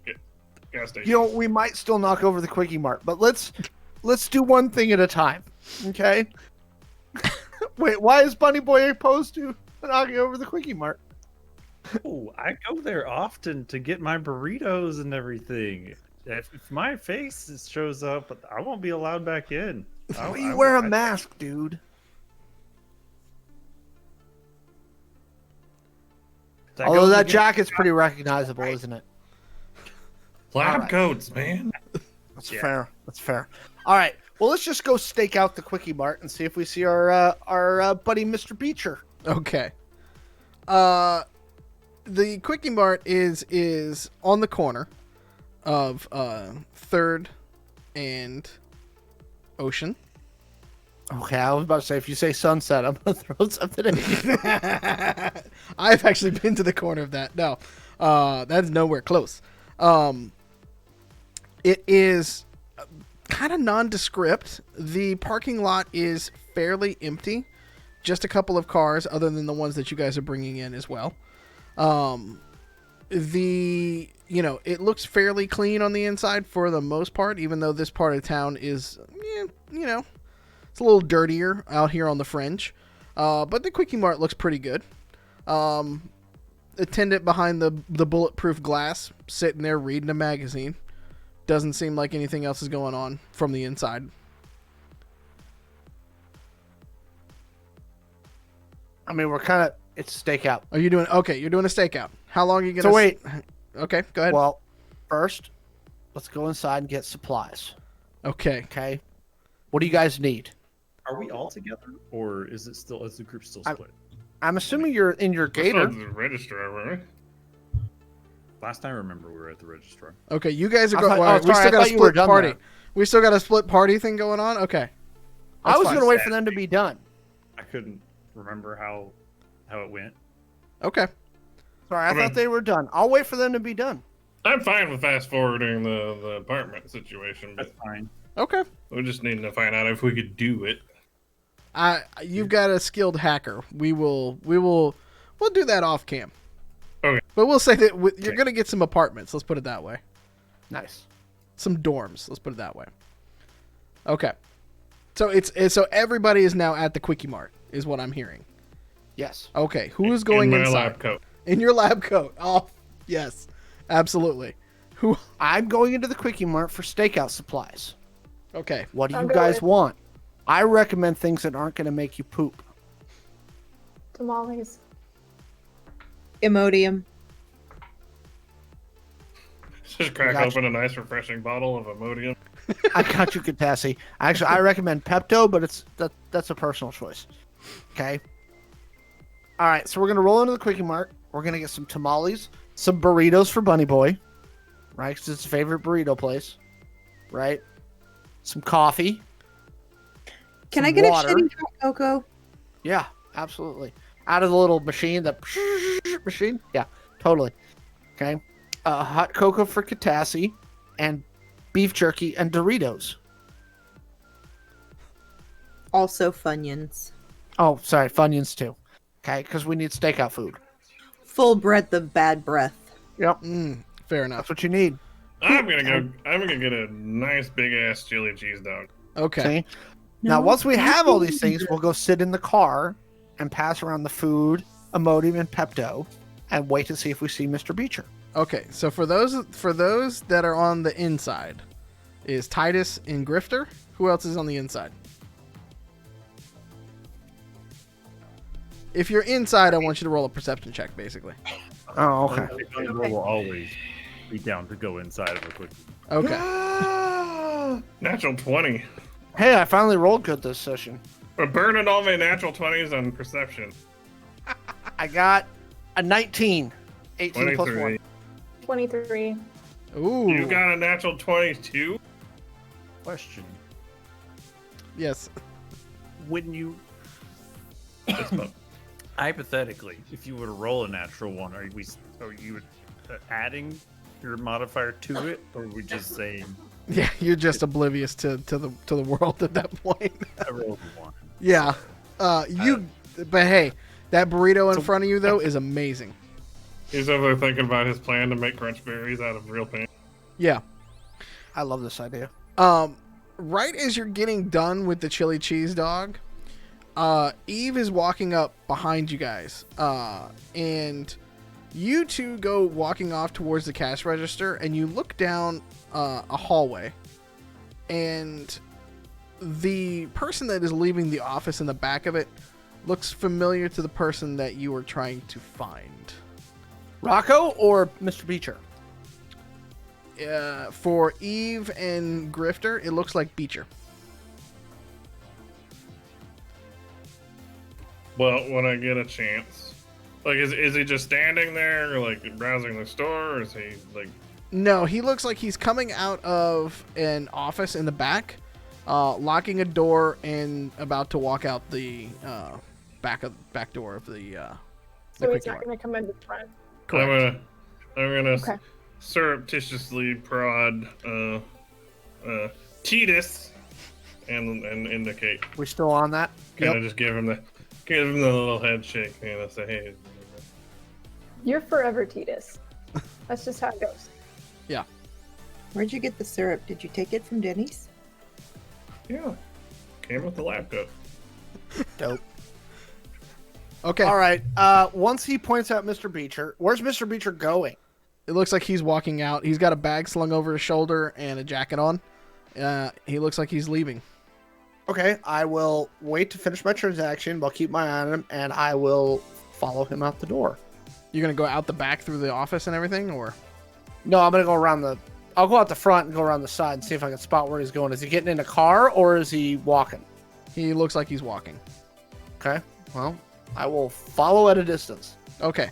gas stations. You know, we might still knock over the Quickie Mart, but let's do one thing at a time. Okay? Wait, why is Bunny Boy opposed to knocking over the Quickie Mart? Oh, I go there often to get my burritos and everything. If my face shows up, I won't be allowed back in. You wear a mask, dude. Although that jacket's pretty recognizable, isn't it? Lab Alright. coats, man. That's fair. That's fair. All right. Well, let's just go stake out the Quickie Mart and see if we see our buddy Mr. Beecher. Okay. The Quickie Mart is on the corner of 3rd and Ocean. Okay, I was about to say, if you say Sunset, I'm gonna throw something in. I've actually been to the corner of that. No, that's nowhere close. It is kind of nondescript. The parking lot is fairly empty. Just a couple of cars, other than the ones that you guys are bringing in as well. It looks fairly clean on the inside for the most part, even though this part of town is, it's a little dirtier out here on the fringe. But the Quickie Mart looks pretty good. Attendant behind the bulletproof glass, sitting there reading a magazine. Doesn't seem like anything else is going on from the inside. I mean, it's stakeout. Are you doing okay? You're doing a stakeout. How long are you gonna? So wait. Okay, go ahead. Well, first, let's go inside and get supplies. Okay. Okay. What do you guys need? Are we all together, or is the group still split? I'm assuming you're in your We're still gator. at the registrar, right? Last I remember, we were at the registrar. Okay, you guys are I going. thought- We sorry, still I got a thought you were split done party. there. We still got a split party thing going on. Okay. I That's was fine. going to wait for them to be done. I couldn't remember how it went. Okay. Sorry, I Okay. thought they were done. I'll wait for them to be done. I'm fine with fast forwarding the apartment situation, but That's fine. Okay. we just need to find out if we could do it. You've got a skilled hacker. We'll do that off cam. Okay. But we'll say that you're gonna get some apartments. Let's put it that way. Nice. Some dorms. Let's put it that way. Okay. So so everybody is now at the Quickie Mart, is what I'm hearing. Yes. Okay. Who is going in my inside? lab coat? In your lab coat. Oh, yes, absolutely. Who? I'm going into the Quickie Mart for stakeout supplies. Okay. What do I'll you go guys with- want? I recommend things that aren't going to make you poop. Tamales. Imodium. Just crack Gotcha. open a nice, refreshing bottle of Imodium. I got you, Katassi. Actually, I recommend Pepto, but that's a personal choice. Okay. All right, so we're gonna roll into the Quickie Mart. We're gonna get some tamales, some burritos for Bunny Boy, right? Because it's his favorite burrito place, right? Some coffee. Can some I get water. a shitty hot cocoa? Yeah, absolutely. Out of the little machine, the machine. Yeah, totally. Okay. Hot cocoa for Katassi, and beef jerky and Doritos. Also Funyuns. Oh, sorry, Funyuns too. Okay, because we need stakeout food. Full breadth of bad breath. Yep, Fair enough. that's what you need. I'm gonna get a nice big ass chili cheese dog. Okay. See? Now, No, once we have all these nothing. things, we'll go sit in the car and pass around the food, Imodium, and Pepto, and wait to see if we see Mr. Beecher. Okay. So for those that are on the inside, is Titus and Grifter? Who else is on the inside? If you're inside, I want you to roll a perception check, basically. Oh, okay. We'll always be down to go inside of a quick. Okay. Natural 20. Hey, I finally rolled good this session. We're burning all my natural 20s on perception. I got a 19. 18 plus 1. 23. 23. Ooh. You got a natural 22? Question: Yes. When you hypothetically, if you were to roll a natural one, are you adding your modifier to it, or are we just saying Yeah, you're just oblivious to the world at that point. I rolled a 1? Yeah. But hey, that burrito in front of you though is amazing. He's over there thinking about his plan to make crunch berries out of real paint. Yeah. I love this idea. Right as you're getting done with the chili cheese dog, Eve is walking up behind you guys, and you two go walking off towards the cash register, and you look down a hallway, and the person that is leaving the office in the back of it looks familiar to the person that you were trying to find. Rocco or Mr. Beecher? For Eve and Grifter, it looks like Beecher. Well, when I get a chance, like, is he just standing there, or, like, browsing the store, or is he like? No, he looks like he's coming out of an office in the back, locking a door, and about to walk out the back door of the. So he's not going to come in the front. Correct. I'm gonna Okay. surreptitiously prod Titus and indicate. We still on that? Kind of just give him the little head shake, say, hey. You're forever Titus. That's just how it goes. Yeah. Where'd you get the syrup? Did you take it from Denny's? Yeah, came with the lab coat. Dope. Okay. All right. Once he points out Mr. Beecher, where's Mr. Beecher going? It looks like he's walking out. He's got a bag slung over his shoulder and a jacket on. He looks like he's leaving. Okay, I will wait to finish my transaction. I'll keep my eye on him, and I will follow him out the door. You're gonna go out the back through the office and everything, or? No, I'm gonna go around I'll go out the front and go around the side and see if I can spot where he's going. Is he getting in a car or is he walking? He looks like he's walking. Okay, well, I will follow at a distance. Okay.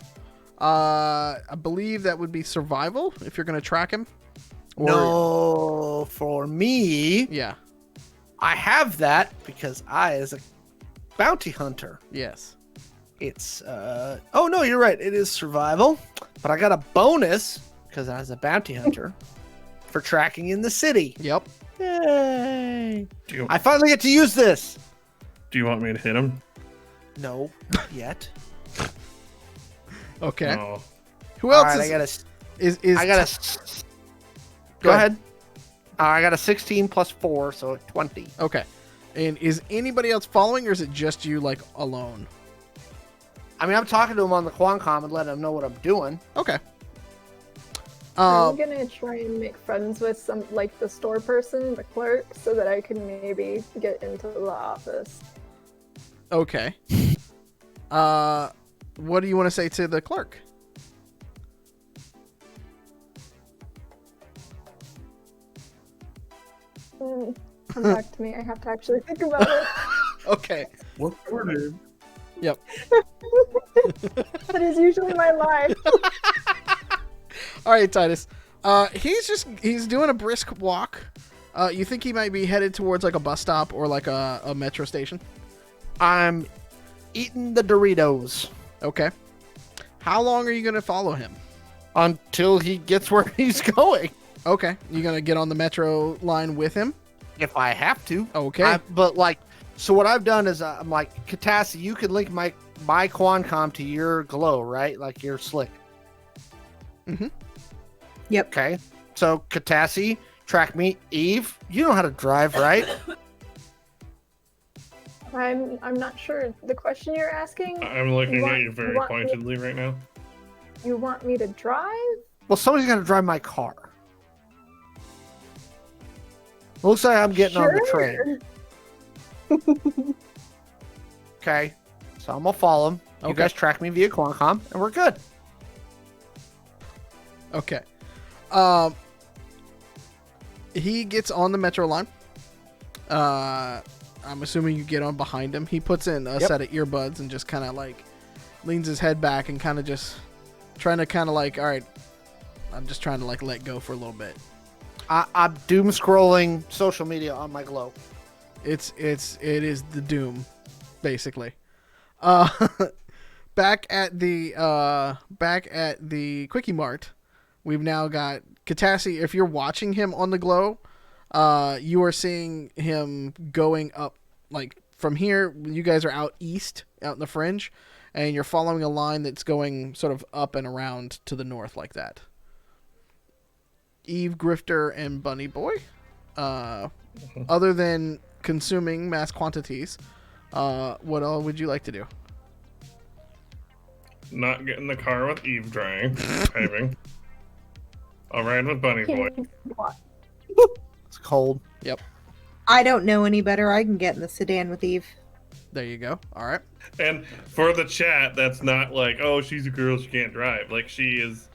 I believe that would be survival if you're gonna track him. Or... No, for me, Yeah. I have that because I, as a bounty hunter, Yes. it's, oh no, you're right. It is survival, but I got a bonus because I was a bounty hunter for tracking in the city. Yep. Yay! Do I finally get to use this. you want me to hit him? No, not yet. Okay. No. Who else All right, is I got a. Go ahead. I got a 16 plus 4, so 20. Okay. And is anybody else following, or is it just you, like, alone? I mean, I'm talking to him on the Quancom and letting him know what I'm doing. Okay. I'm gonna try and make friends with some, like, the store person, the clerk, so that I can maybe get into the office. Okay. What do you want to say to the clerk? Come back to me. I have to actually think about it. Okay. What's your name? Yep. That is usually my line. All right, Titus. He's doing a brisk walk. You think he might be headed towards like a bus stop or like a metro station? I'm eating the Doritos Okay. How long are you going to follow him? until he gets where he's going. Okay. You going to get on the metro line with him? If I have to. Okay. But, like, so what I've done is I'm like, Katassi, you can link my Quancom to your glow, right? Like your slick. Mm-hmm. Yep. Okay. So, Katassi, track me. Eve, you know how to drive, right? I'm not sure the question you're asking. I'm looking You at want- you very you want me- pointedly right now. You want me to drive? Well, somebody's got to drive my car. Looks like I'm getting on the train. Okay. So I'm going to follow him. You Okay. guys track me via Quancom, and we're good. Okay. He gets on the metro line. I'm assuming you get on behind him. He puts in a Yep. set of earbuds and just kind of like leans his head back and kind of just trying to kind of like, all right, I'm just trying to like let go for a little bit. I'm doom scrolling social media on my glow. It is the doom, basically. Back at the Quickie Mart, we've now got Katassi. If you're watching him on the glow, you are seeing him going up, like from here. You guys are out east, out in the fringe, and you're following a line that's going sort of up and around to the north like that. Eve, Grifter, and Bunny Boy. Other than consuming mass quantities, what all would you like to do? Not get in the car with Eve driving. I'll ride with Bunny Boy. It's cold. Yep. I don't know any better. I can get in the sedan with Eve. There you go. All right. And for the chat, that's not like, oh, she's a girl, she can't drive. Like, she is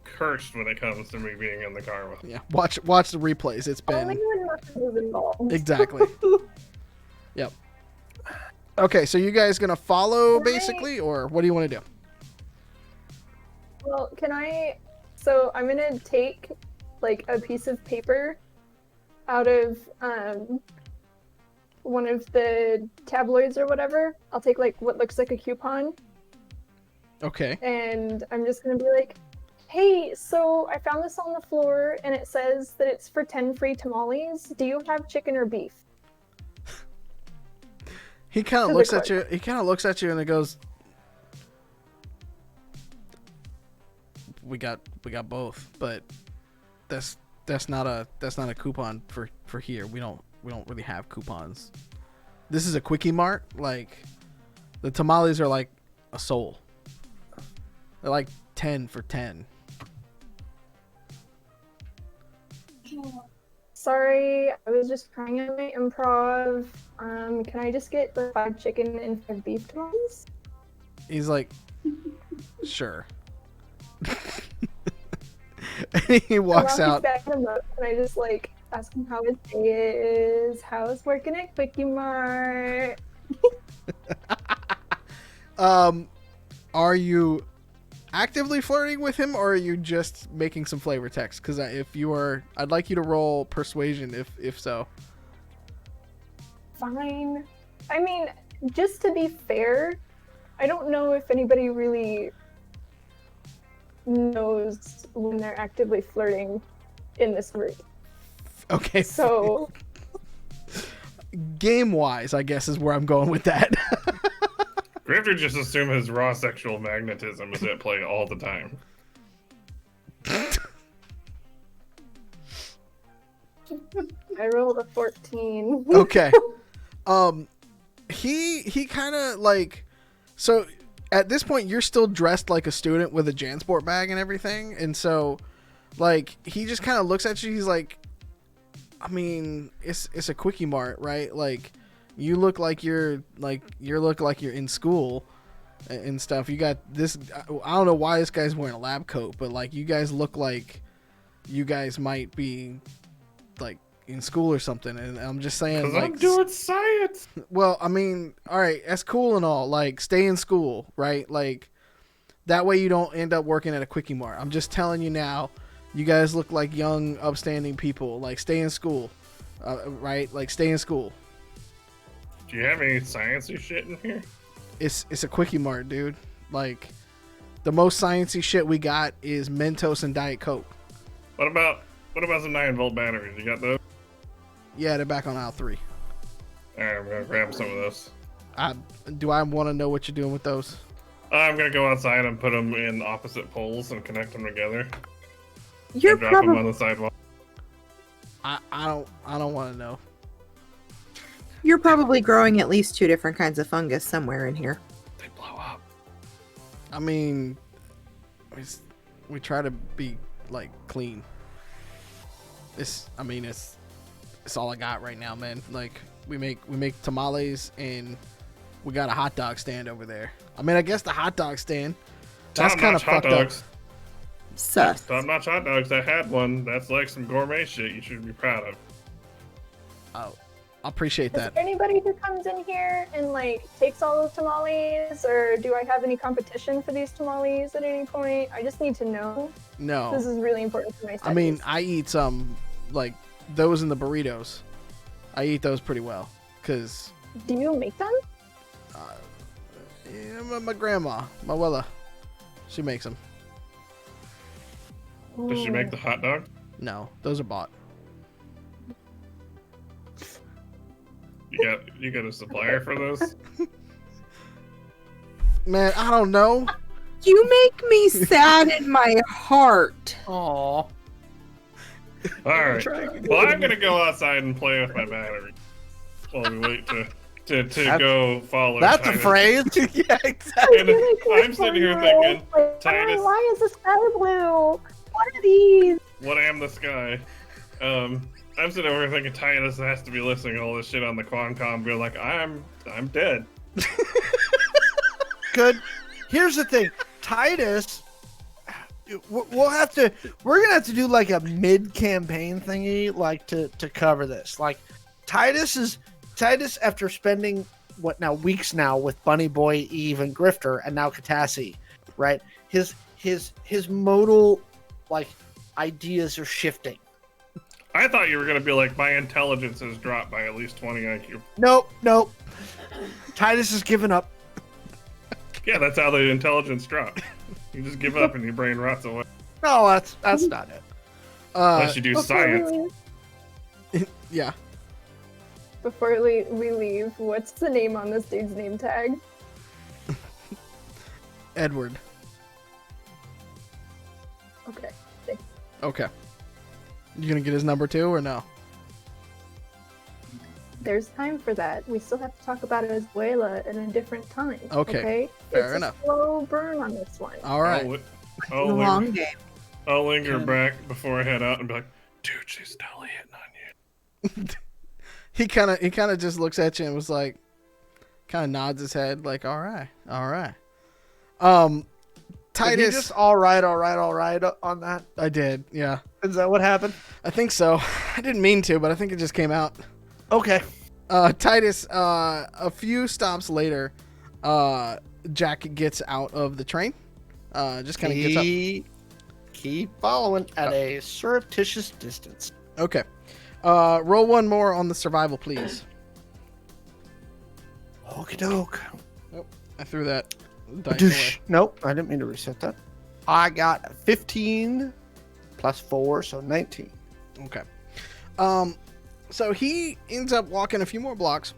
cursed when it comes to me being in the car with her. Yeah. Watch the replays. It's Only been when Muffin was involved. exactly. Yep. Okay, so you guys gonna follow Can I- basically, or what do you want to do? Well, can I? So I'm gonna take like a piece of paper out of one of the tabloids or whatever. I'll take like what looks like a coupon, Okay. and I'm just gonna be like, "Hey, so I found this on the floor, and it says that it's for 10 free tamales. Do you have chicken or beef?" He kind of To the looks at clerk. you. He kind of looks at you and it goes, "We got both, but that's not a coupon for here. We don't really have coupons. This is a quickie mart. Like the tamales are like a soul. They're like 10 for 10." Sorry, I was just trying out my improv. Can I just get the 5 chicken and 5 beef tamales? He's like, "Sure." And he walks And while out. he's backing him up, and I just like ask him how his day is, how it's working at Quickie Mart. Are you actively flirting with him, or are you just making some flavor text? Because if you are, I'd like you to roll persuasion. If so, Fine. I mean, just to be fair, I don't know if anybody really knows when they're actively flirting in this group. okay. So Game wise, I guess is where I'm going with that. Grifter just assumed his raw sexual magnetism is at play all the time. I rolled a 14. Okay. He kind of like, so at this point you're still dressed like a student with a JanSport bag and everything, and so like he just kind of looks at you. He's like, I mean, it's a quickie mart, right? Like you look like you're in school and stuff. You got this. I don't know why this guy's wearing a lab coat, but like you guys look like you guys might be like in school or something. And I'm just saying, Because like, I'm doing science. well, I mean, all right, that's cool and all. Like, stay in school, right? Like, that way you don't end up working at a quickie mart. I'm just telling you now. You guys look like young, upstanding people. Like, stay in school, right? Like, stay in school. Do you have any sciencey shit in here? It's a quickie mart, dude. Like, the most sciencey shit we got is Mentos and Diet Coke. What about some 9-volt batteries? You got those? Yeah, they're back on aisle 3. Alright, I'm gonna grab some of those. Do I want to know what you're doing with those? I'm gonna go outside and put them in opposite poles and connect them together. You're And drop them on probably the sidewalk. I don't want to know. you're probably growing at least 2 different kinds of fungus somewhere in here. They blow up. I mean, we try to be like clean. It's all I got right now, man. Like we make tamales and we got a hot dog stand over there. I mean, I guess the hot dog stand that's kind of Top-notch hot fucked up. dogs. Sus. Top-notch hot dogs. I had one. That's like some gourmet shit you should be proud of. Oh, I appreciate Is that. there anybody who comes in here and like takes all the tamales, or do I have any competition for these tamales at any point? I just need to know. This No, is really important for my studies. I mean, I eat some like those in the burritos. I eat those pretty well because do you make them? yeah, my grandma, my abuela, she makes them. Does she make the hot dog? No, those are bought. You got a supplier for those? Man, I don't know. You make me sad in my heart. Aw. All right. Well, I'm gonna go outside and play with my battery while we wait to go follow. That's a Titus. phrase. Yeah, exactly. And I'm sitting here thinking, Titus, Why is the sky blue? What are these? what am the sky? I'm sitting over here thinking Titus has to be listening to all this shit on the Qualcomm, being like, I'm dead. Good. Here's the thing, Titus. We're gonna have to do like a mid-campaign thingy, like to cover this. Like, Titus, after spending weeks now with Bunny Boy, Eve, and Grifter, and now Katassi, right? His modal like ideas are shifting. I thought you were gonna be like, my intelligence has dropped by at least 20 IQ. Nope. Titus has given up. Yeah, that's how the intelligence drops. You just give up and your brain rots away. No, that's not it. Unless you do science. Yeah. Before we leave, what's the name on this dude's name tag? Edward. Okay. Okay. You gonna get his number too, or no? There's time for that. We still have to talk about Azuela at a different time. Okay, fair it's enough. A slow burn on this one. All right. I'll The long game. I'll linger back before I head out and be like, dude, she's totally hitting on you. He kind of just looks at you and was like, kind of nods his head like, all right. Did you Titus. just all right on that? I did. Yeah. Is that what happened? I think so. I didn't mean to, but I think it just came out. Okay. Titus, a few stops later, Jack gets out of the train. Just kind of gets up. Keep following at a surreptitious distance. Okay. Roll one more on the survival, please. Okie doke. I threw that dice away. Nope, I didn't mean to reset that. I got 15 plus 4, so 19. Okay. So he ends up walking a few more blocks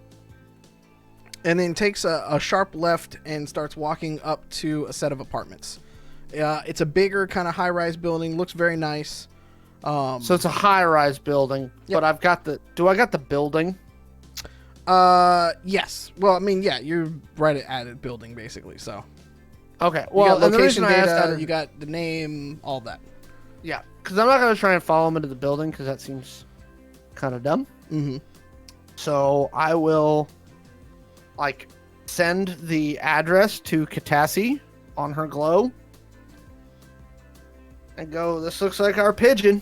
and then takes a sharp left and starts walking up to a set of apartments. It's a bigger kind of high-rise building. Looks very nice. So it's a high-rise building, Yep. but I got the building? Yes. Well, I mean, yeah, you're right at it building, basically, so. Okay, You well, got and the location reason I asked data, that is- you got the name, all that. yeah, because I'm not going to try and follow him into the building because that seems kind of dumb. Mm-hmm. So I will, send the address to Katassi on her glow and go, this looks like our pigeon.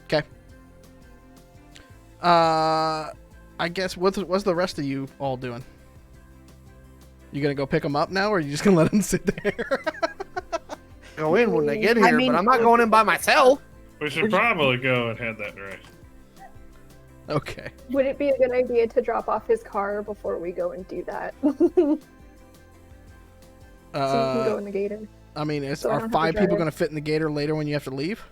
Okay. I guess what's the rest of you all doing? You gonna go pick them up now, or are you just gonna let them sit there? Go in when they get I here, mean- but I'm not going in by myself. We should probably go and head that direction. Okay. Would it be a good idea to drop off his car before we go and do that? So you can go in the gator. I mean, So I don't are have to 5 people drive. gonna fit in the gator later when you have to leave?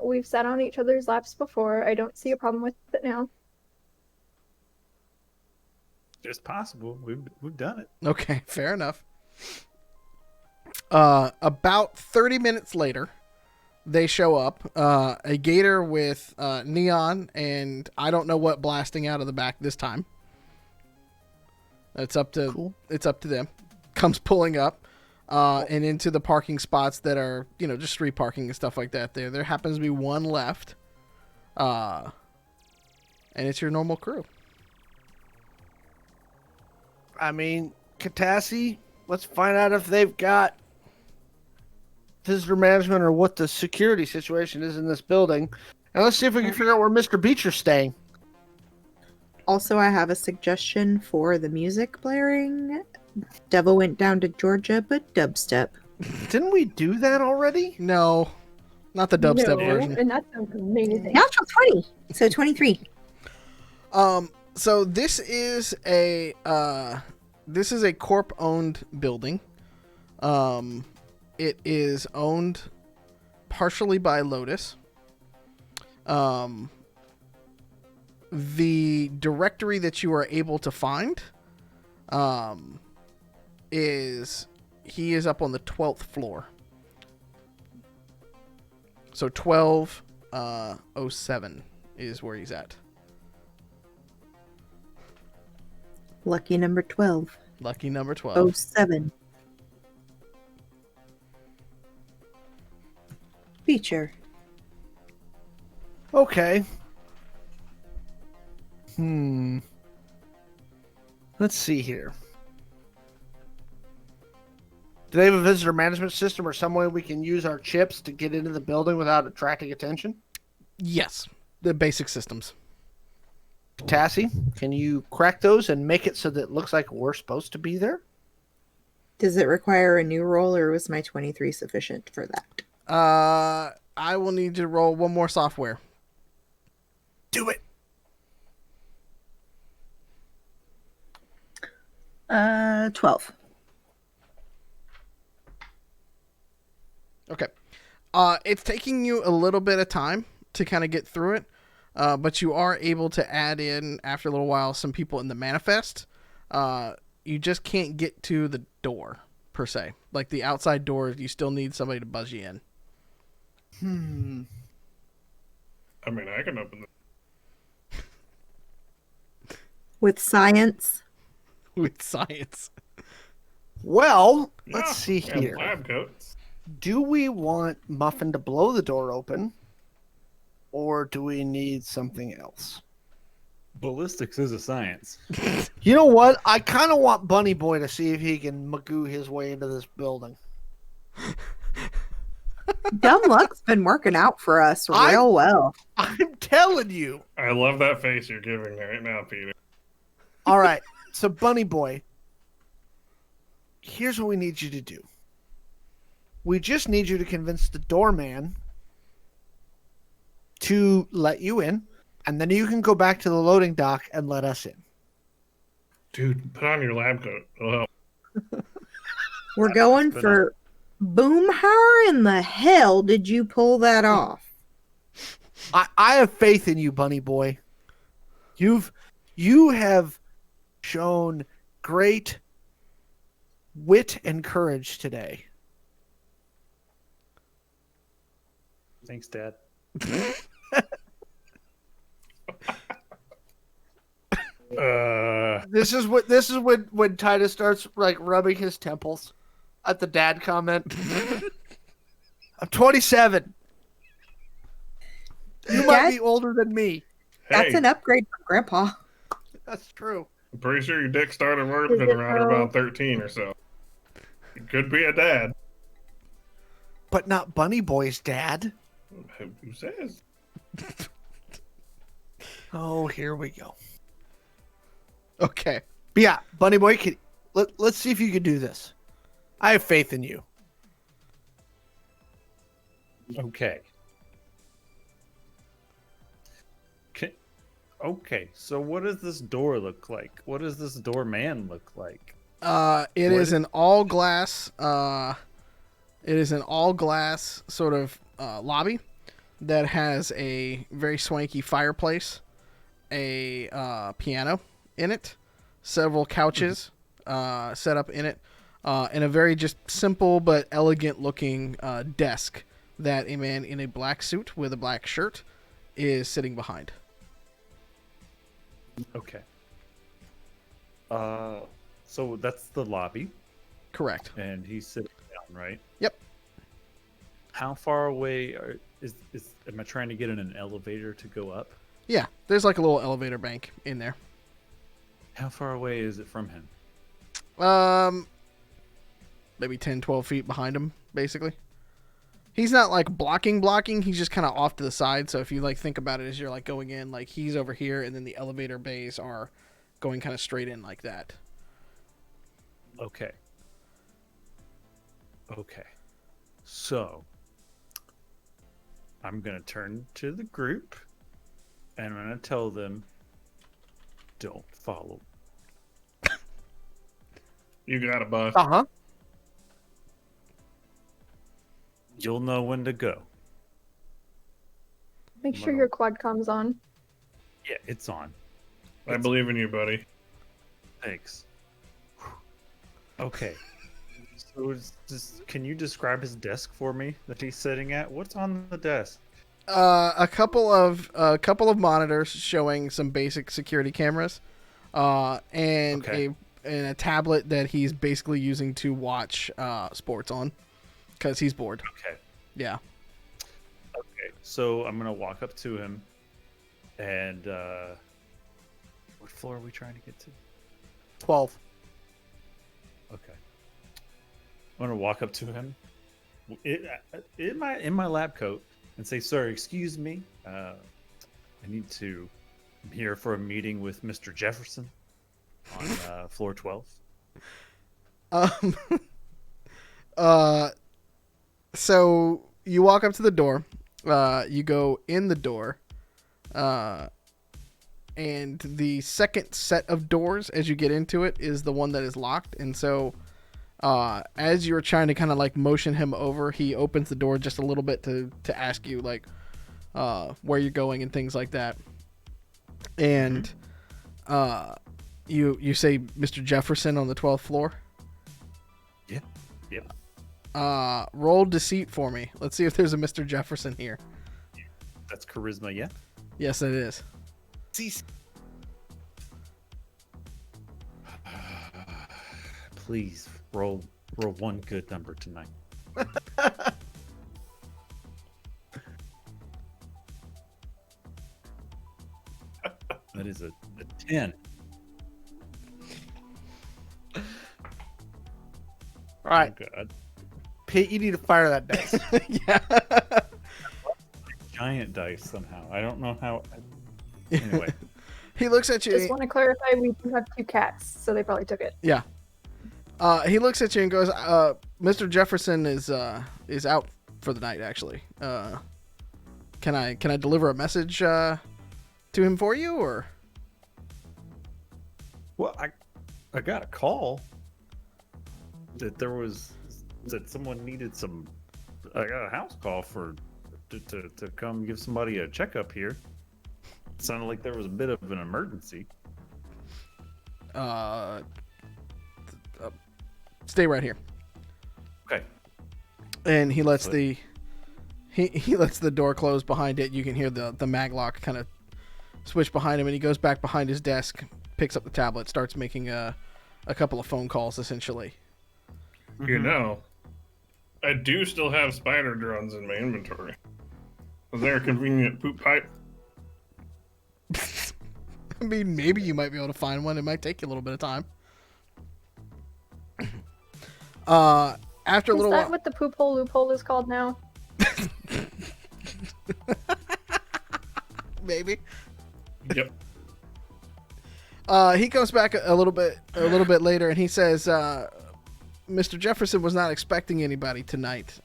We've sat on each other's laps before. I don't see a problem with it now. It's possible. We've done it. Okay, fair enough. About 30 minutes later, they show up. A gator with neon and I don't know what blasting out of the back this time. It's up to them. Comes pulling up and into the parking spots that are, just street parking and stuff like that. There happens to be one left. And it's your normal crew. I mean, Katassi, let's find out if they've got visitor management or what the security situation is in this building. And let's see if we can figure out where Mr. Beecher's staying. Also, I have a suggestion for the music blaring. Devil went down to Georgia, but dubstep. Didn't we do that already? No, not the dubstep No, version. and that sounds amazing. Natural 20. So 23. So this is a corp-owned building. It is owned partially by Lotus. The directory that you are able to find is he is up on the 12th floor. So 1207 is where he's at. Lucky number 12. Lucky number 12. 07. Feature. Okay. Let's see here. Do they have a visitor management system or some way we can use our chips to get into the building without attracting attention? Yes, the basic systems. Tassie, can you crack those and make it so that it looks like we're supposed to be there? Does it require a new roll, or was my 23 sufficient for that? I will need to roll one more software. Do it. 12. Okay. It's taking you a little bit of time to kind of get through it, but you are able to add in, after a little while, some people in the manifest. You just can't get to the door, per se. Like the outside door, you still need somebody to buzz you in. I mean, I can open the. With science. With science. Well, Yeah, let's see and here. lab coats. Do we want Muffin to blow the door open, or do we need something else? Ballistics is a science. You know what? I kind of want Bunny Boy to see if he can magoo his way into this building. Dumb luck's been working out for us real well. I'm telling you. I love that face you're giving right now, Peter. All right. So, Bunny Boy, here's what we need you to do. We just need you to convince the doorman to let you in, and then you can go back to the loading dock and let us in. Dude, put on your lab coat. It'll help. We're going for boom. How in the hell did you pull that off? I have faith in you, Bunny Boy. You have shown great wit and courage today. Thanks, Dad. This is when Titus starts like rubbing his temples at the dad comment. I'm 27. You might be older than me. That's Hey, an upgrade from Grandpa. That's true. I'm pretty sure your dick started working around about 13 or so. You could be a dad. But not Bunny Boy's dad. Who says? Oh, here we go. Okay. But yeah, Bunny Boy, let's see if you can do this. I have faith in you. Okay. Okay, so what does this door look like? What does this doorman look like? It is an all glass. It is an all glass sort of lobby that has a very swanky fireplace, a piano in it, several couches set up in it, and a very just simple but elegant looking desk that a man in a black suit with a black shirt is sitting behind. Okay. So that's the lobby, Correct. and he's sitting down, right? Yep. How far away am I trying to get in an elevator to go up? Yeah, there's like a little elevator bank in there. How far away is it from him? Maybe 10, 12 feet behind him, basically. He's not like blocking. He's just kind of off to the side. So if you like think about it as you're like going in, like he's over here, and then the elevator bays are going kind of straight in like that. Okay. So I'm going to turn to the group and I'm going to tell them, don't follow. You got a bus. Uh-huh. You'll know when to go. Make sure your quadcom's on. Yeah, it's on. I believe in you, buddy. Thanks. Okay. So can you describe his desk for me that he's sitting at? What's on the desk? A couple of monitors showing some basic security cameras, and a tablet that he's basically using to watch sports on, because he's bored. Okay. Yeah. Okay. So I'm gonna walk up to him, and what floor are we trying to get to? 12. Okay. I'm gonna walk up to him, in my lab coat, and say, "Sir, excuse me. I'm here for a meeting with Mr. Jefferson on floor 12." So you walk up to the door. You go in the door. And the second set of doors as you get into it is the one that is locked. And so as you're trying to kind of like motion him over, he opens the door just a little bit to ask you like where you're going and things like that. And you say Mr. Jefferson on the 12th floor? Yeah. Yep. Roll deceit for me. Let's see if there's a Mr. Jefferson here. That's charisma, yeah? Yes, it is. Please roll one good number tonight. That is a 10. All right, Oh, God. Pete, you need to fire that dice. Yeah. Giant dice somehow. I don't know how. Anyway. He looks at you. Just want to clarify, we do have 2 cats, so they probably took it. Yeah. He looks at you and goes, "Mr. Jefferson is out for the night. Actually, can I deliver a message to him for you, or?" Well, I got a call that someone needed some. I got a house call to come give somebody a checkup here. It sounded like there was a bit of an emergency. Stay right here. Okay. And he lets he lets the door close behind it. You can hear the maglock kind of switch behind him, and he goes back behind his desk, picks up the tablet, starts making a couple of phone calls, essentially. You know, I do still have spider drones in my inventory. Was there a convenient poop pipe? I mean, maybe you might be able to find one. It might take you a little bit of time. After a Is little that while, what the poop hole loophole is called now? maybe. Yep. He comes back a little bit later, and he says, "Mr. Jefferson was not expecting anybody tonight,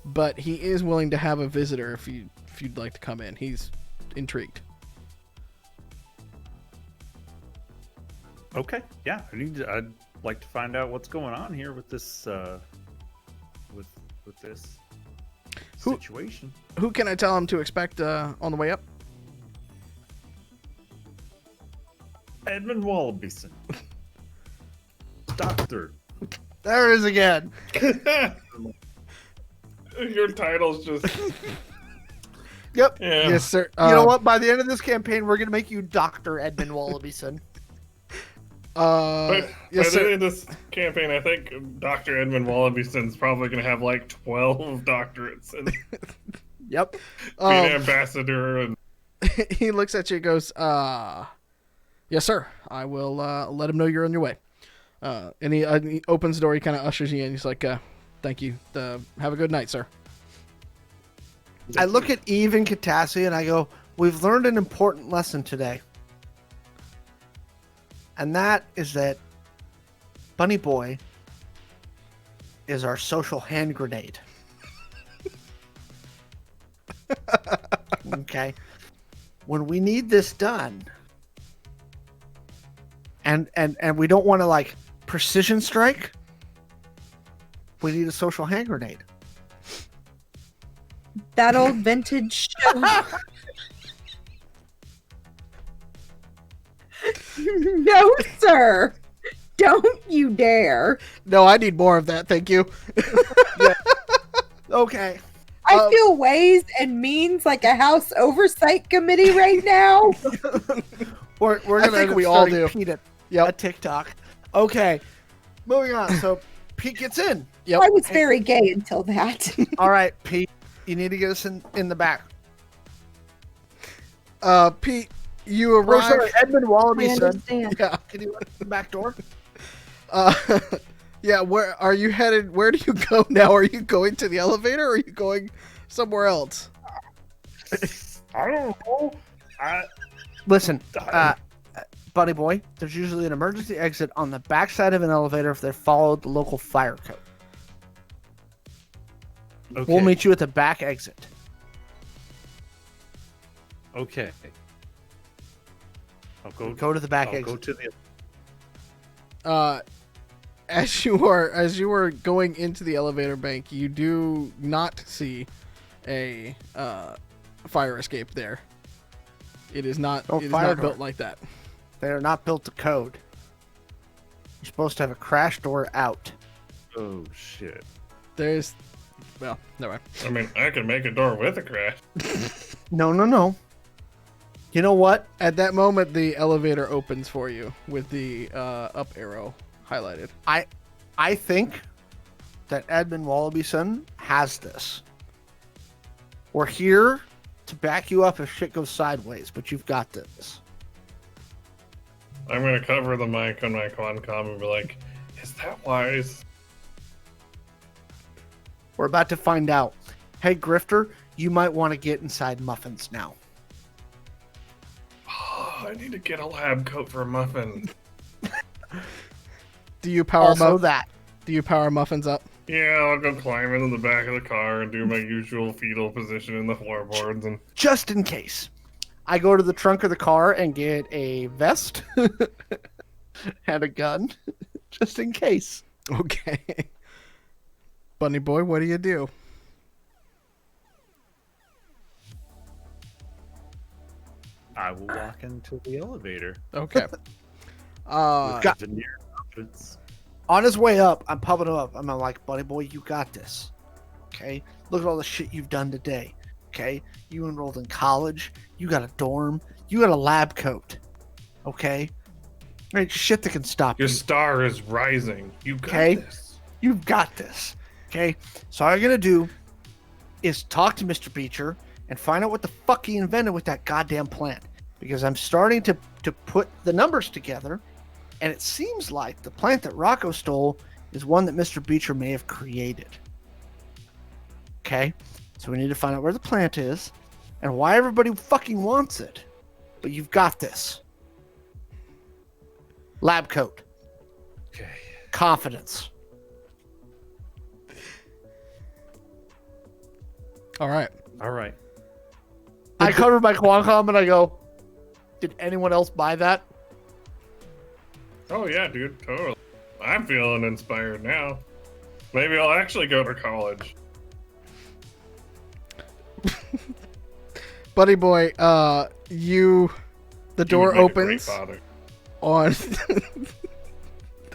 but he is willing to have a visitor if you'd like to come in. He's intrigued." Okay. Yeah. I'd like to find out what's going on here with this with this situation. Who can I tell him to expect on the way up? Edmund Wallabyson. Doctor. There it is again. Your title's just. Yep. Yeah. Yes, sir. You know what? By the end of this campaign, we're gonna make you Dr. Edmund Wallabyson. By Yes, the sir. end of this campaign, I think Dr. Edmund Wallabyson's probably going to have like 12 doctorates and be Yep. an ambassador. And He looks at you and goes, "Yes, sir. I will let him know you're on your way." And he opens the door. He kind of ushers you in. He's like, "Thank you. Have a good night, sir." I look at Eve and Katassi and I go, "We've learned an important lesson today. And that is that Bunny Boy is our social hand grenade." Okay. When we need this done, and we don't want to like precision strike, we need a social hand grenade. That old vintage show. No, sir. Don't you dare. No, I need more of that. Thank you. Okay. I feel ways and means like a house oversight committee right now. We're I gonna think end up we all starting do. Pete a Yep. TikTok. Okay. Moving on. So Pete gets in. Yep. I was very gay until that. All right, Pete. You need to get us in the back. Pete, you Oh, arrive. sorry, Edmund Wallaby I said, understand. Yeah. "Can you open the back door?" Uh, yeah. Where are you headed? Where do you go now? Are you going to the elevator, or are you going somewhere else? I don't know. Listen, buddy boy. There's usually an emergency exit on the backside of an elevator if they followed the local fire code. Okay. We'll meet you at the back exit. Okay. I'll Go to the back I'll exit. go to the. As you are going into the elevator bank, you do not see a fire escape there. It is not. Oh, it is fire not door. built like that. They are not built to code. You're supposed to have a crash door out. Oh shit. There's. Well, never mind. I mean, I could make a door with a crash. No. You know what? At that moment, the elevator opens for you with the up arrow highlighted. I think that Edmund Wallabyson has this. We're here to back you up if shit goes sideways, but you've got this. I'm gonna cover the mic on my Quancom and be like, "Is that wise?" We're about to find out. Hey, Grifter, you might want to get inside Muffins now. Oh, I need to get a lab coat for a muffin. Do you power Also that. Do you power muffins up? Yeah, I'll go climb into the back of the car and do my usual fetal position in the floorboards and Just in case. I go to the trunk of the car and get a vest and a gun. Just in case. Okay. Bunny boy, what do you do? I will walk into the elevator. Okay. Got- Veneer outfits. On his way up, I'm pumping him up. I'm like, buddy boy, you got this. Okay? Look at all the shit you've done today. Okay? You enrolled in college. You got a dorm. You got a lab coat. Okay? Right, shit that can stop your you. star is rising. You got Okay. this. You've got this. Okay? So all you're gonna do is talk to Mr. Beecher and find out what the fuck he invented with that goddamn plant. Because I'm starting to put the numbers together, and it seems like the plant that Rocco stole is one that Mr. Beecher may have created. Okay? So we need to find out where the plant is and why everybody fucking wants it. But you've got this. Lab coat. Okay. Confidence. All right. All right. I cover my Qualcomm and I go, did anyone else buy that? Oh yeah, dude, totally. I'm feeling inspired now. Maybe I'll actually go to college. Buddy boy, the You door would make a great opens father. on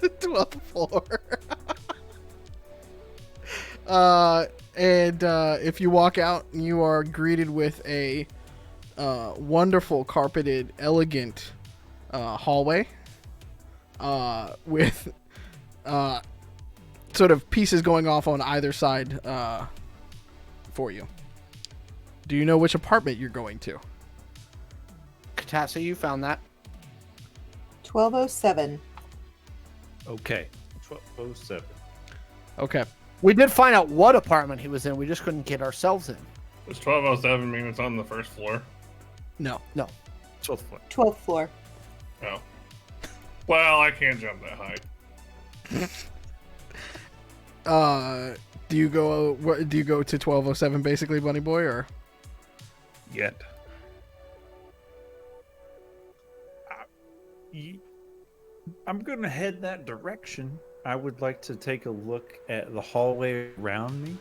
the 12th floor. And if you walk out, you are greeted with a wonderful, carpeted, elegant hallway with sort of pieces going off on either side for you. Do you know which apartment you're going to? Katassa, you found that. 1207. Okay. 1207. Okay. We did find out what apartment he was in. We just couldn't get ourselves in. Does 1207 mean it's on the first floor? No. 12th floor. 12th floor. No. Well, I can't jump that high. Do you go to 1207 basically, Bunny Boy, or? Yet. I'm gonna head that direction. I would like to take a look at the hallway around me.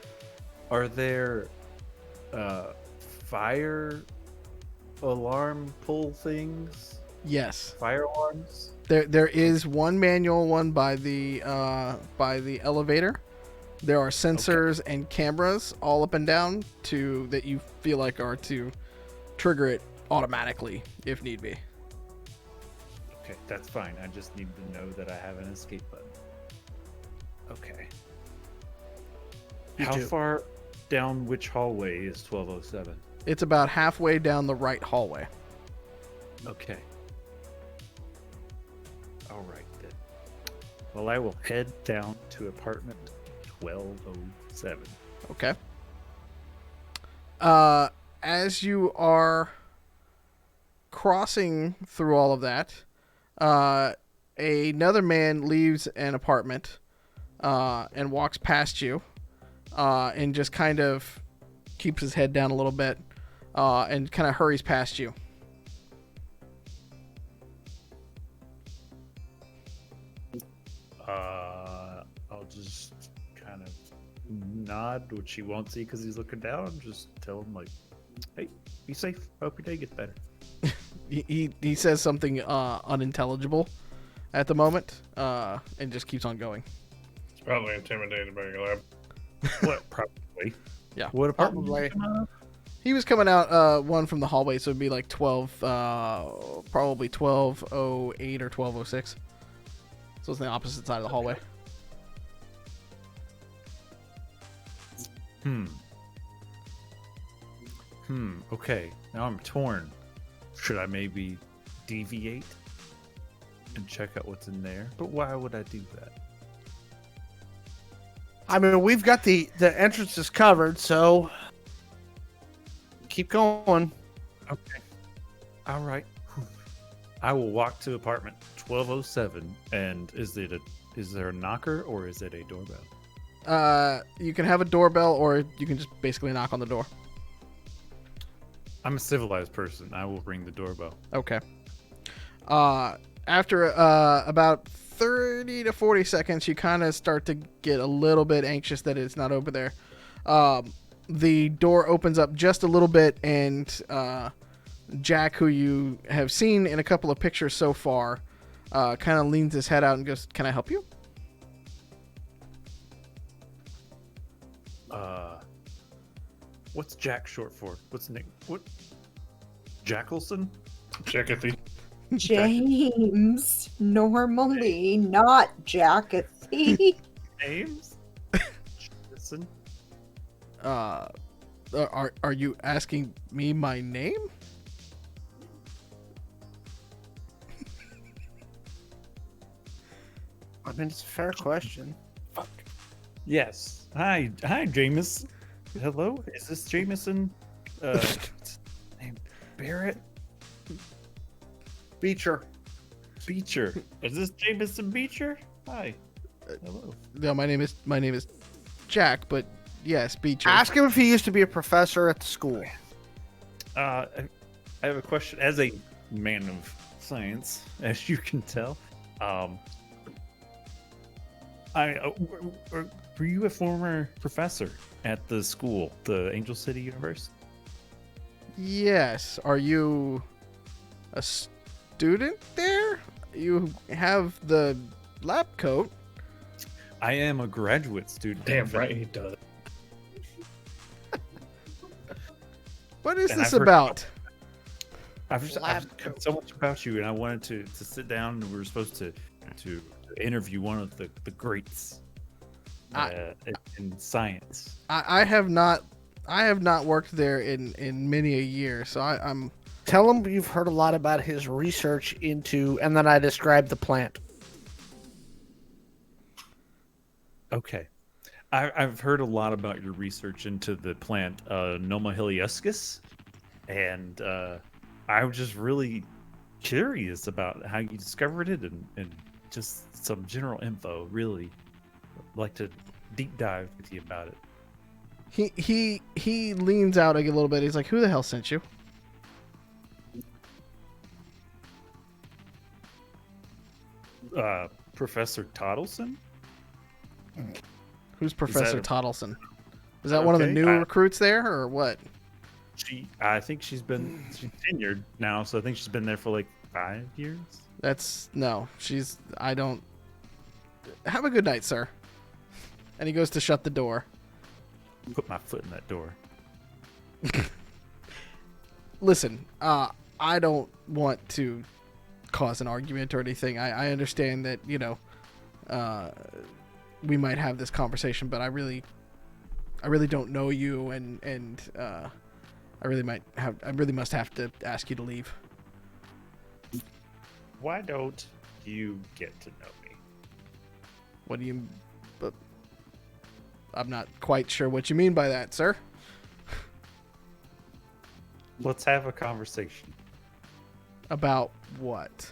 Are there fire alarm pull things? Yes. Fire alarms? There is one manual one by the elevator. There are sensors and cameras all up and down that you feel like are to trigger it automatically if need be. Okay, that's fine. I just need to know that I have an escape button. Okay. You How do. far down which hallway is 1207? It's about halfway down the right hallway. Okay. All right then. Well, I will head down to apartment 1207. Okay. As you are crossing through all of that, another man leaves an apartment and walks past you and just kind of keeps his head down a little bit and kind of hurries past you. I'll just kind of nod, which he won't see because he's looking down. Just tell him, like, hey, be safe. Hope your day gets better. He says something unintelligible at the moment and just keeps on going. It's probably intimidated by your lab. What? Probably. Yeah. What apartment? Probably. did you come out of? He was coming out one from the hallway, so it'd be like 12, probably 1208 or 1206. So it's the opposite side of the hallway. Okay. Now I'm torn. Should I maybe deviate and check out what's in there? But why would I do that? I mean, we've got the entrances covered, so keep going. Okay. All right. I will walk to apartment 1207. And is there a knocker or is it a doorbell? You can have a doorbell, or you can just basically knock on the door. I'm a civilized person. I will ring the doorbell. Okay. After about 30 to 40 seconds, you kind of start to get a little bit anxious that it's not over there. The door opens up just a little bit, and Jack, who you have seen in a couple of pictures so far, kind of leans his head out and goes, "Can I help you?" What's Jack short for? What's the name? What? Jackelson? Jackathy. James, normally not Jackathy. Names? Listen. Are you asking me my name? I mean, it's a fair question. Yes. Hi, Jameis. Hello. Is this Jameson? What's his name? Barrett? Beecher. Beecher. Is this Jameson Beecher? Hi. Hello. No, my name is Jack, but yes, Beecher. Ask him if he used to be a professor at the school. I have a question. As a man of science, as you can tell, were you a former professor at the school, the Angel City University? Yes. Are you a student there? You have the lab coat. I am a graduate student. Damn right he does. What is And this I've heard- about? I've Lab heard coat. so much about you, and I wanted to sit down, and we were supposed to interview one of the greats in science. I have not worked there in many a year, so I'm Tell him you've heard a lot about his research into, and then I described the plant. Okay. I've heard a lot about your research into the plant Noma helioscus, and I was just really curious about how you discovered it and just some general info. Really like to deep dive with you about it. he leans out a little bit. He's like, "Who the hell sent you?" Professor Toddleson? Who's Professor that Toddleson? Is that one of the Okay, new recruits there, or what? I think she's tenured now, so I think she's been there for like 5 years. I don't. Have a good night, sir. And he goes to shut the door. Put my foot in that door. Listen, I don't want to cause an argument or anything. I understand that, we might have this conversation, but I really don't know you, and I really must have to ask you to leave. Why don't you get to know me? What do you? I'm not quite sure what you mean by that, sir. Let's have a conversation. About what?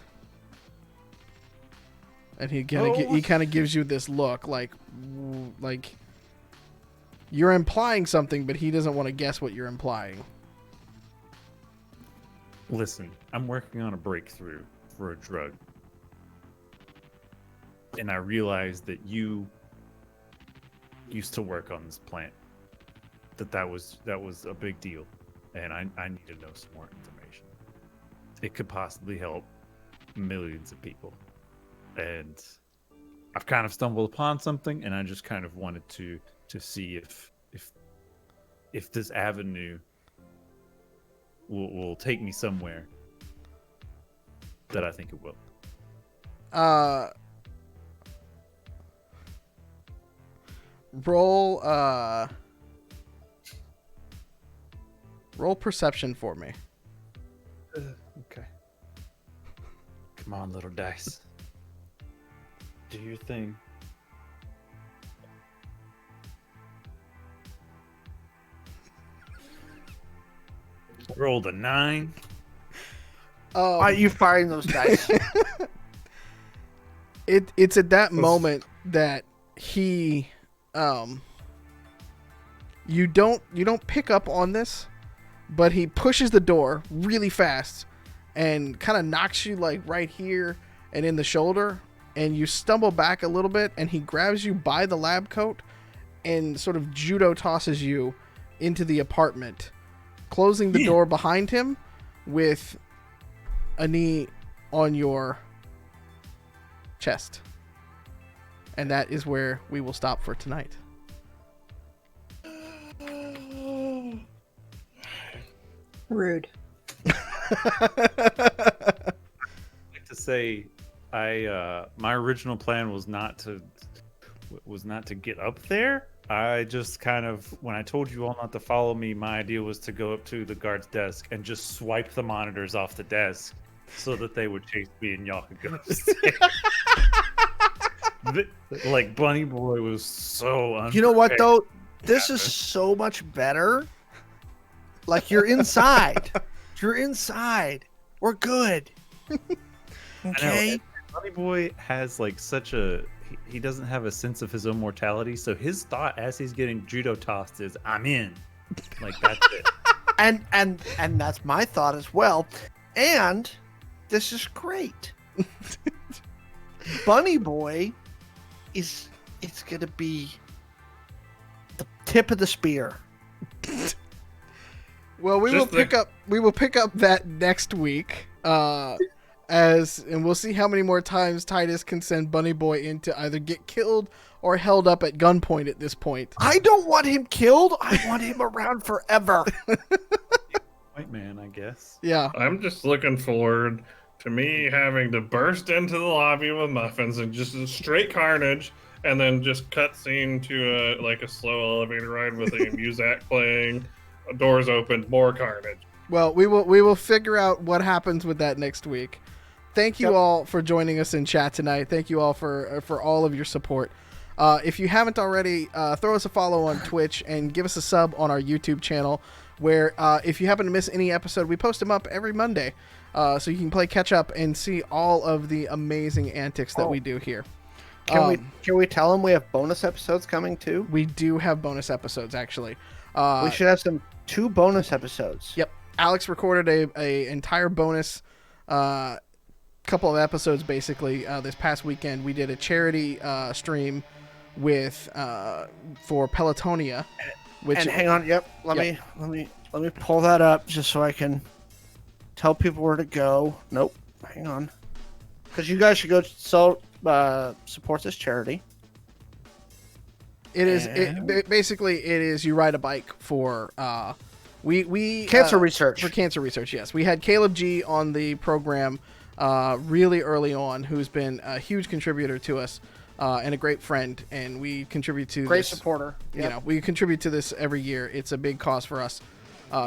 And he kind of gives you this look like you're implying something, but he doesn't want to guess what you're implying. Listen, I'm working on a breakthrough for a drug. And I realized that you used to work on this plant. That was a big deal. And I need to know some more information. It could possibly help millions of people. And I've kind of stumbled upon something, and I just kind of wanted to see if this avenue will take me somewhere that I think it will. Roll perception for me. Okay. Come on, little dice. Do your thing. Rolled a 9. Why are you firing those dice? It's at that moment that he you don't pick up on this, but he pushes the door really fast and kind of knocks you like right here and in the shoulder, and you stumble back a little bit, and he grabs you by the lab coat and sort of judo tosses you into the apartment, closing the door behind him with a knee on your chest. And that is where we will stop for tonight. Rude. I'd like to say my original plan was not to get up there. I just kind of, when I told you all not to follow me, my idea was to go up to the guard's desk and just swipe the monitors off the desk so that they would chase me and y'all could go upstairs. Like, Bunny Boy was so unprepared. You know what, though? This is so much better. Like, you're inside. You're inside. We're good. Okay? Bunny Boy has, like, such a... He doesn't have a sense of his own mortality, so his thought as he's getting judo tossed is, I'm in. Like, that's it. And that's my thought as well. And this is great. Bunny Boy it's gonna be the tip of the spear. Well, we will pick up that next week. And we'll see how many more times Titus can send Bunny Boy in to either get killed or held up at gunpoint at this point. I don't want him killed. I want him around forever. White man, I guess. Yeah. I'm just looking forward to me having to burst into the lobby with muffins and just a straight carnage, and then just cutscene to a slow elevator ride with a Muzak playing, doors open, more carnage. Well, we will figure out what happens with that next week. Thank you all for joining us in chat tonight. Thank you all for all of your support. If you haven't already, throw us a follow on Twitch and give us a sub on our YouTube channel, where if you happen to miss any episode, we post them up every Monday, so you can play catch up and see all of the amazing antics that we do here. Can we tell them we have bonus episodes coming too? We do have bonus episodes, actually. We should have 2 bonus episodes. Yep. Alex recorded a entire bonus couple of episodes, basically. This past weekend, we did a charity stream with for Pelotonia, Which And hang on, yep. Let Yep. me pull that up just so I can tell people where to go. Nope. Hang on. Because you guys should go support this charity. it is And- basically it is you ride a bike for we Cancer research. for cancer research. Yes, we had Caleb G on the program really early on, who's been a huge contributor to us and a great friend, and we contribute to Great this, supporter. You know, we contribute to this every year. It's a big cause for us.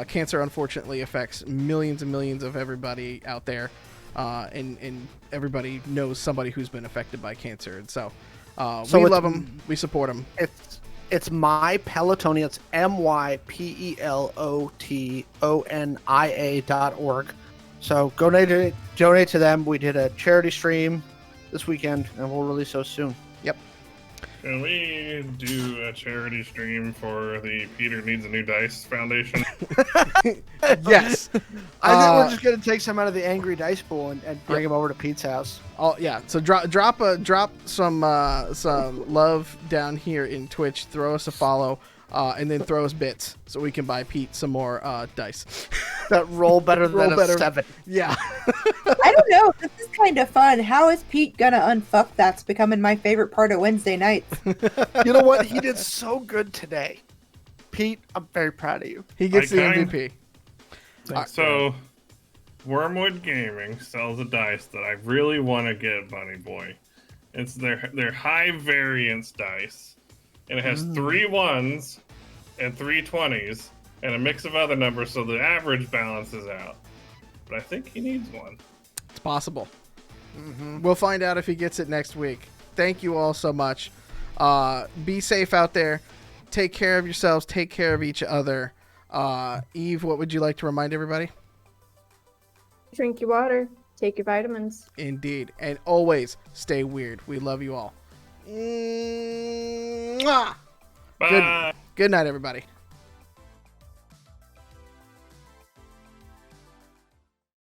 Cancer unfortunately affects millions and millions of everybody out there, and everybody knows somebody who's been affected by cancer. And so we it's- love them, we support them. It's My Pelotonia. It's mypelotonia.org. So donate to them. We did a charity stream this weekend, and we'll release those soon. Can we do a charity stream for the Peter Needs a New Dice Foundation? Yes. I think we're just gonna take some out of the angry dice pool and bring them over to Pete's house. Oh yeah, so drop some love down here in Twitch. Throw us a follow, and then throw us bits so we can buy Pete some more dice. That roll better than Roll better. a 7. Yeah. I don't know. This is kind of fun. How is Pete gonna unfuck that's becoming my favorite part of Wednesday nights? You know what? He did so good today. Pete, I'm very proud of you. He gets the Okay. MVP. So, Wormwood Gaming sells a dice that I really want to get, Bunny Boy. It's their high variance dice, and it has 3 1s and 3 20s and a mix of other numbers, so the average balances out. But I think he needs one. It's possible. We'll find out if he gets it next week. Thank you all so much. Be safe out there. Take care of yourselves. Take care of each other. Eve, what would you like to remind everybody? Drink your water. Take your vitamins. Indeed. And always stay weird. We love you all. Mwah! Bye. Good night, everybody.